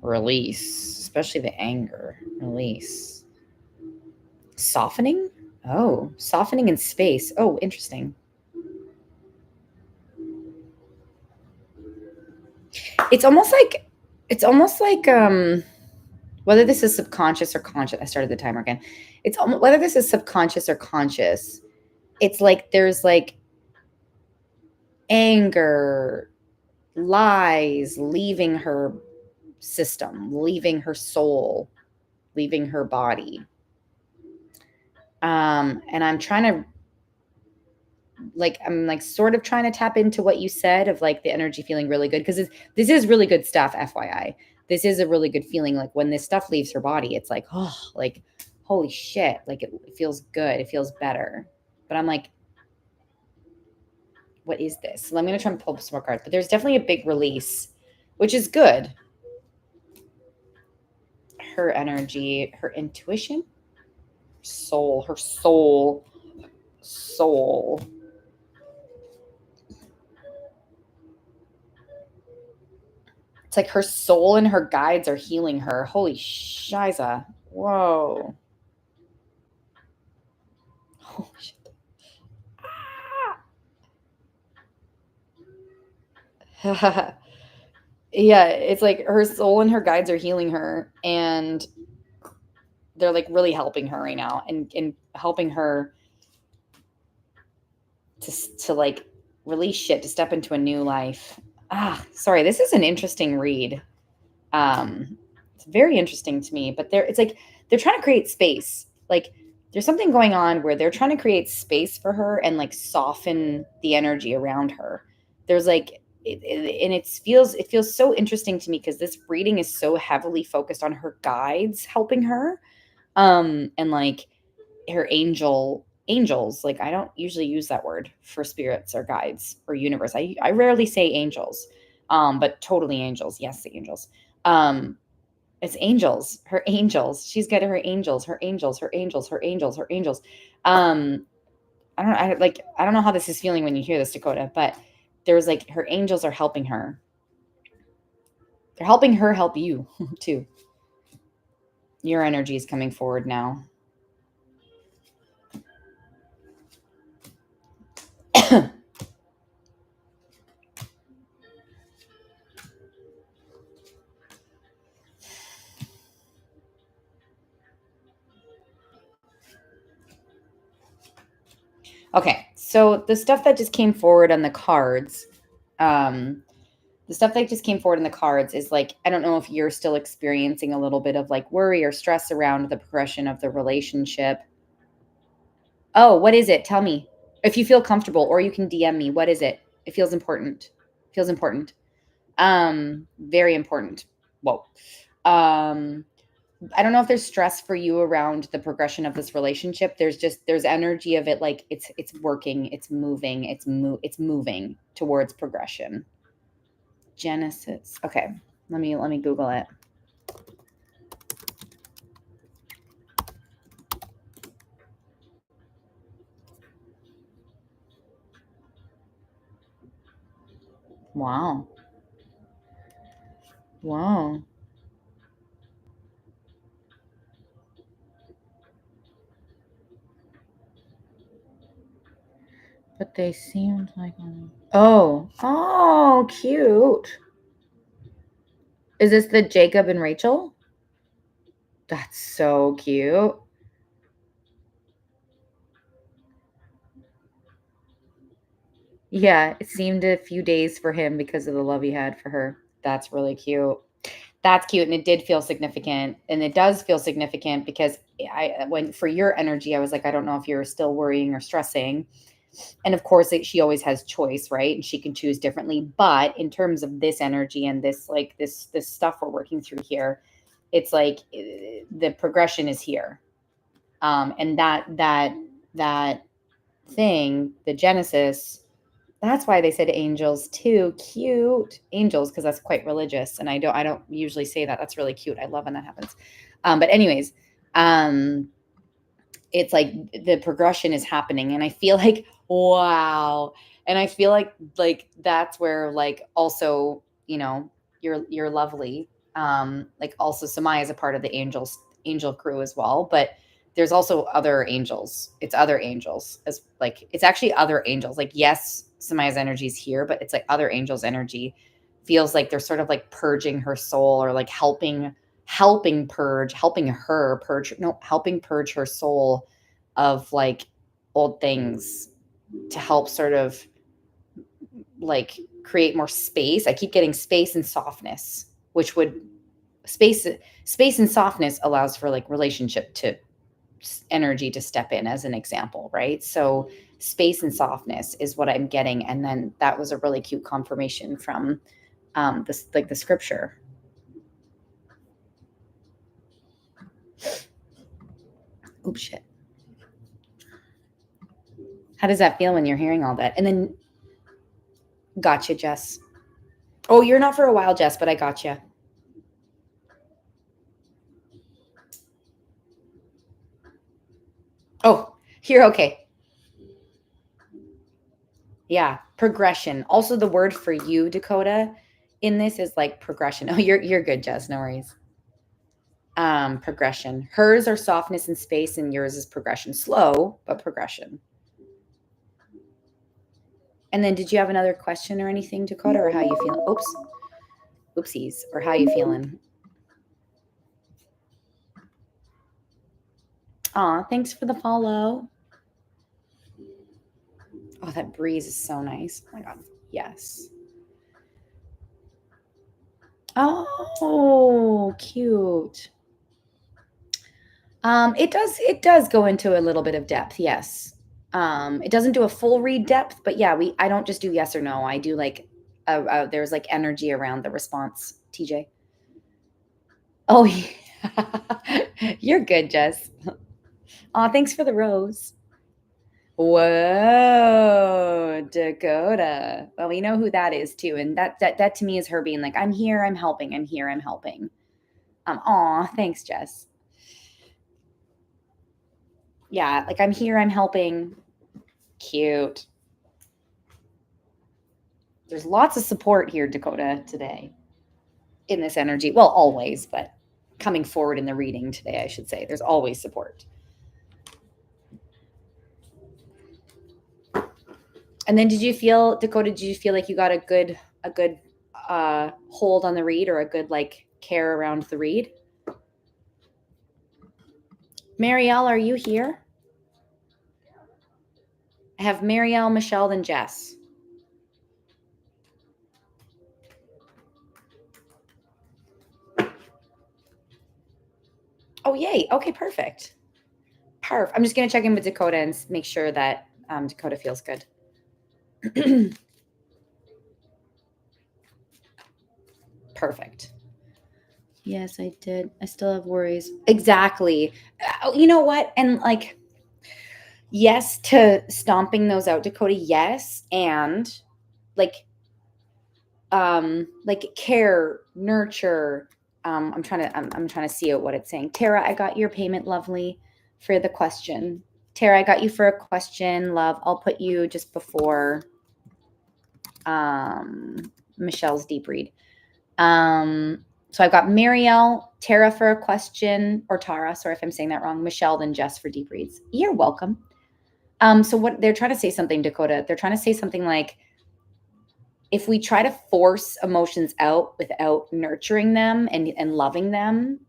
especially the anger, release, softening. Oh, softening in space. Oh, interesting. It's almost like whether this is subconscious or conscious. I started the timer again. It's almost, whether this is subconscious or conscious, it's like there's like anger, lies leaving her system, leaving her soul, leaving her body. And I'm trying to, like, I'm like sort of trying to tap into what you said of like the energy feeling really good, because this is really good stuff, FYI. This is a really good feeling. Like when this stuff leaves her body, it's like, oh, like, holy shit. Like it feels good. It feels better. But I'm like, what is this? So I'm going to try and pull some more cards, but there's definitely a big release, which is good. Her energy, her intuition, soul, her soul. It's like her soul and her guides are healing her. Holy shiza. Whoa. Holy shit. Ah! Yeah, it's like her soul and her guides are healing her, and they're like really helping her right now, and helping her to like release shit, to step into a new life. Sorry, this is an interesting read. It's very interesting to me, but it's like they're trying to create space. Like there's something going on where they're trying to create space for her and like soften the energy around her. There's like and it feels so interesting to me because this reading is so heavily focused on her guides helping her, and like her angels. Like I don't usually use that word for spirits or guides or universe. I rarely say angels, but totally angels. Yes, the angels. um it's angels, her angels. She's got her angels, her angels, her angels, her angels, her angels. um I don't know how this is feeling when you hear this, Dakota, but there's like her angels are helping her. They're helping her help you too. Your energy is coming forward now. Okay, so the stuff that just came forward on the cards, um, the stuff that just came forward in the cards is like, I don't know if you're still experiencing a little bit of like worry or stress around the progression of the relationship. Oh, what is it? Tell me. If you feel comfortable, or you can DM me. What is it? It feels important. Feels important. Very important. Whoa. Um, I don't know if there's stress for you around the progression of this relationship. There's energy of it, like it's working, it's moving, it's moving towards progression. Genesis. Okay. Let me Google it. Wow. Wow. But they seemed like oh, cute. Is this the Jacob and Rachel? That's so cute. Yeah, it seemed a few days for him because of the love he had for her. That's really cute. That's cute, and it did feel significant, and it does feel significant because when for your energy, I was like, I don't know if you're still worrying or stressing, and of course, she always has choice, right? And she can choose differently. But in terms of this energy and this like this stuff we're working through here, it's like the progression is here, and that thing, the Genesis. That's why they said angels too. Cute angels, because that's quite religious, and I don't usually say that. That's really cute. I love when that happens. But anyways, um, it's like the progression is happening, and I feel like wow, and I feel like that's where like also you're lovely. Like also Samaya is a part of the angel crew as well, but there's also other angels. It's other angels, as like it's actually other angels. Like yes, Samaya's energy is here, but it's like other angels' energy feels like they're sort of like purging her soul, or like helping her purge, no, helping purge her soul of like old things, to help sort of like create more space. I keep getting space and softness, which would space space and softness allows for like relationship to energy to step in, as an example, right? So space and softness is what I'm getting, and then that was a really cute confirmation from this, like the scripture. Oops, shit. How does that feel when you're hearing all that? And then, gotcha, Jess. Oh, you're not for a while, Jess, but I gotcha. Oh, you're okay. Yeah, progression. Also, the word for you, Dakota, in this is like progression. Oh, you're good, Jess. No worries. Progression. Hers are softness and space, and yours is progression. Slow, but progression. And then did you have another question or anything, Dakota, or how you feeling? Oops. Oopsies. Or how you feeling? Aw, thanks for the follow. Oh, that breeze is so nice. Oh my God. Yes. Oh, cute. It does go into a little bit of depth, yes. It doesn't do a full read depth, but yeah, I don't just do yes or no. I do like there's like energy around the response, TJ. Oh, yeah. You're good, Jess. Oh, thanks for the rose. Whoa, Dakota. Well, we know who that is too, and that to me is her being like, "I'm here, I'm helping, I'm here, I'm helping." Aw, thanks, Jess. Yeah, like I'm here, I'm helping. Cute. There's lots of support here, Dakota, today in this energy. Well, always, but coming forward in the reading today, I should say. There's always support. And then did you feel, Dakota, did you feel like you got a good hold on the read or a good like care around the read? Marielle, are you here? I have Marielle, Michelle, then Jess. Oh, yay. Okay, perfect. Perfect. I'm just going to check in with Dakota and make sure that Dakota feels good. Perfect. Yes, I did. I still have worries. Exactly. You know what? And like, yes to stomping those out, Dakota. Yes. And like care, nurture. I'm trying to see what it's saying. Tara, I got your payment, lovely, for the question. Tara, I got you for a question, love. I'll put you just before Michelle's deep read. So I've got Marielle, Tara for a question, or Tara, sorry if I'm saying that wrong, Michelle, then Jess for deep reads. You're welcome. So what they're trying to say something, Dakota, they're trying to say something like, if we try to force emotions out without nurturing them and loving them,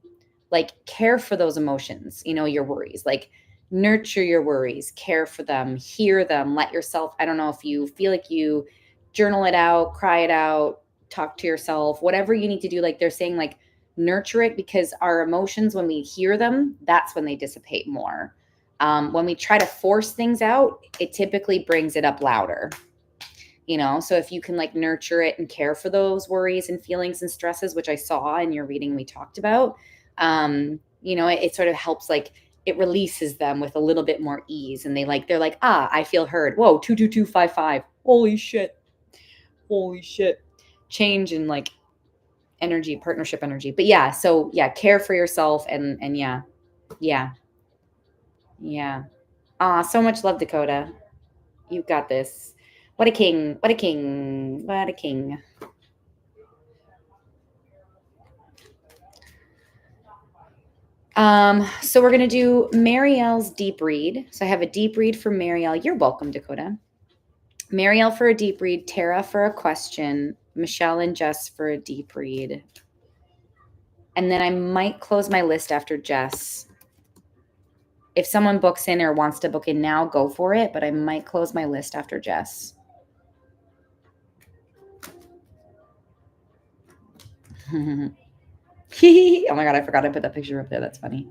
like care for those emotions, your worries, like nurture your worries, care for them, hear them, let yourself, I don't know if you feel like you journal it out, cry it out, talk to yourself, whatever you need to do. Like they're saying, like nurture it, because our emotions, when we hear them, that's when they dissipate more. When we try to force things out, it typically brings it up louder. So if you can like nurture it and care for those worries and feelings and stresses, which I saw in your reading we talked about, it sort of helps, like it releases them with a little bit more ease, and they're like, I feel heard. Whoa, 22255. Holy shit. Change in like energy, partnership energy. But yeah, so yeah, care for yourself and yeah. So much love, Dakota. You've got this. What a king. What a king. What a king. So we're going to do Marielle's deep read. So I have a deep read for Marielle. You're welcome, Dakota. Marielle for a deep read, Tara for a question, Michelle and Jess for a deep read. And then I might close my list after Jess. If someone books in or wants to book in now, go for it. But I might close my list after Jess. Oh my God, I forgot I put that picture up there. That's funny.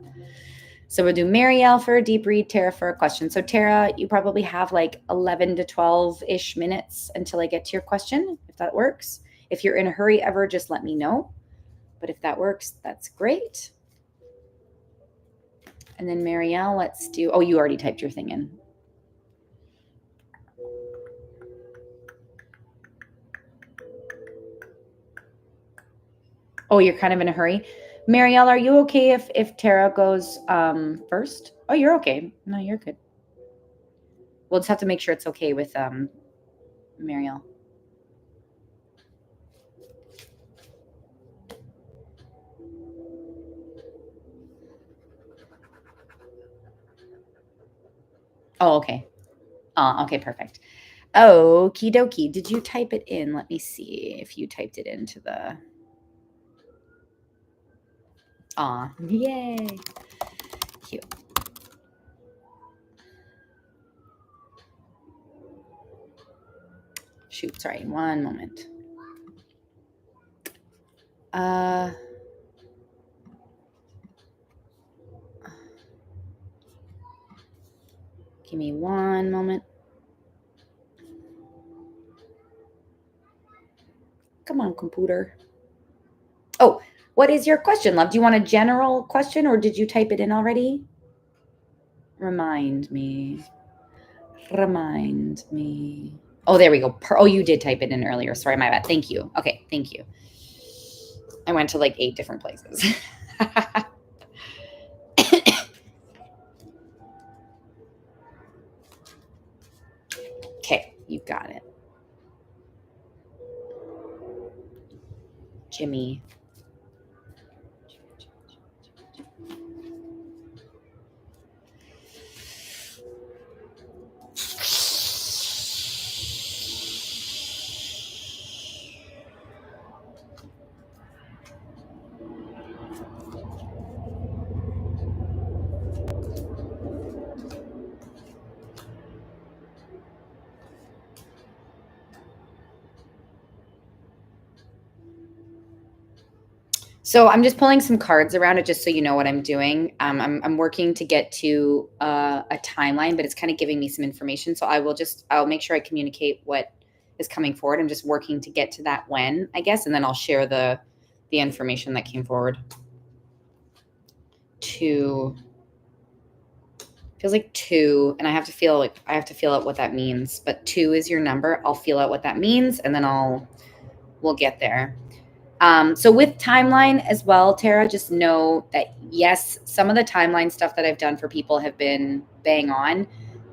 So we'll do Marielle for a deep read, Tara for a question. So Tara, you probably have like 11 to 12-ish minutes until I get to your question, if that works. If you're in a hurry ever, just let me know. But if that works, that's great. And then Marielle, let's do, oh, you already typed your thing in. Oh, you're kind of in a hurry. Marielle, are you okay if Tara goes first? Oh, you're okay. No, you're good. We'll just have to make sure it's okay with Marielle. Oh, okay. Okay, perfect. Okie dokie. Did you type it in? Let me see if you typed it into the... Aw, yay. Cute. Shoot, sorry, one moment. Give me one moment. Come on, computer. Oh, what is your question, love? Do you want a general question or did you type it in already? Remind me. Remind me. Oh, there we go. Oh, you did type it in earlier. Sorry, my bad. Thank you. Okay, thank you. I went to like 8 different places. Okay, you got it. Jimmy. So I'm just pulling some cards around it just so you know what I'm doing. I'm working to get to a timeline, but it's kind of giving me some information. So I'll make sure I communicate what is coming forward. I'm just working to get to that when, I guess, and then I'll share the information that came forward. 2 feels like 2, and I have to feel out what that means. But 2 is your number. I'll feel out what that means, and then we'll get there. So with timeline as well, Tara, just know that yes, some of the timeline stuff that I've done for people have been bang on.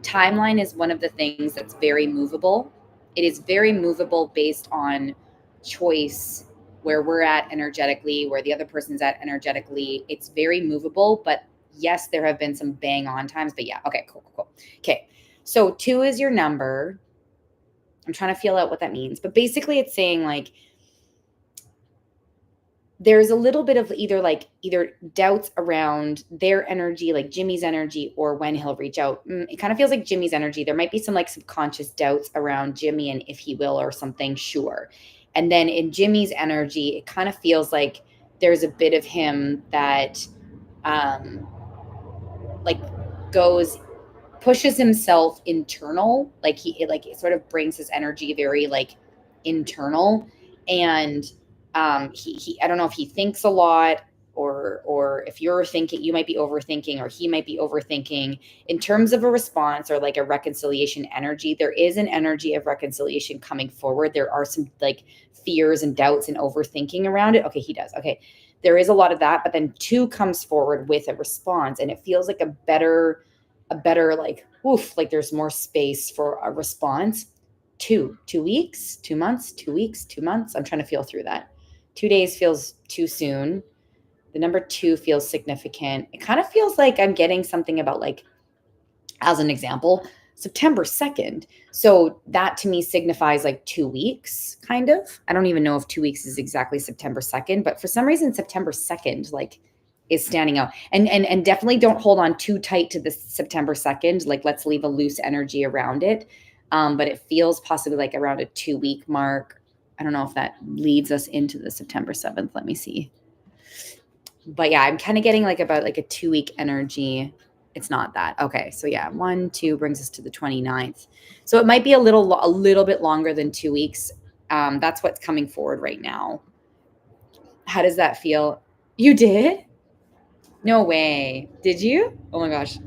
Timeline is one of the things that's very movable. It is very movable based on choice, where we're at energetically, where the other person's at energetically. It's very movable, but yes, there have been some bang on times, but yeah. Okay, cool. Okay. So 2 is your number. I'm trying to feel out what that means, but basically it's saying like, there's a little bit of either doubts around their energy, like Jimmy's energy, or when he'll reach out. It kind of feels like Jimmy's energy. There might be some like subconscious doubts around Jimmy and if he will or something, sure. And then in Jimmy's energy, it kind of feels like there's a bit of him that like pushes himself internal. Like it sort of brings his energy very like internal. And he I don't know if he thinks a lot or if you're thinking, you might be overthinking or he might be overthinking in terms of a response or like a reconciliation energy. There is an energy of reconciliation coming forward. There are some like fears and doubts and overthinking around it. Okay, he does. Okay. There is a lot of that, but then 2 comes forward with a response and it feels like a better like, oof, like there's more space for a response. 2 weeks, 2 months, 2 weeks, 2 months. I'm trying to feel through that. 2 days feels too soon. The number 2 feels significant. It kind of feels like I'm getting something about like, as an example, September 2nd. So that to me signifies like 2 weeks, kind of. I don't even know if 2 weeks is exactly September 2nd, but for some reason, September 2nd, like, is standing out. And definitely don't hold on too tight to the September 2nd. Like, let's leave a loose energy around it. But it feels possibly like around a 2-week mark. I don't know if that leads us into the September 7th. Let me see. But yeah, I'm kind of getting like about like a 2-week energy. It's not that. Okay. So yeah, 1, 2 brings us to the 29th. So it might be a little bit longer than 2 weeks. That's what's coming forward right now. How does that feel? You did? No way. Did you? Oh my gosh.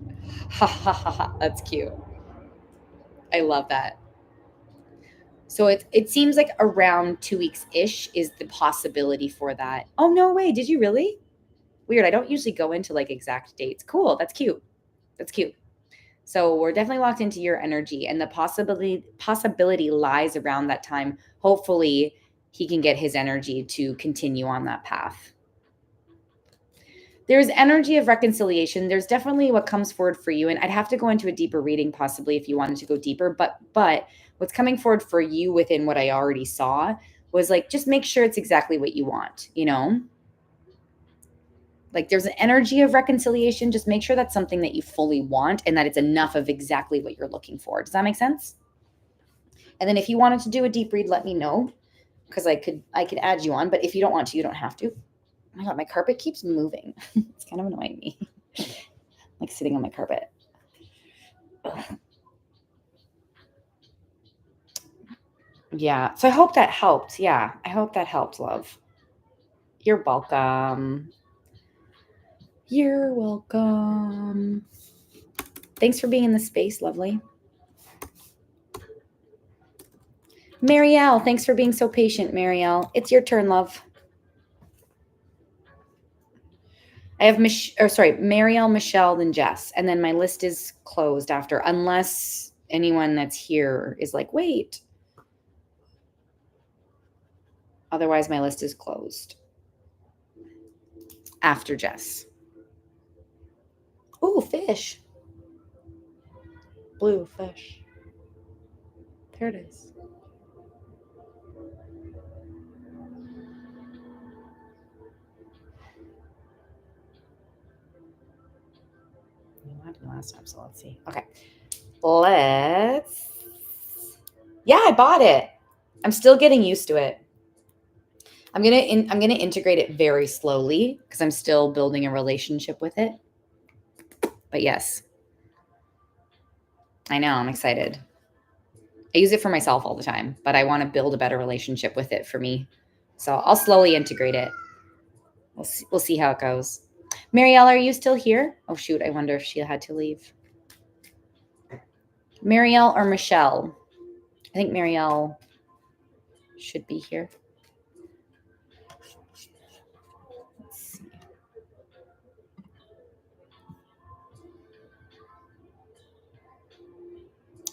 Ha ha ha ha. That's cute. I love that. So it seems like around 2 weeks ish is the possibility for that. Oh no way. Did you really? Weird. I don't usually go into like exact dates. Cool. That's cute. That's cute. So we're definitely locked into your energy, and the possibility lies around that time. Hopefully he can get his energy to continue on that path. there's energy of reconciliation. There's definitely what comes forward for you. And I'd have to go into a deeper reading possibly if you wanted to go deeper. But what's coming forward for you within what I already saw was like, just make sure it's exactly what you want, you know? Like there's an energy of reconciliation. Just make sure that's something that you fully want and that it's enough of exactly what you're looking for. Does that make sense? And then if you wanted to do a deep read, let me know because I could add you on. But if you don't want to, you don't have to. Oh my God, my carpet keeps moving. It's kind of annoying me. Like sitting on my carpet. Ugh. Yeah. So I hope that helped. Yeah. I hope that helped, love. You're welcome. You're welcome. Thanks for being in the space, lovely. Marielle, thanks for being so patient, Marielle. It's your turn, love. I have Marielle, Michelle, then Jess. And then my list is closed after, unless anyone that's here is like, wait. Otherwise, my list is closed after Jess. Ooh, fish. Blue fish. There it is. You had me last time, so let's see. Okay. Yeah, I bought it. I'm still getting used to it. I'm gonna integrate it very slowly because I'm still building a relationship with it. But yes, I know, I'm excited. I use it for myself all the time, but I want to build a better relationship with it for me. So I'll slowly integrate it. We'll see how it goes. Marielle, are you still here? Oh shoot, I wonder if she had to leave. Marielle or Michelle? I think Marielle should be here. Let's see.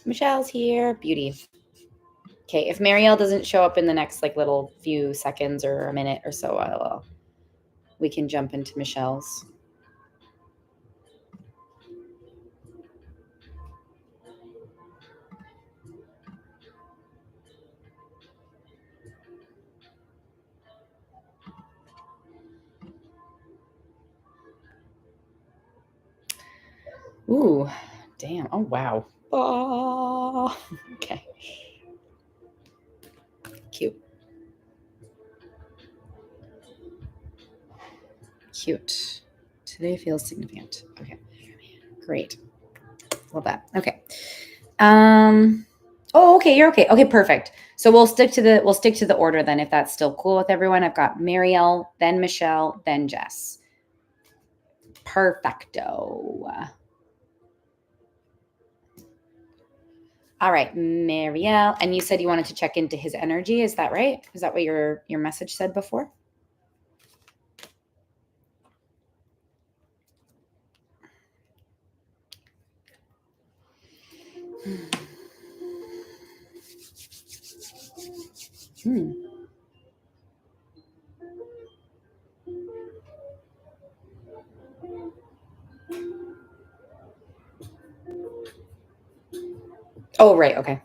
Michelle's here. Beauty. Okay, if Marielle doesn't show up in the next like little few seconds or a minute or so, we can jump into Michelle's. Ooh, damn. Oh, wow. Oh, okay. Cute. Cute. Today feels significant. Okay. Great. Love that. Okay. Oh, okay. You're okay. Okay, perfect. So we'll stick to the order then, if that's still cool with everyone. I've got Marielle, then Michelle, then Jess. Perfecto. All right, Marielle. And you said you wanted to check into his energy. Is that right? Is that what your message said before? Oh, right. Okay.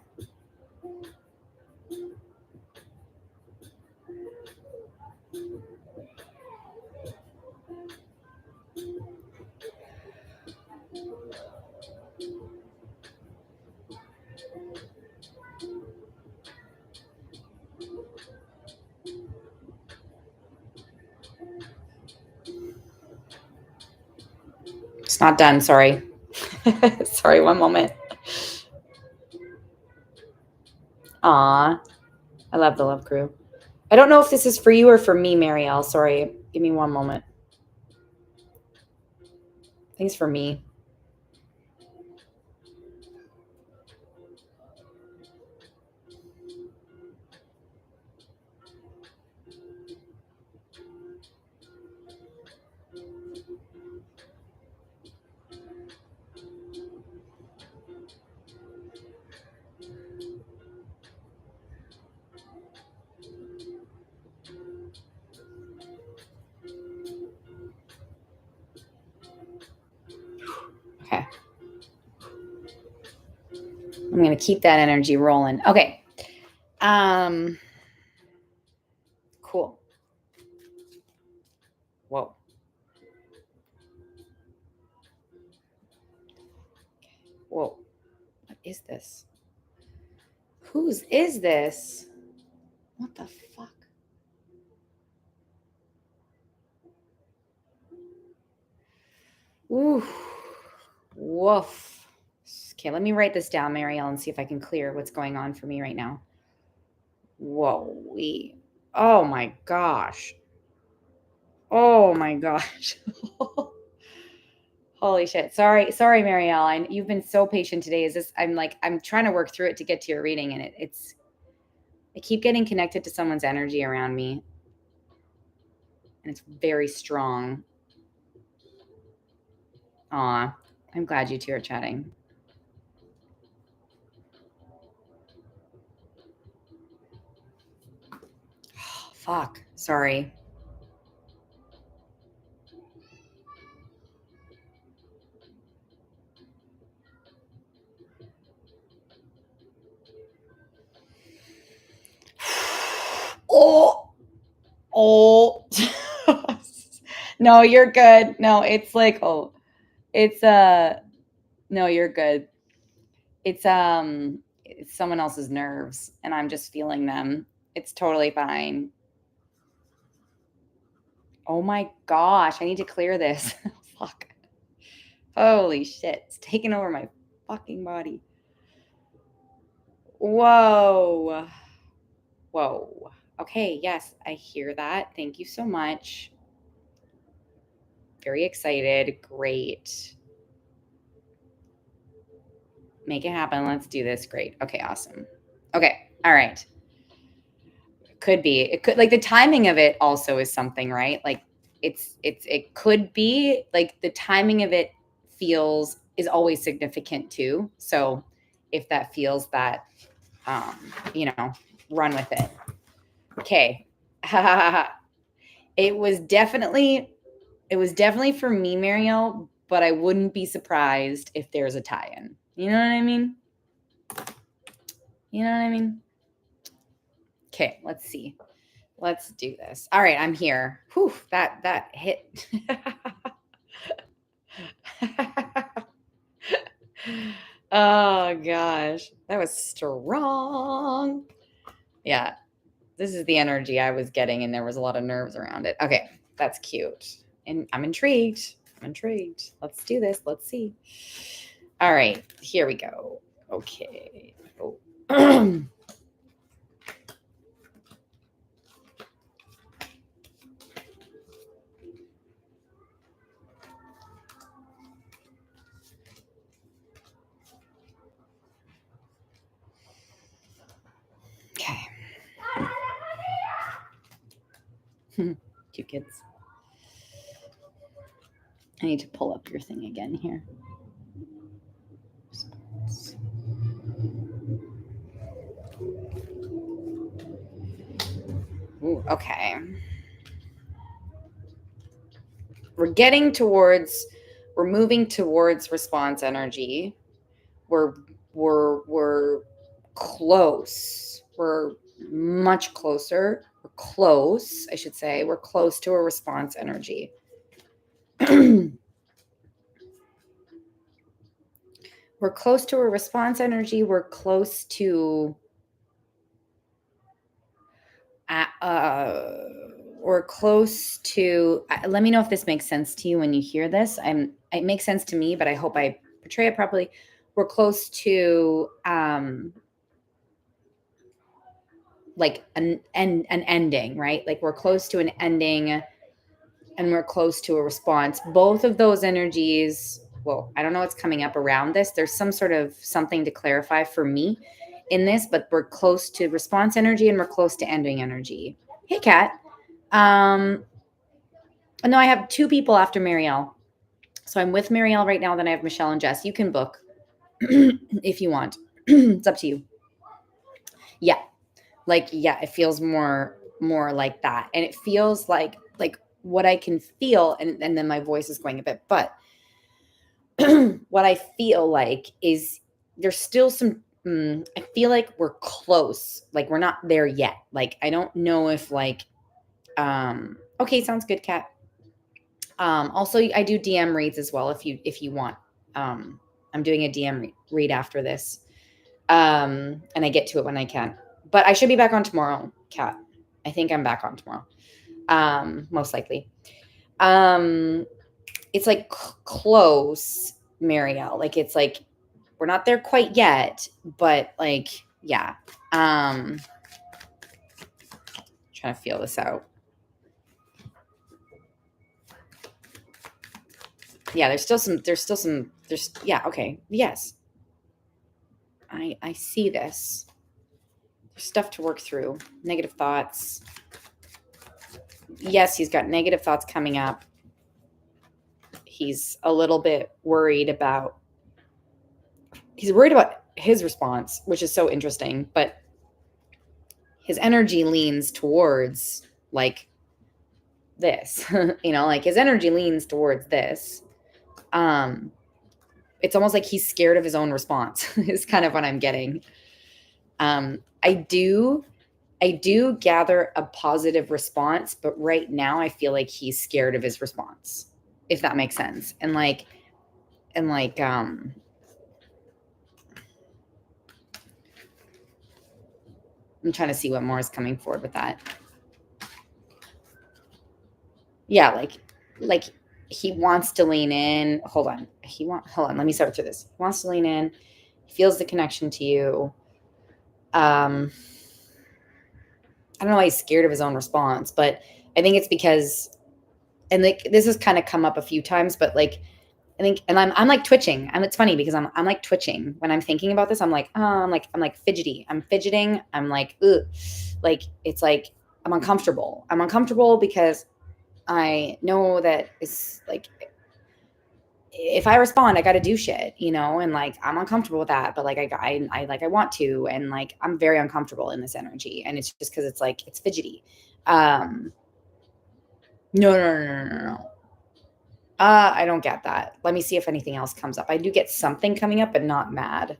It's not done. Sorry. Sorry. One moment. Aw. I love the Love Crew. I don't know if this is for you or for me, Marielle. Sorry. Give me one moment. I think it's for me. I'm going to keep that energy rolling. Okay. Cool. Whoa. Whoa. What is this? Whose is this? What the fuck? Ooh. Woof. Okay, let me write this down, Marielle, and see if I can clear what's going on for me right now. Whoa. Oh my gosh. Oh my gosh. Holy shit. Sorry, Marielle. You've been so patient today. I'm trying to work through it to get to your reading, and I keep getting connected to someone's energy around me. And it's very strong. Aw, I'm glad you two are chatting. Oh, fuck. Sorry. Oh. No, you're good. No, it's like, it's no, you're good. It's someone else's nerves and I'm just feeling them. It's totally fine. Oh my gosh, I need to clear this. Fuck. Holy shit. It's taking over my fucking body. Whoa. Whoa. Okay, yes, I hear that. Thank you so much. Very excited. Great. Make it happen. Let's do this. Great. Okay, awesome. Okay. All right. Could be. It could, like, the timing of it also is something, right? Like it could be like the timing of it is always significant too. So if that feels that, run with it. Okay. It was definitely for me, Marielle, but I wouldn't be surprised if there's a tie-in. You know what I mean? Okay, let's see. Let's do this. All right, I'm here. Whew, that hit. Oh gosh, that was strong. Yeah, this is the energy I was getting, and there was a lot of nerves around it. Okay, that's cute. And I'm intrigued. Let's do this. Let's see. All right, here we go. Okay. Oh. Okay. Two kids. I need to pull up your thing again here. Ooh, okay. We're moving towards response energy. We're close. We're much closer. We're close, I should say. We're close to a response energy. We're close to a response energy. We're close to let me know if this makes sense to you when you hear this. It makes sense to me, but I hope I portray it properly. We're close to like an ending, right? Like we're close to an ending and we're close to a response. Both of those energies, well, I don't know what's coming up around this. There's some sort of something to clarify for me in this, but we're close to response energy and we're close to ending energy. Hey, Kat. No, I have two people after Marielle. So I'm with Marielle right now. Then I have Michelle and Jess. You can book if you want. It's up to you. Yeah. It feels more like that. And it feels like what I can feel, and then my voice is going a bit, but what I feel like is there's still some I feel like we're close. Like we're not there yet. Like I don't know if like okay, sounds good, Kat. Also I do DM reads as well if you want. I'm doing a DM read after this. And I get to it when I can. But I should be back on tomorrow, Kat. I think I'm back on tomorrow. Most likely. It's like close, Marielle. Like it's like we're not there quite yet, but like yeah. Trying to feel this out. Yeah, there's yeah, okay. Yes. I see this. There's stuff to work through. Negative thoughts. Yes, he's got negative thoughts coming up. He's a little bit worried about his response, which is so interesting, but his energy leans towards like this. Like his energy leans towards this. It's almost like he's scared of his own response is kind of what I'm getting. I do gather a positive response, but right now I feel like he's scared of his response, if that makes sense. And I'm trying to see what more is coming forward with that. Yeah, like he wants to lean in. Hold on. Let me start through this. He wants to lean in. He feels the connection to you. I don't know why he's scared of his own response, but I think it's because, and like this has kind of come up a few times, but like I think, and I'm like twitching. And it's funny because I'm like twitching when I'm thinking about this. I'm like, oh, I'm like fidgety. I'm fidgeting. I'm like, ugh. Like it's like I'm uncomfortable. I'm uncomfortable because I know that it's like if I respond, I got to do shit, and like I'm uncomfortable with that, but like I want to, and like I'm very uncomfortable in this energy, and it's just because it's like it's fidgety. No, no, no, no, no, no. I don't get that. Let me see if anything else comes up. I do get something coming up, but not mad.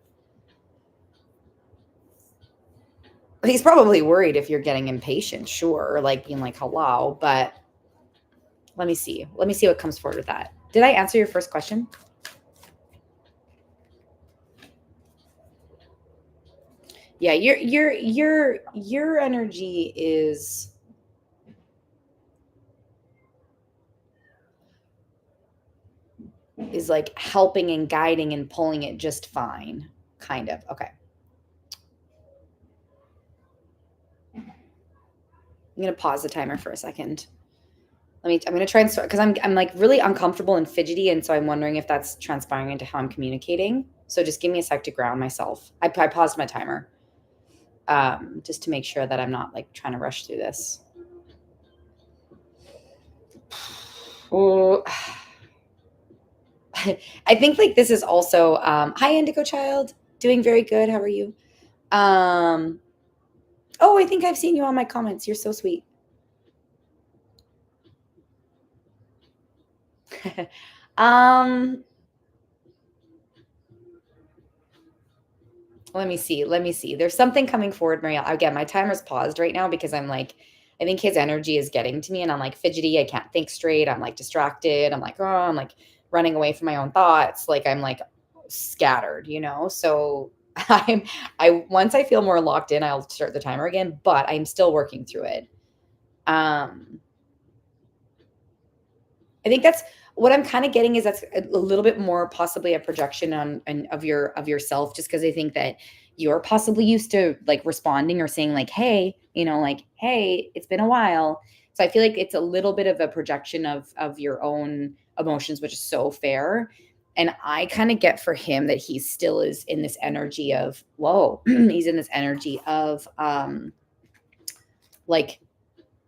He's probably worried if you're getting impatient, sure, or like being like hello, but let me see. Let me see what comes forward with that. Did I answer your first question? Yeah, your energy is like helping and guiding and pulling it just fine, kind of. Okay. I'm going to pause the timer for a second. I'm going to try and start because I'm like really uncomfortable and fidgety. And so I'm wondering if that's transpiring into how I'm communicating. So just give me a sec to ground myself. I paused my timer just to make sure that I'm not like trying to rush through this. Oh, I think like this is also, hi Indigo Child, doing very good. How are you? Oh, I think I've seen you on my comments. You're so sweet. Let me see. There's something coming forward, Marielle. Again, my timer's paused right now because I'm like, I think his energy is getting to me and I'm like fidgety. I can't think straight. I'm like distracted. I'm like, oh, I'm like running away from my own thoughts. Like I'm like scattered, So once I feel more locked in, I'll start the timer again, but I'm still working through it. I think that's what I'm kind of getting is that's a little bit more possibly a projection of yourself, just because I think that you're possibly used to like responding or saying like, hey, like, hey, it's been a while. So I feel like it's a little bit of a projection of your own emotions, which is so fair. And I kind of get for him that he still is in this energy of, whoa, he's in this energy of like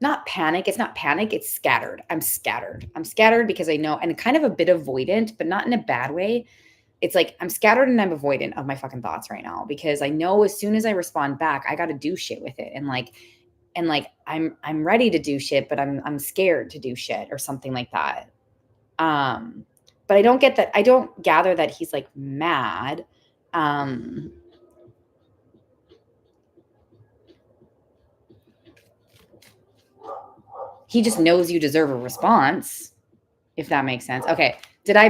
not panic. It's not panic. It's scattered. I'm scattered because I know, and kind of a bit avoidant, but not in a bad way. It's like I'm scattered and I'm avoidant of my fucking thoughts right now because I know as soon as I respond back, I got to do shit with it. And like I'm ready to do shit, but I'm scared to do shit or something like that. But I don't get that. I don't gather that he's like mad. He just knows you deserve a response, if that makes sense. Okay. Did I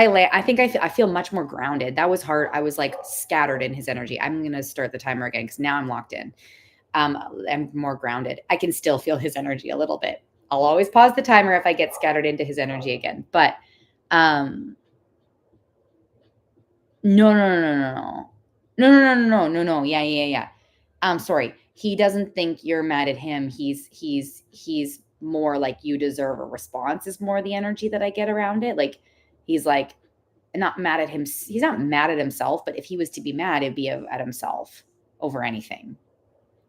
lay? I think I feel much more grounded. That was hard. I was like scattered in his energy. I'm going to start the timer again because now I'm locked in. I'm more grounded. I can still feel his energy a little bit. I'll always pause the timer if I get scattered into his energy again. But no. Yeah. Sorry. He doesn't think you're mad at him. He's more like you deserve a response is more the energy that I get around it. Like he's like not mad at him. He's not mad at himself, but if he was to be mad, it'd be at himself over anything.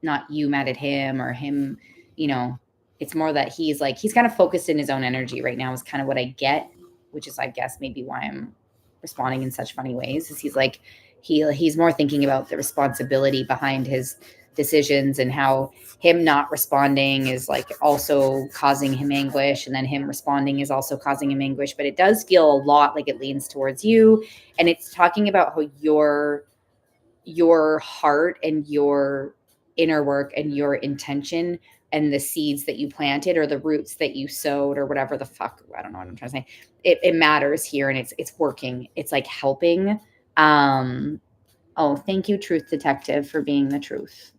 Not you mad at him or him, it's more that he's kind of focused in his own energy right now is kind of what I get, which is, I guess, maybe why I'm responding in such funny ways is he's like, he's more thinking about the responsibility behind his decisions and how him not responding is like also causing him anguish. And then him responding is also causing him anguish, but it does feel a lot like it leans towards you. And it's talking about how your heart and your inner work and your intention and the seeds that you planted or the roots that you sowed or whatever the fuck, I don't know what I'm trying to say. It matters here and it's working. It's like helping. Oh, thank you, Truth Detective, for being the truth.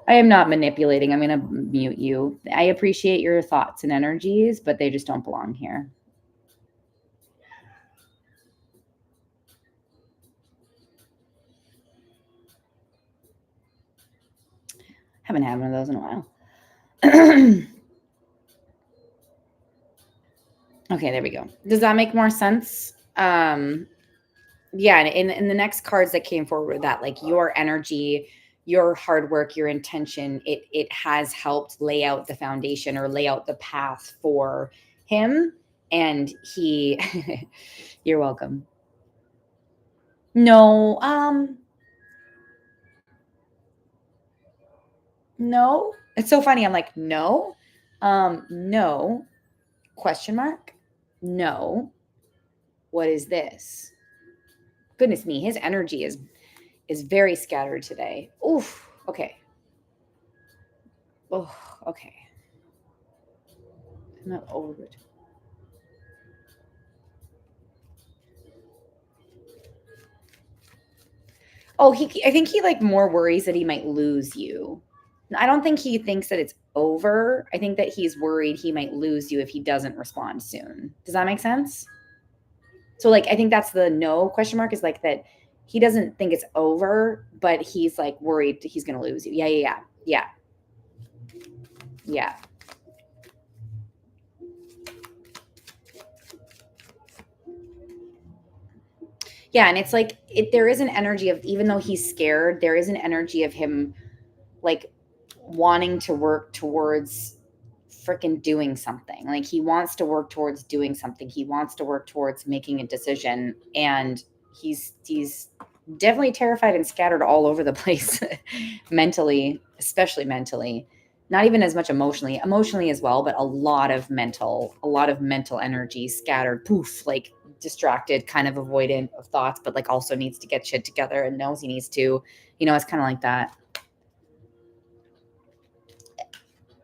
I am not manipulating. I'm going to mute you. I appreciate your thoughts and energies, but they just don't belong here. Haven't had one of those in a while. Okay, there we go. Does that make more sense? Yeah, in the next cards that came forward with that, like your energy, your hard work, your intention, it has helped lay out the foundation or lay out the path for him. And he, you're welcome. No, no. It's so funny. I'm like, no, no, question mark. No. What is this? Goodness me, his energy is very scattered today. Oof. Okay. Oh, okay. I'm not over it. Oh, I think he like more worries that he might lose you. I don't think he thinks that it's over. I think that he's worried he might lose you if he doesn't respond soon. Does that make sense? So like I think that's the no question mark is like that he doesn't think it's over, but he's like worried he's going to lose you. Yeah. Yeah, and it's like there is an energy of, even though he's scared, there is an energy of him like wanting to work towards freaking doing something. Like he wants to work towards doing something. He wants to work towards making a decision, and he's definitely terrified and scattered all over the place mentally, especially mentally. Not even as much emotionally as well, but a lot of mental energy scattered, poof, like distracted, kind of avoidant of thoughts, but like also needs to get shit together and knows he needs to, it's kind of like that.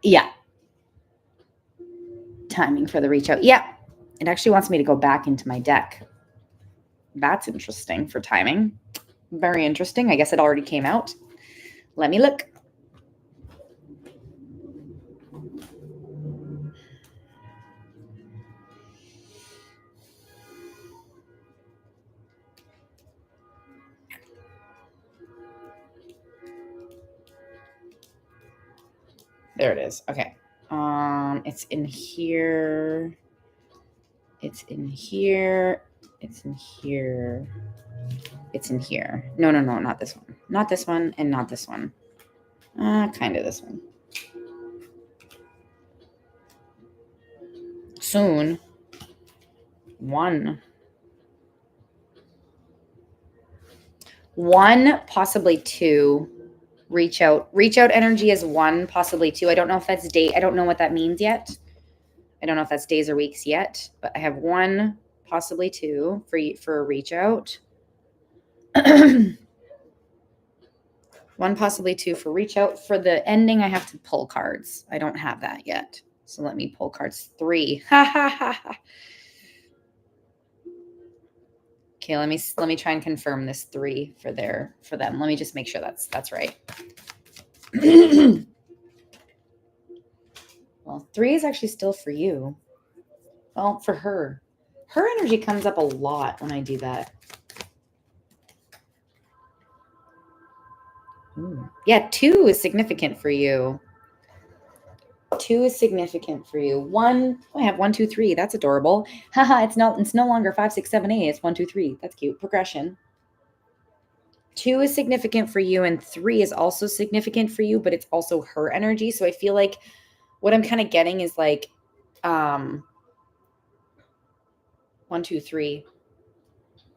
Yeah. Timing for the reach out. Yeah. It actually wants me to go back into my deck. That's interesting for timing. Very interesting. I guess it already came out. Let me look. There it is. Okay. It's in here. It's in here. It's in here. It's in here. No, not this one. Not this one and not this one. Kind of this one. Soon. One, possibly two. Reach out energy is one, possibly two. I don't know if that's date. I don't know what that means yet. I don't know if that's days or weeks yet, but I have one, possibly two for a reach out. 1, possibly 2 for reach out. For the ending, I have to pull cards. I don't have that yet. So let me pull cards. 3. Ha ha ha ha. Okay, let me try and confirm this 3 for them. Let me just make sure that's right. Well, 3 is actually still for you. Well, for her. Her energy comes up a lot when I do that. Ooh. Yeah, 2 is significant for you. 2 is significant for you. 1, I have 1, 2, 3. That's adorable. Haha, it's no longer 5, 6, 7, 8. It's 1, 2, 3. That's cute. Progression. 2 is significant for you, and 3 is also significant for you, but it's also her energy. So I feel like what I'm kind of getting is like 1, 2, 3.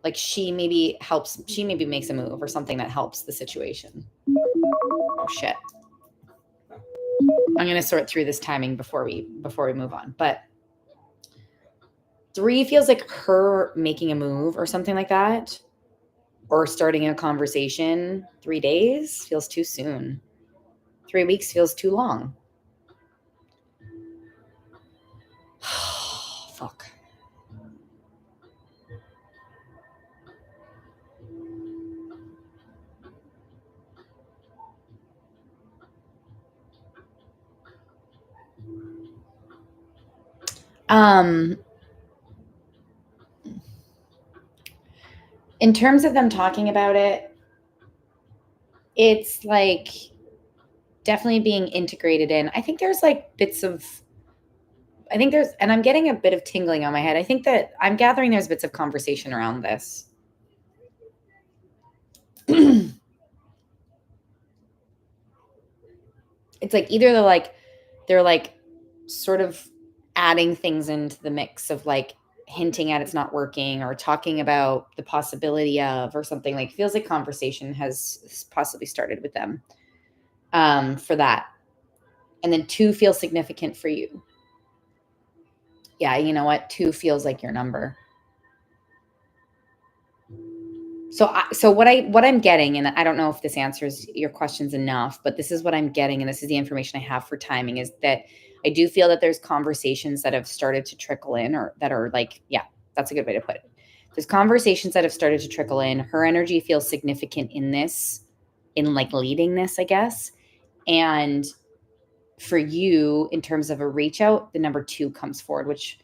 Like she maybe makes a move or something that helps the situation. Oh shit. I'm going to sort through this timing before we move on. But 3 feels like her making a move or something like that, or starting a conversation. 3 days feels too soon. 3 weeks feels too long. Fuck. In terms of them talking about it, it's like definitely being integrated in. I think there's like and I'm getting a bit of tingling on my head. I think that I'm gathering there's bits of conversation around this. It's like either they're like sort of adding things into the mix of like hinting at it's not working or talking about the possibility of or something. Like feels like conversation has possibly started with them for that. And then 2 feels significant for you. Yeah, you know what? 2 feels like your number. So what I'm getting, and I don't know if this answers your questions enough, but this is what I'm getting, and this is the information I have for timing, is that I do feel that there's conversations that have started to trickle in, or that are like, yeah, that's a good way to put it. There's conversations that have started to trickle in. Her energy feels significant in this, in like leading this, I guess. And for you, in terms of a reach out, the number 2 comes forward, which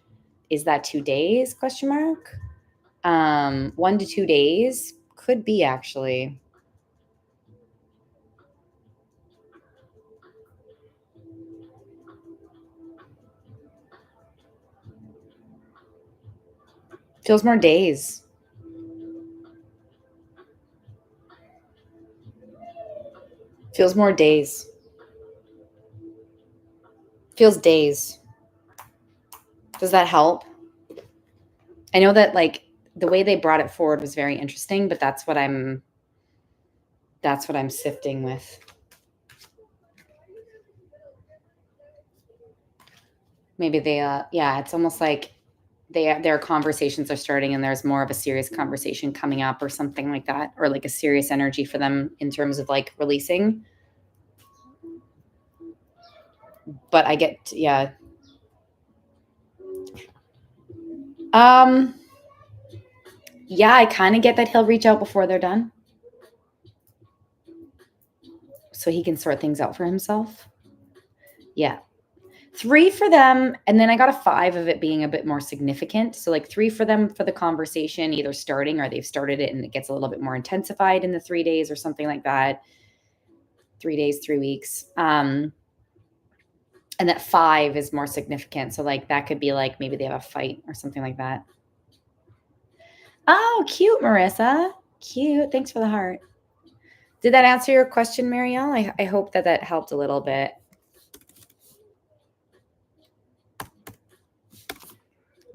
is that 2 days, question mark? 1 to 2 days could be actually. Feels more days. Feels more days. Feels days. Does that help? I know that like the way they brought it forward was very interesting, but that's what I'm sifting with. Maybe they yeah, it's almost like their conversations are starting and there's more of a serious conversation coming up or something like that, or like a serious energy for them in terms of like releasing. But I get, yeah. Yeah, I kind of get that he'll reach out before they're done, so he can sort things out for himself. Yeah. 3 for them, and then I got a 5 of it being a bit more significant. So like 3 for them for the conversation either starting or they've started it and it gets a little bit more intensified in the 3 days or something like that. 3 days, 3 weeks. And that 5 is more significant. So like that could be like maybe they have a fight or something like that. Oh, cute, Marissa. Cute. Thanks for the heart. Did that answer your question, Marielle? I hope that helped a little bit.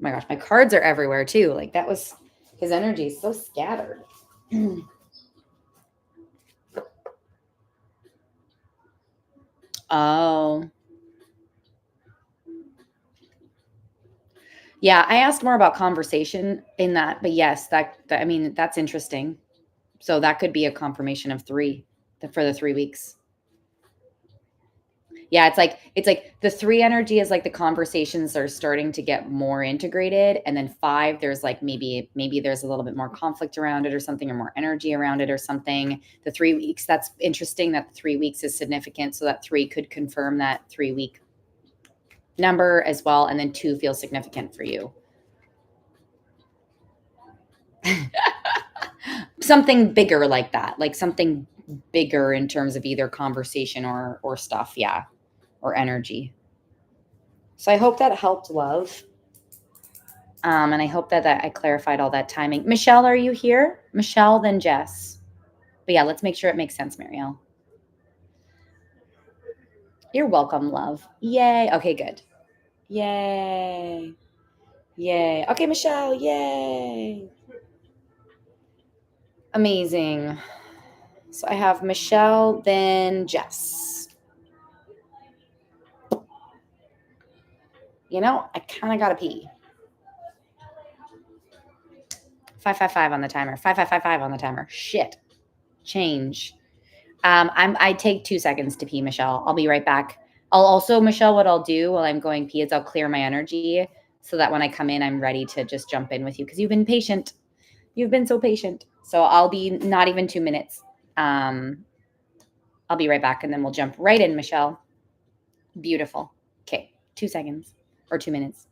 Oh my gosh, my cards are everywhere too. Like that was his energy is so scattered. Oh. Yeah, I asked more about conversation in that, but yes, that I mean, that's interesting. So that could be a confirmation of 3. for the 3 weeks. Yeah, it's like the 3 energy is like the conversations are starting to get more integrated, and then 5 there's like maybe there's a little bit more conflict around it or something, or more energy around it or something. The 3 weeks, that's interesting that the 3 weeks is significant, so that 3 could confirm that 3-week number as well, and then 2 feels significant for you. Something bigger like that, like something bigger in terms of either conversation or stuff, yeah, or energy. So I hope that helped, love. And I hope that I clarified all that timing. Michelle, are you here? Michelle, then Jess. But yeah, let's make sure it makes sense, Marielle. You're welcome, love. Yay. Okay, good. Yay. Yay. Okay, Michelle, yay. Amazing. So I have Michelle, then Jess. You know, I kind of got to pee. 555 on the timer. 5555 on the timer. Shit. Change. I take 2 seconds to pee, Michelle. I'll be right back. I'll also, Michelle, what I'll do while I'm going pee is I'll clear my energy so that when I come in, I'm ready to just jump in with you because you've been patient. You've been so patient. So I'll be not even 2 minutes. I'll be right back and then we'll jump right in, Michelle. Beautiful. Okay, 2 seconds or 2 minutes.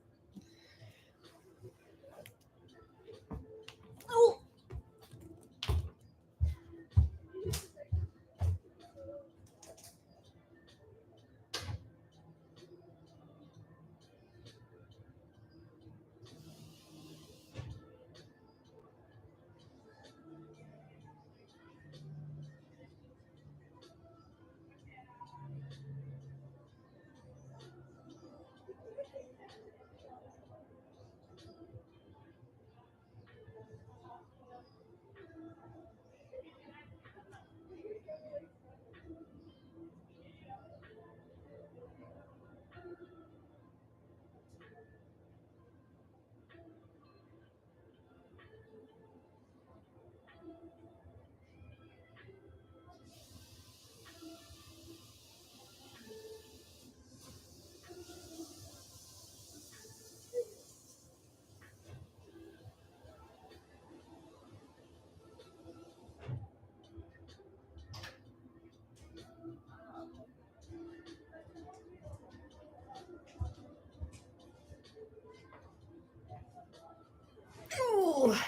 Oh.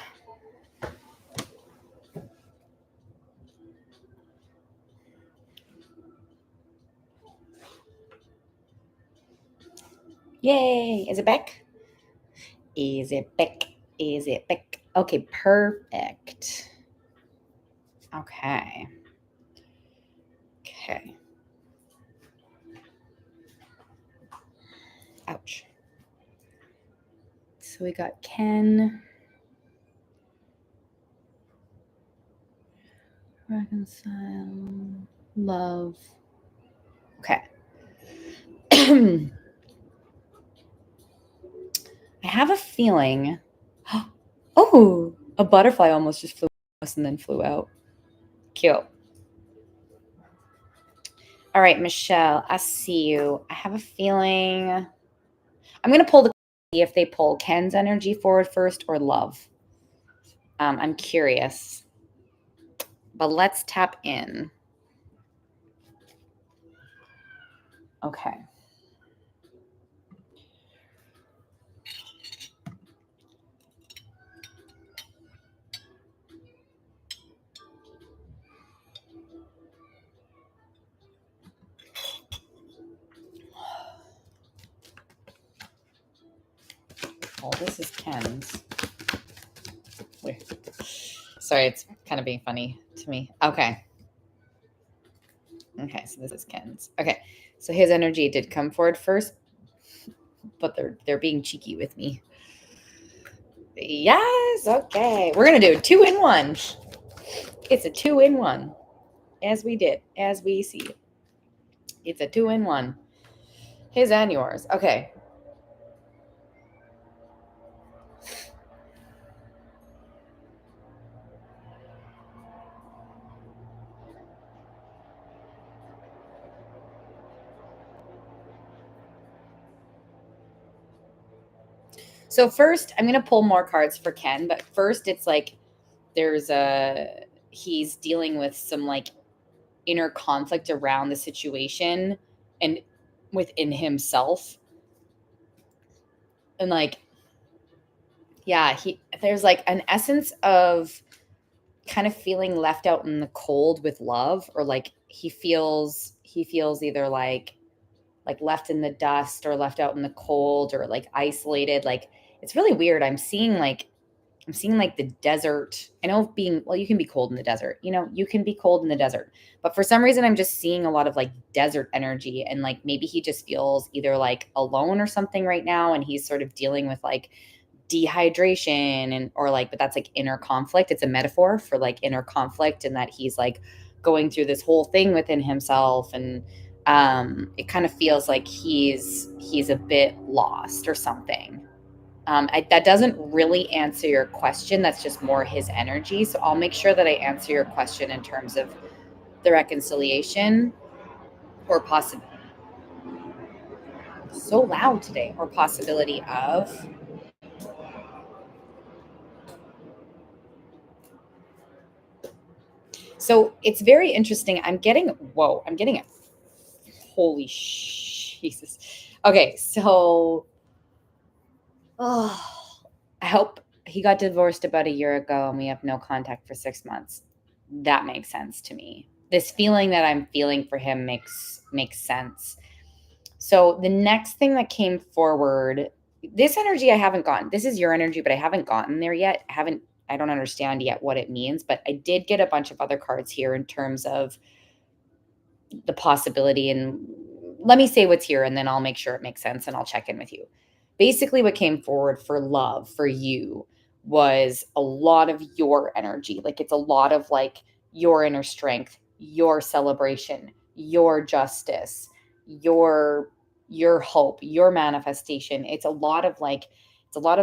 Yay. Is it back? Is it back? Is it back? Okay, perfect. Okay. Okay. Ouch. So we got Ken. Reconcile. Love. Okay. I have a feeling. Oh, a butterfly almost just flew us and then flew out. Cute. All right, Michelle, I see you. I have a feeling. I'm going to pull the see if they pull Ken's energy forward first or love. I'm curious. But let's tap in. Okay. Oh, this is Ken's. Wait. Sorry, it's kind of being funny to me. Okay. Okay, so this is Ken's. Okay, so his energy did come forward first, but they're being cheeky with me. Yes, okay. We're gonna do a 2-in-1. It's a 2-in-1. As we see it. It's a 2-in-1. His and yours. Okay. So first, I'm going to pull more cards for Ken, but first it's like he's dealing with some like inner conflict around the situation and within himself. And like, yeah, there's like an essence of kind of feeling left out in the cold with love, or like he feels either like left in the dust or left out in the cold or like isolated. Like it's really weird. I'm seeing like the desert. I know being, well, you can be cold in the desert, you can be cold in the desert. But for some reason, I'm just seeing a lot of like desert energy. And like maybe he just feels either like alone or something right now. And he's sort of dealing with like dehydration or like, but that's like inner conflict. It's a metaphor for like inner conflict, and that he's like going through this whole thing within himself. And it kind of feels like he's a bit lost or something. That doesn't really answer your question. That's just more his energy. So I'll make sure that I answer your question in terms of the reconciliation or possible. So loud today, or possibility of. So it's very interesting. I'm getting a holy Jesus. Okay, so I hope he got divorced about a year ago and we have no contact for 6 months. That makes sense to me. This feeling that I'm feeling for him makes sense. So the next thing that came forward, this energy I haven't gotten. This is your energy, but I haven't gotten there yet. I don't understand yet what it means, but I did get a bunch of other cards here in terms of the possibility. And let me say what's here and then I'll make sure it makes sense and I'll check in with you. Basically, what came forward for love for you was a lot of your energy. Like it's a lot of like your inner strength, your celebration, your justice, your hope, your manifestation. It's a lot of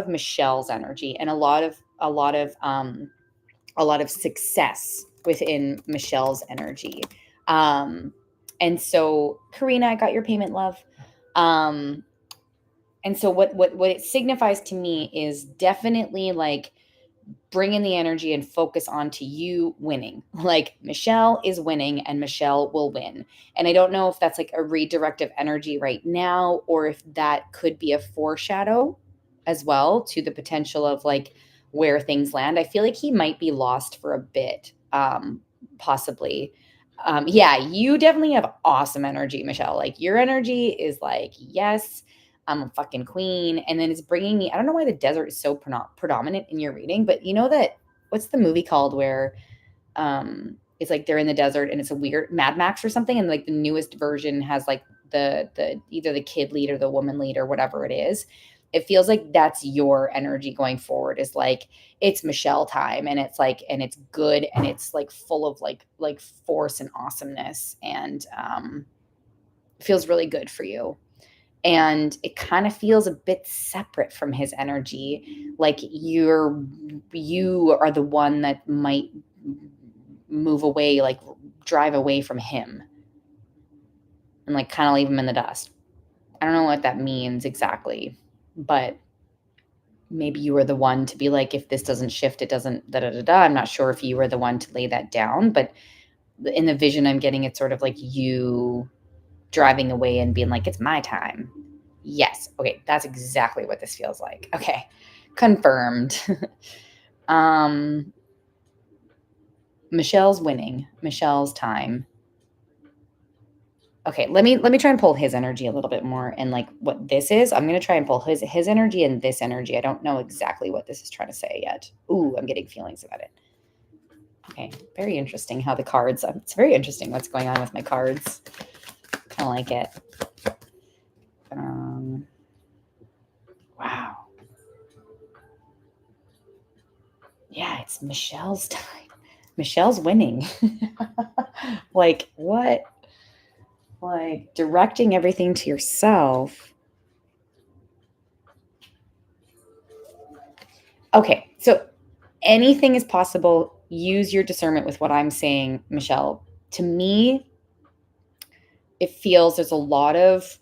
Michelle's energy, and a lot of success within Michelle's energy. And so, Karina, I got your payment, love. And so what it signifies to me is definitely like bringing the energy and focus onto you winning. Like Michelle is winning and Michelle will win. And I don't know if that's like a redirect of energy right now, or if that could be a foreshadow as well to the potential of like where things land. I feel like he might be lost for a bit, possibly. Yeah, you definitely have awesome energy, Michelle. Like your energy is like, yes, I'm a fucking queen. And then it's bringing me, I don't know why the desert is so predominant in your reading, but you know that, what's the movie called where it's like they're in the desert and it's a weird Mad Max or something. And like the newest version has like the either the kid lead or the woman lead or whatever it is. It feels like that's your energy going forward, is like it's Michelle time, and it's like, and it's good, and it's like full of like force and awesomeness, and feels really good for you. And it kind of feels a bit separate from his energy, like you are the one that might move away, like drive away from him and like kind of leave him in the dust. I don't know what that means exactly, but maybe you were the one to be like, if this doesn't shift, it doesn't da da da da. I'm not sure if you were the one to lay that down, but in the vision I'm getting, it's sort of like you driving away and being like, it's my time. Yes. Okay. That's exactly what this feels like. Okay. Confirmed. Michelle's winning. Michelle's time. Okay. Let me try and pull his energy a little bit more, and like what this is. I'm going to try and pull his energy and this energy. I don't know exactly what this is trying to say yet. Ooh, I'm getting feelings about it. Okay. Very interesting how the cards, it's very interesting what's going on with my cards. Kind of like it. Wow. Yeah, it's Michelle's time. Michelle's winning. Like, what? Like, directing everything to yourself. Okay, so anything is possible. Use your discernment with what I'm saying, Michelle. To me, it feels there's a lot of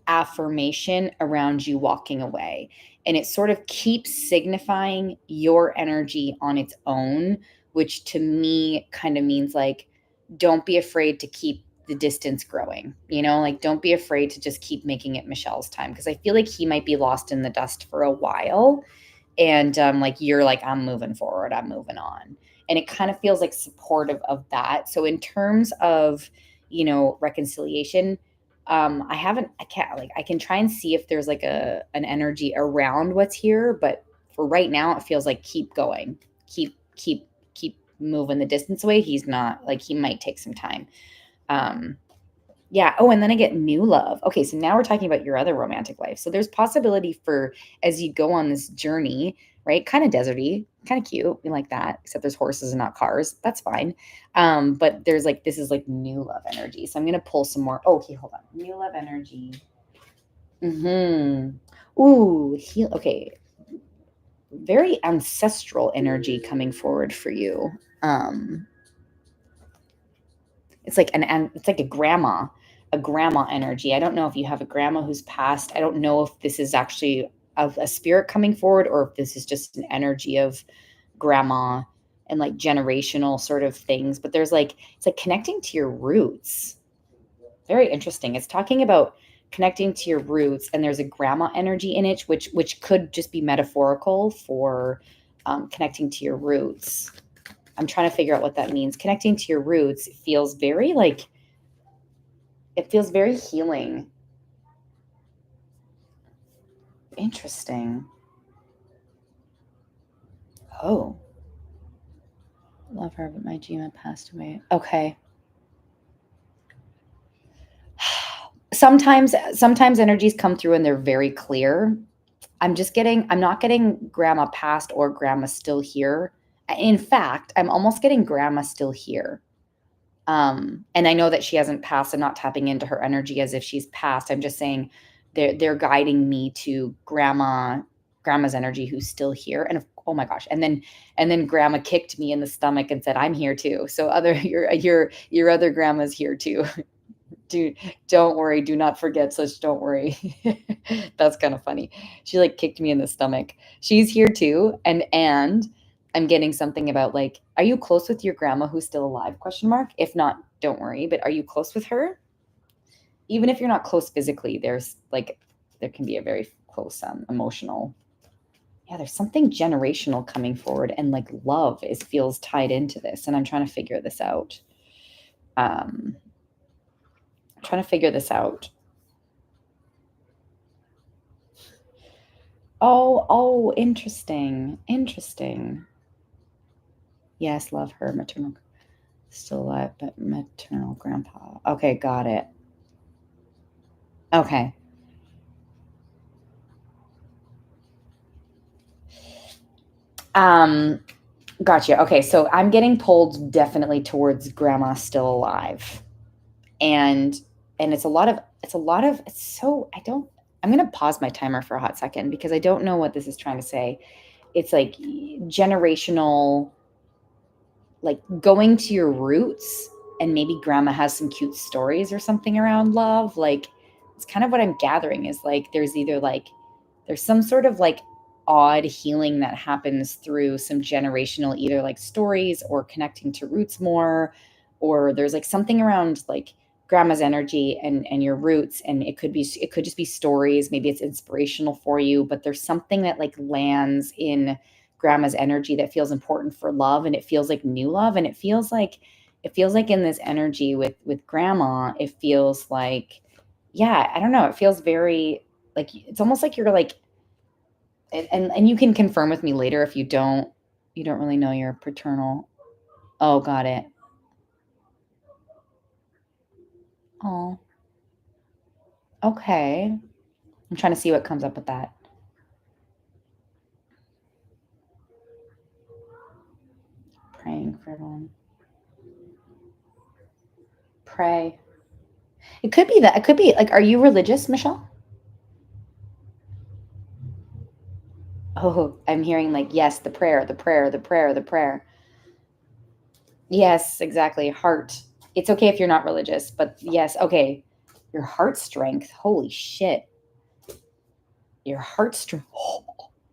affirmation around you walking away. And it sort of keeps signifying your energy on its own, which to me kind of means like, don't be afraid to keep the distance growing, like don't be afraid to just keep making it Michelle's time. Cause I feel like he might be lost in the dust for a while. And like, you're like, I'm moving forward, I'm moving on. And it kind of feels like supportive of that. So in terms of, reconciliation, I can try and see if there's like an energy around what's here, but for right now it feels like keep going, keep moving the distance away. He's not like, he might take some time. Yeah. Oh, and then I get new love. Okay, so now we're talking about your other romantic life. So there's possibility for, as you go on this journey, right? Kind of deserty, kind of cute. We like that, except there's horses and not cars. That's fine. But there's like, this is like new love energy. So I'm gonna pull some more. Oh, okay, hold on. New love energy. Ooh, heal. Okay. Very ancestral energy coming forward for you. It's like it's like a grandma energy. I don't know if you have a grandma who's passed. I don't know if this is actually of a spirit coming forward or if this is just an energy of grandma and like generational sort of things. But there's like, it's like connecting to your roots. Very interesting. It's talking about connecting to your roots, and there's a grandma energy in it, which could just be metaphorical for connecting to your roots. I'm trying to figure out what that means. Connecting to your roots feels very like, it feels very healing. Interesting. Oh. Love her, but my Gma passed away. Okay. Sometimes energies come through and they're very clear. I'm not getting grandma passed or grandma still here. In fact, I'm almost getting grandma still here. And I know that she hasn't passed. I'm not tapping into her energy as if she's passed. I'm just saying they're guiding me to grandma's energy who's still here. And oh my gosh. And then grandma kicked me in the stomach and said, I'm here too. So your other grandma's here too. Dude, don't worry. Do not forget. Such don't worry. That's kind of funny. She like kicked me in the stomach. She's here too. And I'm getting something about like, are you close with your grandma who's still alive? Question mark. If not, don't worry. But are you close with her? Even if you're not close physically, there can be a very close emotional. Yeah, there's something generational coming forward, and like love feels tied into this. And I'm trying to figure this out. Oh, interesting. Yes, love her. Maternal, still alive, but maternal grandpa. Okay, got it. Okay. Gotcha. Okay, so I'm getting pulled definitely towards grandma still alive. And it's a lot of I'm going to pause my timer for a hot second because I don't know what this is trying to say. It's like generational, like going to your roots, and maybe grandma has some cute stories or something around love. Like it's kind of what I'm gathering is like there's some sort of like odd healing that happens through some generational either like stories or connecting to roots more, or there's like something around like grandma's energy and your roots, and it could just be stories, maybe it's inspirational for you, but there's something that like lands in grandma's energy that feels important for love, and it feels like new love, and it feels like in this energy with grandma, it feels like, yeah, I don't know, it feels very like it's almost like you're like, and you can confirm with me later if you don't really know your paternal. Oh, got it. Oh, okay. I'm trying to see what comes up with that. Praying for everyone. Pray. It could be that. It could be like, are you religious, Michelle? Oh, I'm hearing like, yes, the prayer, the prayer, the prayer, the prayer. Yes, exactly. Heart. It's okay if you're not religious, but yes, okay. Your heart strength. Holy shit. Your heart strength. Oh,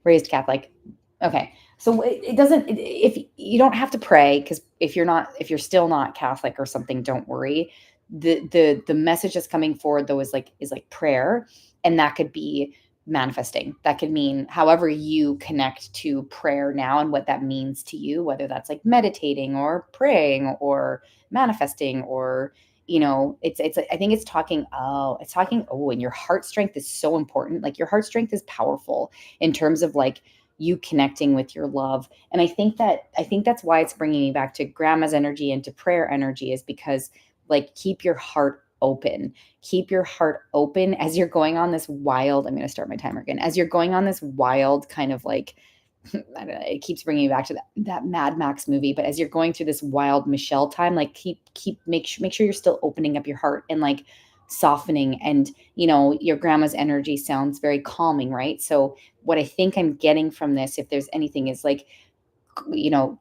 raised Catholic. Okay. So it doesn't, if you don't have to pray, because if you're still not Catholic or something, don't worry. The message that's coming forward though is like prayer. And that could be manifesting. That could mean however you connect to prayer now and what that means to you, whether that's like meditating or praying or manifesting or I think it's talking and your heart strength is so important. Like your heart strength is powerful in terms of like you connecting with your love. And I think that's why it's bringing me back to grandma's energy and to prayer energy, is because like keep your heart open. Keep your heart open as you're going on this wild, I'm going to start my timer again. As you're going on this wild kind of like I don't know, it keeps bringing me back to that Mad Max movie. But as you're going through this wild Michelle time, like make sure you're still opening up your heart and like softening. And your grandma's energy sounds very calming, right? So what I think I'm getting from this, if there's anything, is like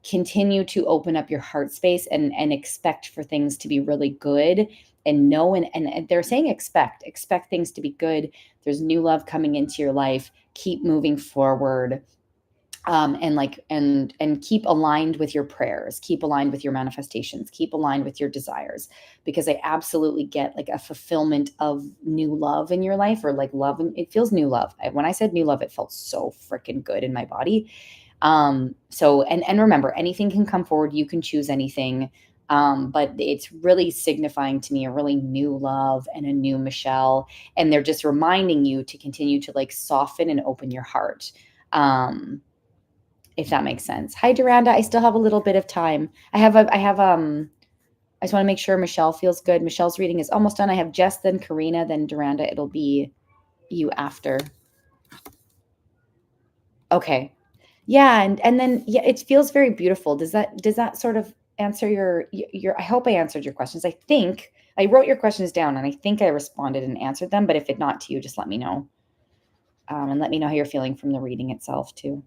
continue to open up your heart space and expect for things to be really good. And know and they're saying expect things to be good. There's new love coming into your life. Keep moving forward. And keep aligned with your prayers, keep aligned with your manifestations, keep aligned with your desires, because I absolutely get like a fulfillment of new love in your life, or like love. And it feels new love. When I said new love, it felt so freaking good in my body. So, and remember, anything can come forward. You can choose anything. But it's really signifying to me a really new love and a new Michelle. And they're just reminding you to continue to like soften and open your heart. If that makes sense. Hi, Duranda. I still have a little bit of time. I just want to make sure Michelle feels good. Michelle's reading is almost done. I have Jess, then Karina, then Duranda. It'll be you after. Okay. Yeah. And then, yeah, it feels very beautiful. Does that sort of answer your, I hope I answered your questions. I think I wrote your questions down and I think I responded and answered them, but if it not to you, just let me know. And let me know how you're feeling from the reading itself too.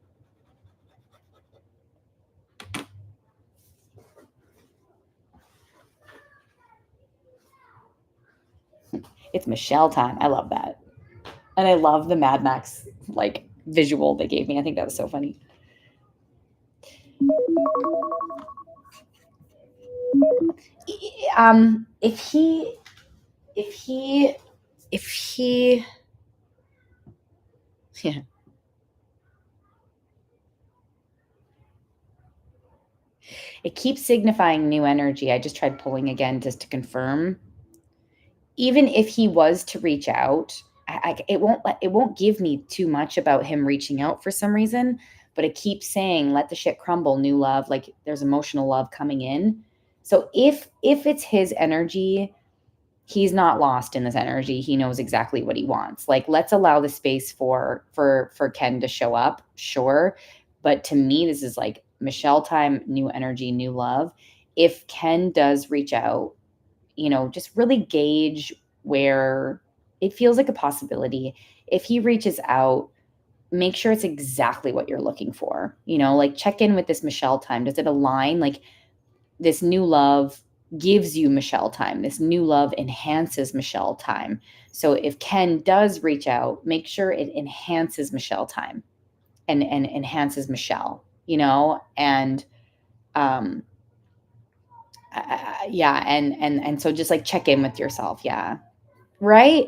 It's Michelle time. I love that. And I love the Mad Max like visual they gave me. I think that was so funny. If he yeah. It keeps signifying new energy. I just tried pulling again just to confirm. Even if he was to reach out, it won't give me too much about him reaching out for some reason, but it keeps saying, let the shit crumble, new love. Like there's emotional love coming in. So if it's his energy, he's not lost in this energy. He knows exactly what he wants. Like, let's allow the space for Ken to show up. Sure. But to me, this is like Michelle time, new energy, new love. If Ken does reach out, just really gauge where it feels like a possibility. If he reaches out, make sure it's exactly what you're looking for. Like check in with this Michelle time. Does it align? Like this new love gives you Michelle time. This new love enhances Michelle time. So if Ken does reach out, make sure it enhances Michelle time and enhances Michelle, and yeah. And so just like check in with yourself. Yeah. Right.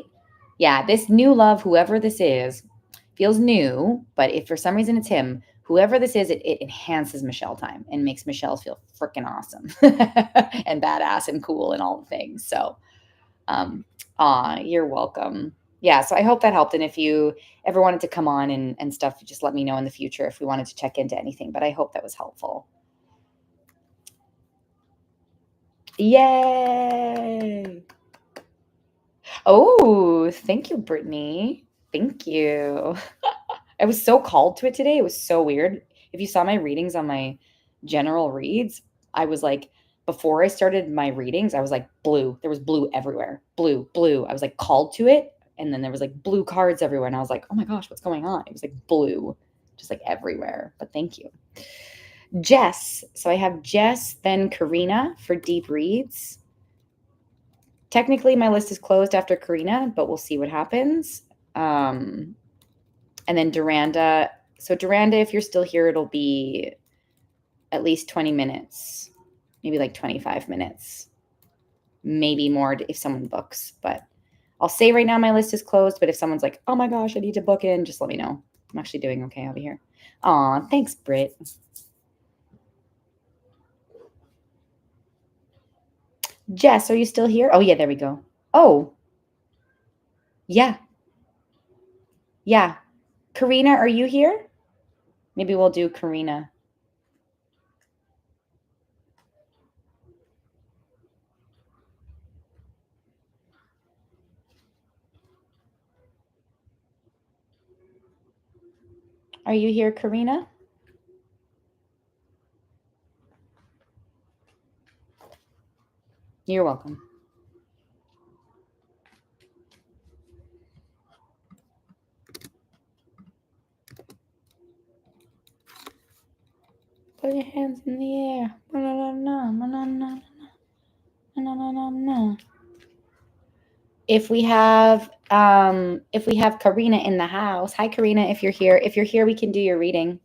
Yeah. This new love, whoever this is, feels new, but if for some reason it's him, whoever this is, it enhances Michelle time and makes Michelle feel freaking awesome and badass and cool and all the things. So, you're welcome. Yeah. So I hope that helped. And if you ever wanted to come on and stuff, just let me know in the future if we wanted to check into anything, but I hope that was helpful. Yay. Oh, thank you, Brittany. Thank you. I was so called to it today. It was so weird. If you saw my readings on my general reads, I was like, before I started my readings, I was like blue. There was blue everywhere. Blue, blue. I was like called to it. And then there was like blue cards everywhere. And I was like, oh my gosh, what's going on? It was like blue, just like everywhere. But thank you. Jess. So I have Jess, then Karina for deep reads. Technically, my list is closed after Karina, but we'll see what happens. And then Duranda. So Duranda, if you're still here, it'll be at least 20 minutes, maybe like 25 minutes, maybe more if someone books. But I'll say right now my list is closed, but if someone's like, oh my gosh, I need to book in, just let me know. I'm actually doing okay over here. Aw, thanks, Britt. Jess, are you still here? Oh, yeah, there we go. Oh, yeah. Yeah. Karina, are you here? Maybe we'll do Karina. Are you here, Karina? You're welcome. Put your hands in the air. If we have Karina in the house. Hi, Karina, if you're here. If you're here, we can do your reading.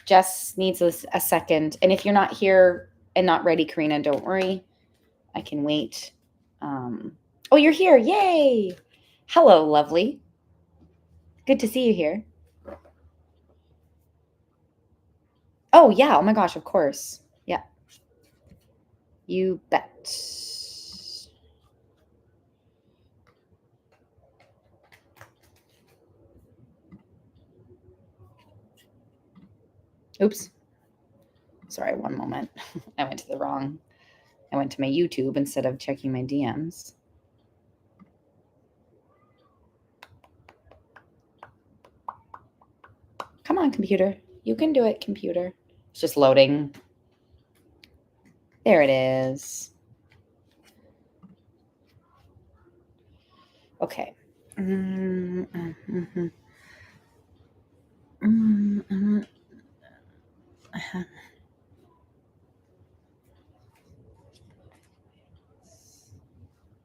Jess needs a second. And if you're not here and not ready, Karina, don't worry. I can wait. Oh, you're here. Yay. Hello, lovely. Good to see you here. Oh, yeah. Oh, my gosh. Of course. Yeah. You bet. Oops. Sorry, one moment. I went to my YouTube instead of checking my DMs. Come on, computer. You can do it, computer. It's just loading. There it is. Okay.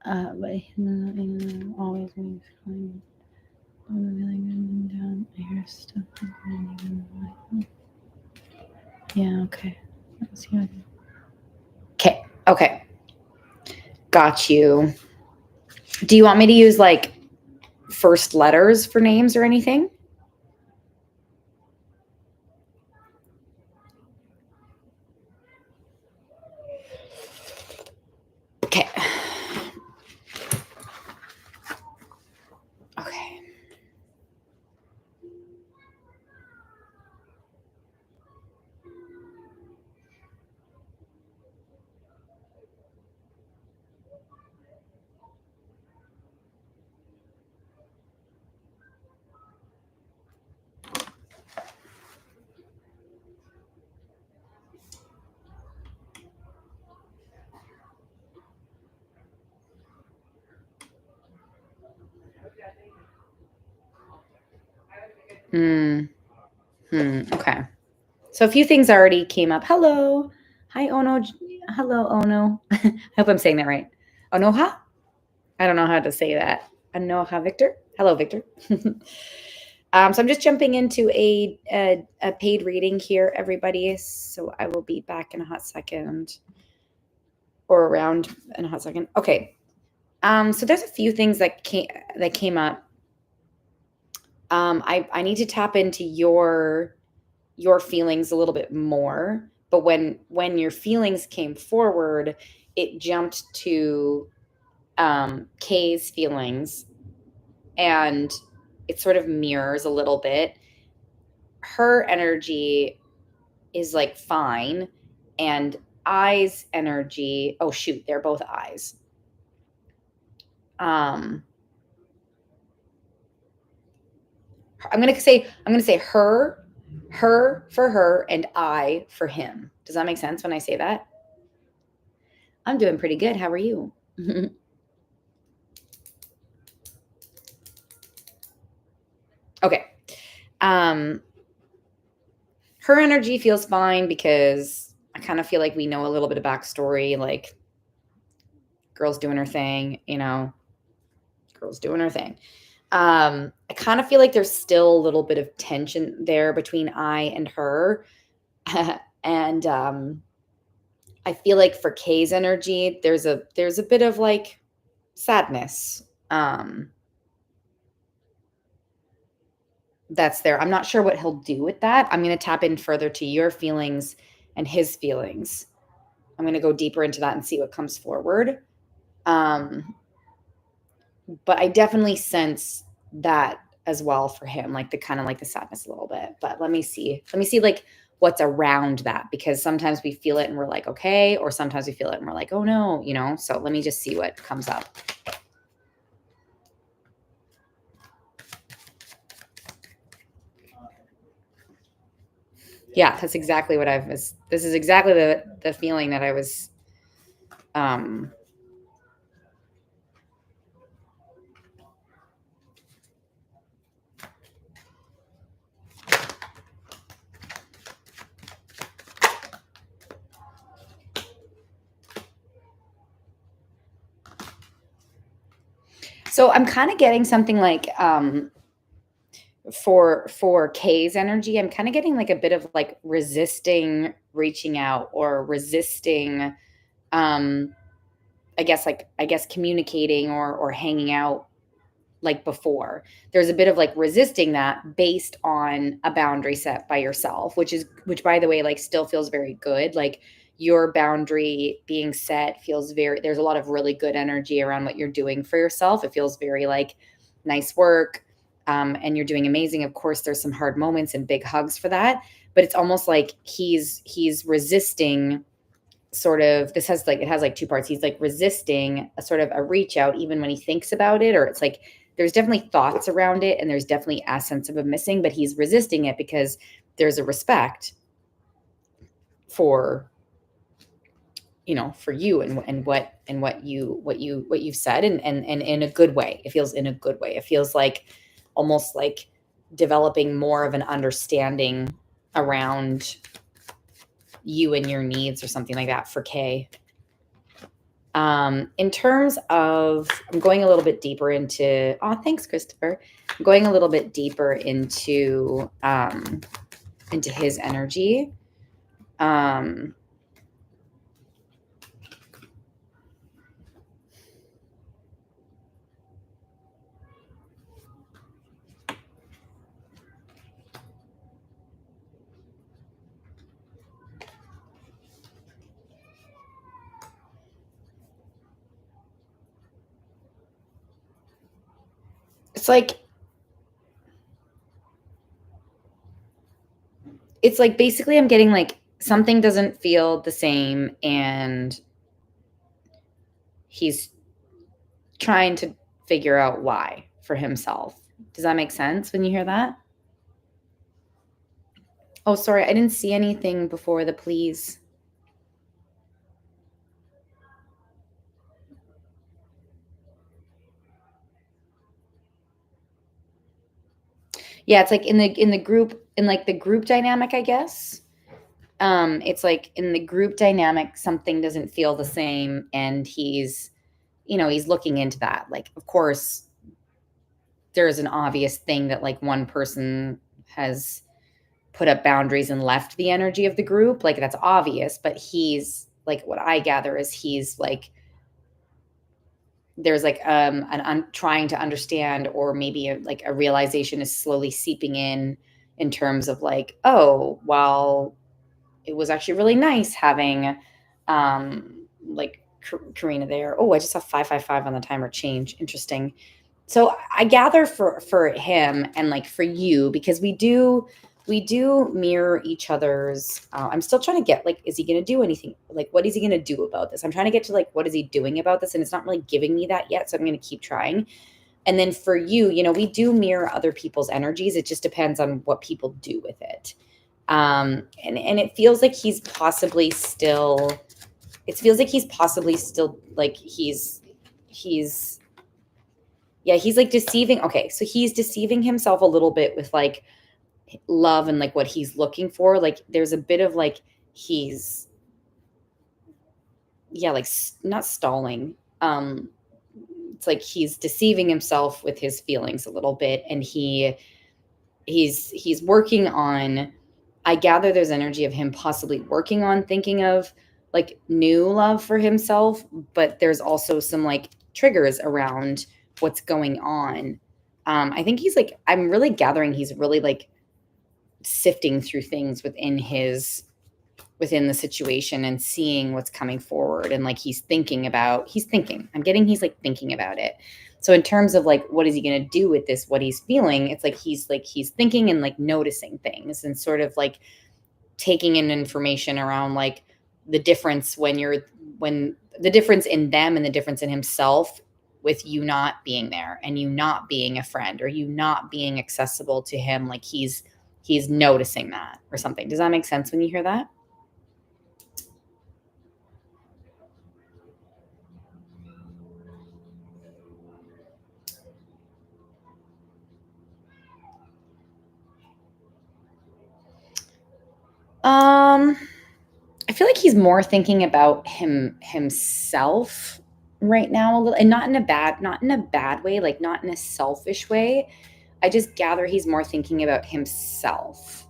But always makes fun. I'm really good down. I hear stuff. Yeah. Okay. Let's see what. Okay. Okay. Got you. Do you want me to use like first letters for names or anything? Okay. Okay. Okay. So a few things already came up. Hello. Hi, Ono. Hello, Ono. I hope I'm saying that right. Onoha? I don't know how to say that. Onoha, Victor. Hello, Victor. So I'm just jumping into a paid reading here, everybody. So I will be back in a hot second, or around in a hot second. Okay. So there's a few things that came up. I need to tap into your feelings a little bit more. But when your feelings came forward, it jumped to Kay's feelings, and it sort of mirrors a little bit. Her energy is like fine, and I's energy, oh shoot, they're both I's. I'm gonna say her for her, and I for him. Does that make sense when I say that? I'm doing pretty good. How are you? Okay. Her energy feels fine because I kind of feel like we know a little bit of backstory, like girl's doing her thing, girl's doing her thing. I kind of feel like there's still a little bit of tension there between I and her. And I feel like for Kay's energy, there's a bit of like sadness. That's there. I'm not sure what he'll do with that. I'm going to tap in further to your feelings and his feelings. I'm going to go deeper into that and see what comes forward. But I definitely sense that as well for him, like the kind of like the sadness a little bit. But let me see like what's around that, because sometimes we feel it and we're like, okay, or sometimes we feel it and we're like, oh no, so let me just see what comes up. Yeah, that's exactly what this is exactly the feeling that I was, so I'm kind of getting something like, for Kay's energy, I'm kind of getting like a bit of like resisting reaching out or resisting, I guess communicating or hanging out like before. There's a bit of like resisting that based on a boundary set by yourself, which by the way, like still feels very good. Like your boundary being set there's a lot of really good energy around what you're doing for yourself. It feels very like nice work. And you're doing amazing. Of course, there's some hard moments and big hugs for that, but it's almost like he's resisting sort of it has like two parts. He's like resisting a sort of a reach out even when he thinks about it, or it's like there's definitely thoughts around it and there's definitely a sense of a missing, but he's resisting it because there's a respect for for you and what you've said, and in a good way. It feels in a good way. It feels like almost like developing more of an understanding around you and your needs or something like that for Kay. In terms of, I'm going a little bit deeper into, oh, thanks, Christopher. I'm going a little bit deeper into his energy. It's like basically I'm getting like something doesn't feel the same and he's trying to figure out why for himself. Does that make sense when you hear that? Oh, sorry, I didn't see anything before the please. Yeah, it's like in the group, in like the group dynamic, I guess. It's like in the group dynamic, something doesn't feel the same, and he's looking into that. Like, of course, there's an obvious thing that like one person has put up boundaries and left the energy of the group. Like that's obvious, but he's like, what I gather is he's like, there's like trying to understand, or maybe like a realization is slowly seeping in terms of like, oh, well, it was actually really nice having like Karina there. Oh, I just saw 555 on the timer change. Interesting. So I gather for him and like for you, because we do mirror each other's. I'm still trying to get like, is he going to do anything? Like, what is he going to do about this? I'm trying to get to like, what is he doing about this? And it's not really giving me that yet. So I'm going to keep trying. And then for you, we do mirror other people's energies. It just depends on what people do with it. And it feels like he's possibly still, like he's like deceiving. Okay. So he's deceiving himself a little bit with like, love and like what he's looking for. Like there's a bit of like he's yeah, like not stalling. It's like he's deceiving himself with his feelings a little bit, and he's working on, I gather there's energy of him possibly working on thinking of like new love for himself, but there's also some like triggers around what's going on. I think he's like, I'm really gathering he's really like sifting through things within the situation and seeing what's coming forward, and like he's thinking, I'm getting he's like thinking about it. So in terms of like what is he going to do with this, what he's feeling, it's like he's thinking and like noticing things and sort of like taking in information around like the difference when the difference in them and the difference in himself with you not being there and you not being a friend or you not being accessible to him. Like he's noticing that or something. Does that make sense when you hear that? I feel like he's more thinking about himself right now a little, and not in a bad way, like not in a selfish way. I just gather he's more thinking about himself.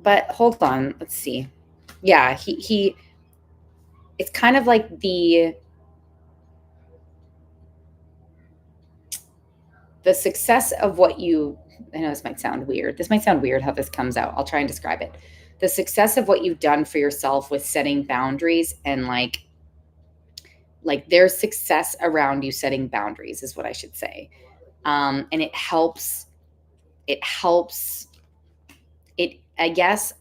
But hold on, let's see. Yeah, he it's kind of like the success of what you, I know this might sound weird. This might sound weird how this comes out. I'll try and describe it. The success of what you've done for yourself with setting boundaries and like there's success around you setting boundaries is what I should say. And it helps it I guess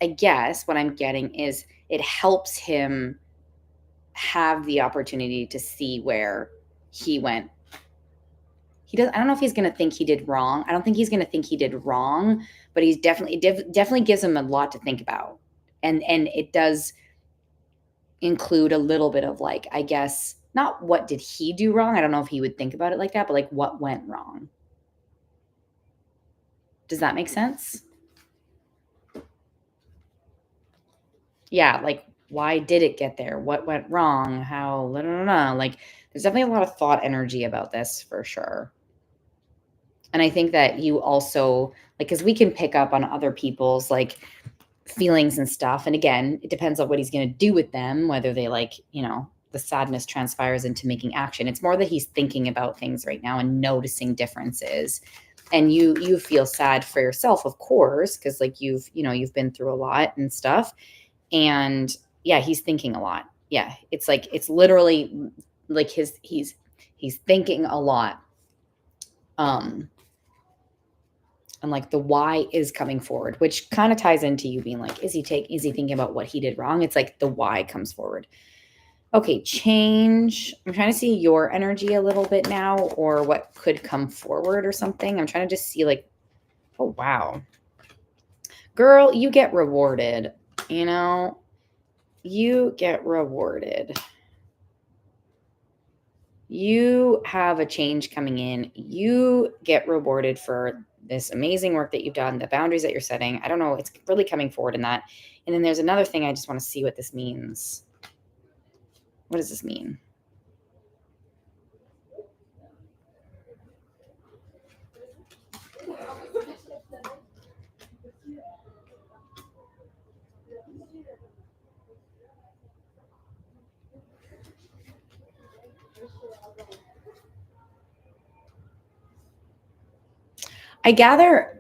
what I'm getting is it helps him have the opportunity to see where he went. I don't know if he's going to think he did wrong. I don't think he's going to think he did wrong, but he's definitely gives him a lot to think about. And it does include a little bit of like, I guess, not what did he do wrong? I don't know if he would think about it like that, but like what went wrong. Does that make sense? Yeah, like why did it get there? What went wrong? How, blah, blah, blah. Like there's definitely a lot of thought energy about this for sure. And I think that you also like, because we can pick up on other people's like feelings and stuff. And again, it depends on what he's going to do with them, whether they like, the sadness transpires into making action. It's more that he's thinking about things right now and noticing differences. And you feel sad for yourself, of course, because like you've been through a lot and stuff. And yeah, he's thinking a lot. Yeah, it's like it's literally like he's thinking a lot. And like the why is coming forward, which kind of ties into you being like, is he thinking about what he did wrong? It's like the why comes forward. Okay, change. I'm trying to see your energy a little bit now, or what could come forward or something. I'm trying to just see like, oh wow, girl, you get rewarded. You get rewarded. You have a change coming in. You get rewarded for this amazing work that you've done, the boundaries that you're setting. I don't know. It's really coming forward in that. And then there's another thing. I just want to see what this means. What does this mean? I gather,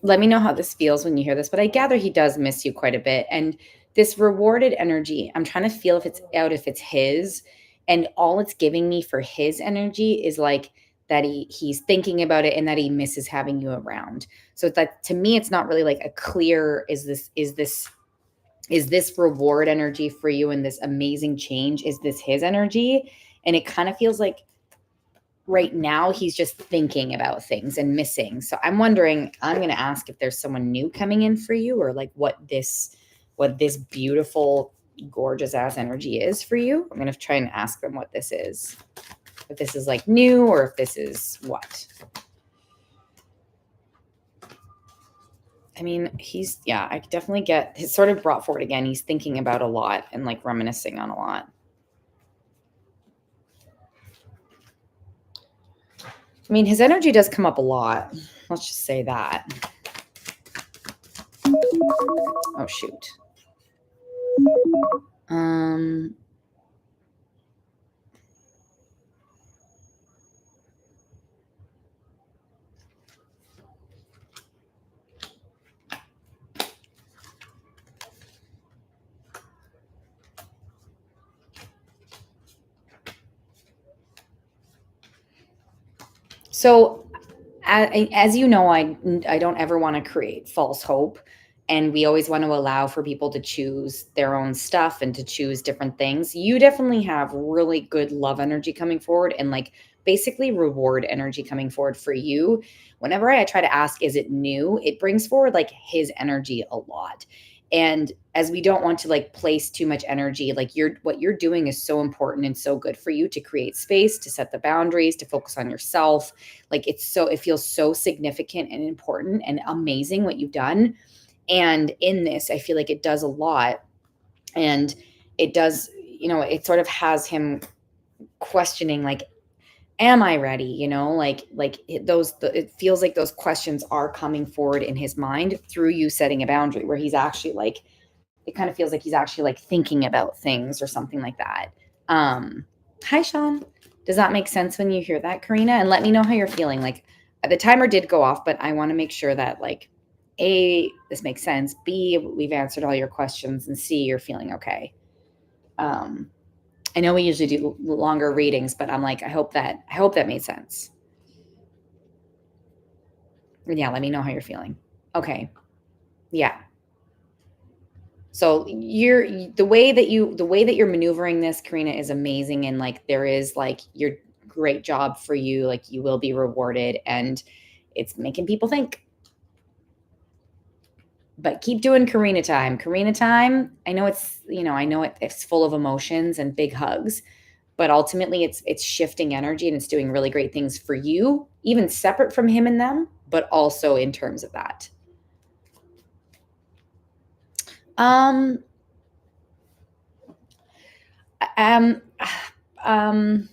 let me know how this feels when you hear this, but I gather he does miss you quite a bit. And this rewarded energy, I'm trying to feel if it's his, and all it's giving me for his energy is like that he's thinking about it and that he misses having you around. So it's that to me, it's not really like a clear, is this reward energy for you and this amazing change? Is this his energy? And it kind of feels like right now he's just thinking about things and missing. So I'm wondering, I'm going to ask if there's someone new coming in for you, or like what this beautiful, gorgeous ass energy is for you. I'm going to try and ask them what this is. If this is like new or if this is what. I mean, yeah, I definitely get his sort of brought forward again. He's thinking about a lot and like reminiscing on a lot. I mean, his energy does come up a lot. Let's just say that. Oh, shoot. Um, so as you know, I don't ever want to create false hope, and we always want to allow for people to choose their own stuff and to choose different things. You definitely have really good love energy coming forward, and like basically reward energy coming forward for you. Whenever I try to ask, is it new? It brings forward like his energy a lot. And as we don't want to like place too much energy, like what you're doing is so important and so good for you to create space, to set the boundaries, to focus on yourself. Like it feels so significant and important and amazing what you've done. And in this, I feel like it does a lot. And it does, it sort of has him questioning, like, am I ready? It feels like those questions are coming forward in his mind through you setting a boundary where he's actually like, it kind of feels like he's actually like thinking about things or something like that. Hi, Sean. Does that make sense when you hear that, Karina? And let me know how you're feeling. Like the timer did go off, but I want to make sure that like A, this makes sense. B, we've answered all your questions, and C, you're feeling okay. Um, I know we usually do longer readings, but I'm like, I hope that made sense. Yeah, let me know how you're feeling. Okay. Yeah. So the way that you're maneuvering this, Karina, is amazing. And like there is like your great job for you. Like you will be rewarded, and it's making people think. But keep doing Karina time. Karina time. I know it's full of emotions and big hugs, but ultimately it's shifting energy, and it's doing really great things for you, even separate from him and them, but also in terms of that. Um um um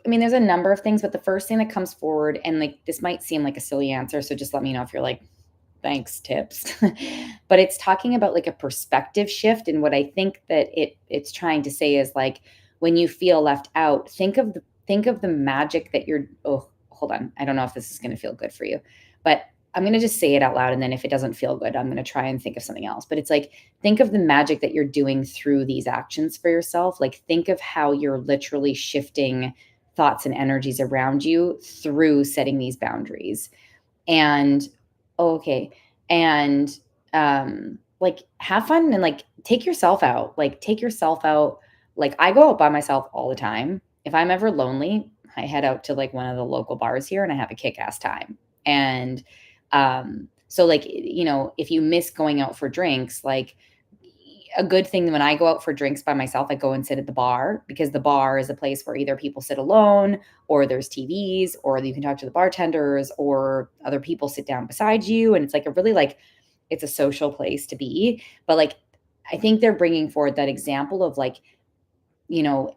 I mean, there's a number of things, but the first thing that comes forward, and like this might seem like a silly answer, so just let me know if you're like, thanks, tips. But it's talking about like a perspective shift. And what I think that it's trying to say is like when you feel left out, think of the magic that you're oh, hold on. I don't know if this is gonna feel good for you, but I'm gonna just say it out loud. And then if it doesn't feel good, I'm gonna try and think of something else. But it's like think of the magic that you're doing through these actions for yourself. Like think of how you're literally shifting thoughts and energies around you through setting these boundaries. And okay. And like have fun and like take yourself out. Like take yourself out. Like I go out by myself all the time. If I'm ever lonely, I head out to like one of the local bars here and I have a kick-ass time. And so like if you miss going out for drinks, like a good thing when I go out for drinks by myself, I go and sit at the bar, because the bar is a place where either people sit alone, or there's TVs, or you can talk to the bartenders, or other people sit down beside you. And it's like a really like, it's a social place to be. But like, I think they're bringing forward that example of like,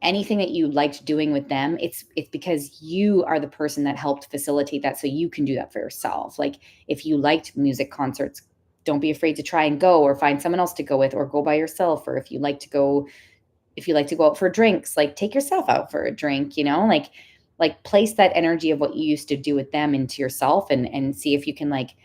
anything that you liked doing with them, it's because you are the person that helped facilitate that, so you can do that for yourself. Like if you liked music concerts, don't be afraid to try and go, or find someone else to go with, or go by yourself. Or if you like to go out for drinks, like take yourself out for a drink, like place that energy of what you used to do with them into yourself, and see if you can like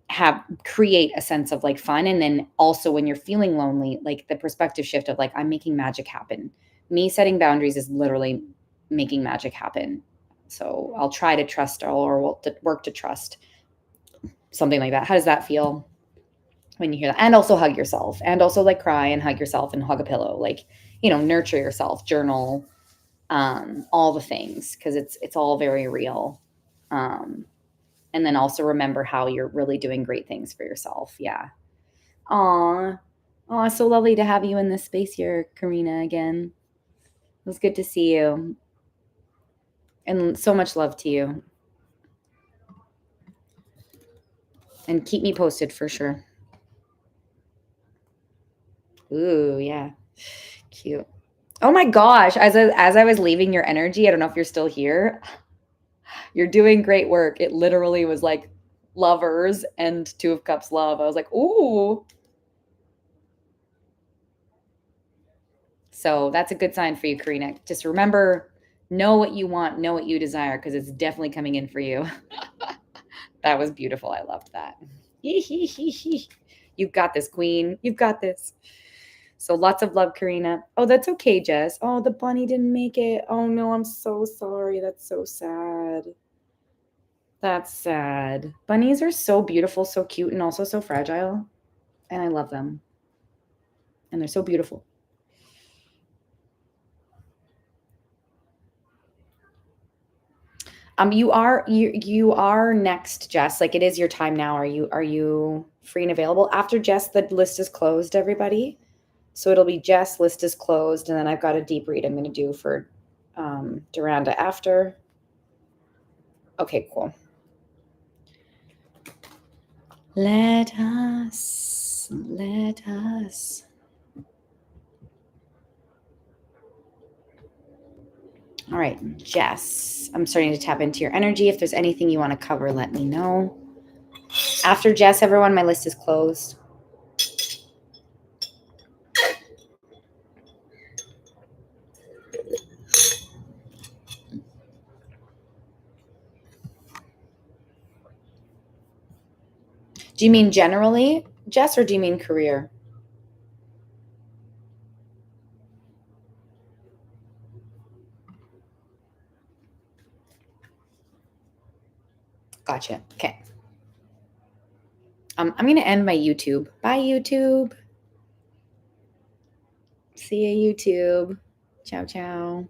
have create a sense of like fun. And then also when you're feeling lonely, like the perspective shift of like, I'm making magic happen. Me setting boundaries is literally making magic happen. So I'll try to trust, or will work to trust, something like that. How does that feel when you hear that? And also hug yourself, and also like cry and hug yourself and hug a pillow, like, nurture yourself, journal, all the things, because it's all very real. Um, and then also remember how you're really doing great things for yourself. Yeah. Aw. Aw, so lovely to have you in this space here, Karina, again. It was good to see you. And so much love to you. And keep me posted for sure. Ooh, yeah. Cute. Oh my gosh. As I was leaving your energy, I don't know if you're still here. You're doing great work. It literally was like lovers and two of cups love. I was like, ooh. So that's a good sign for you, Karina. Just remember, know what you want, know what you desire, because it's definitely coming in for you. That was beautiful. I loved that. You've got this, queen. You've got this. So lots of love, Karina. Oh, that's okay, Jess. Oh, the bunny didn't make it. Oh no, I'm so sorry. That's so sad. That's sad. Bunnies are so beautiful, so cute, and also so fragile. And I love them. And they're so beautiful. You are next, Jess. Like it is your time now. Are you free and available? After Jess, the list is closed, everybody. So it'll be Jess, list is closed, and then I've got a deep read I'm gonna do for Duranda after. Okay, cool. Let us. All right, Jess, I'm starting to tap into your energy. If there's anything you want to cover, let me know. After Jess, everyone, my list is closed. Do you mean generally, Jess, or do you mean career? Gotcha. Okay. I'm going to end my YouTube. Bye, YouTube. See you, YouTube. Ciao, ciao.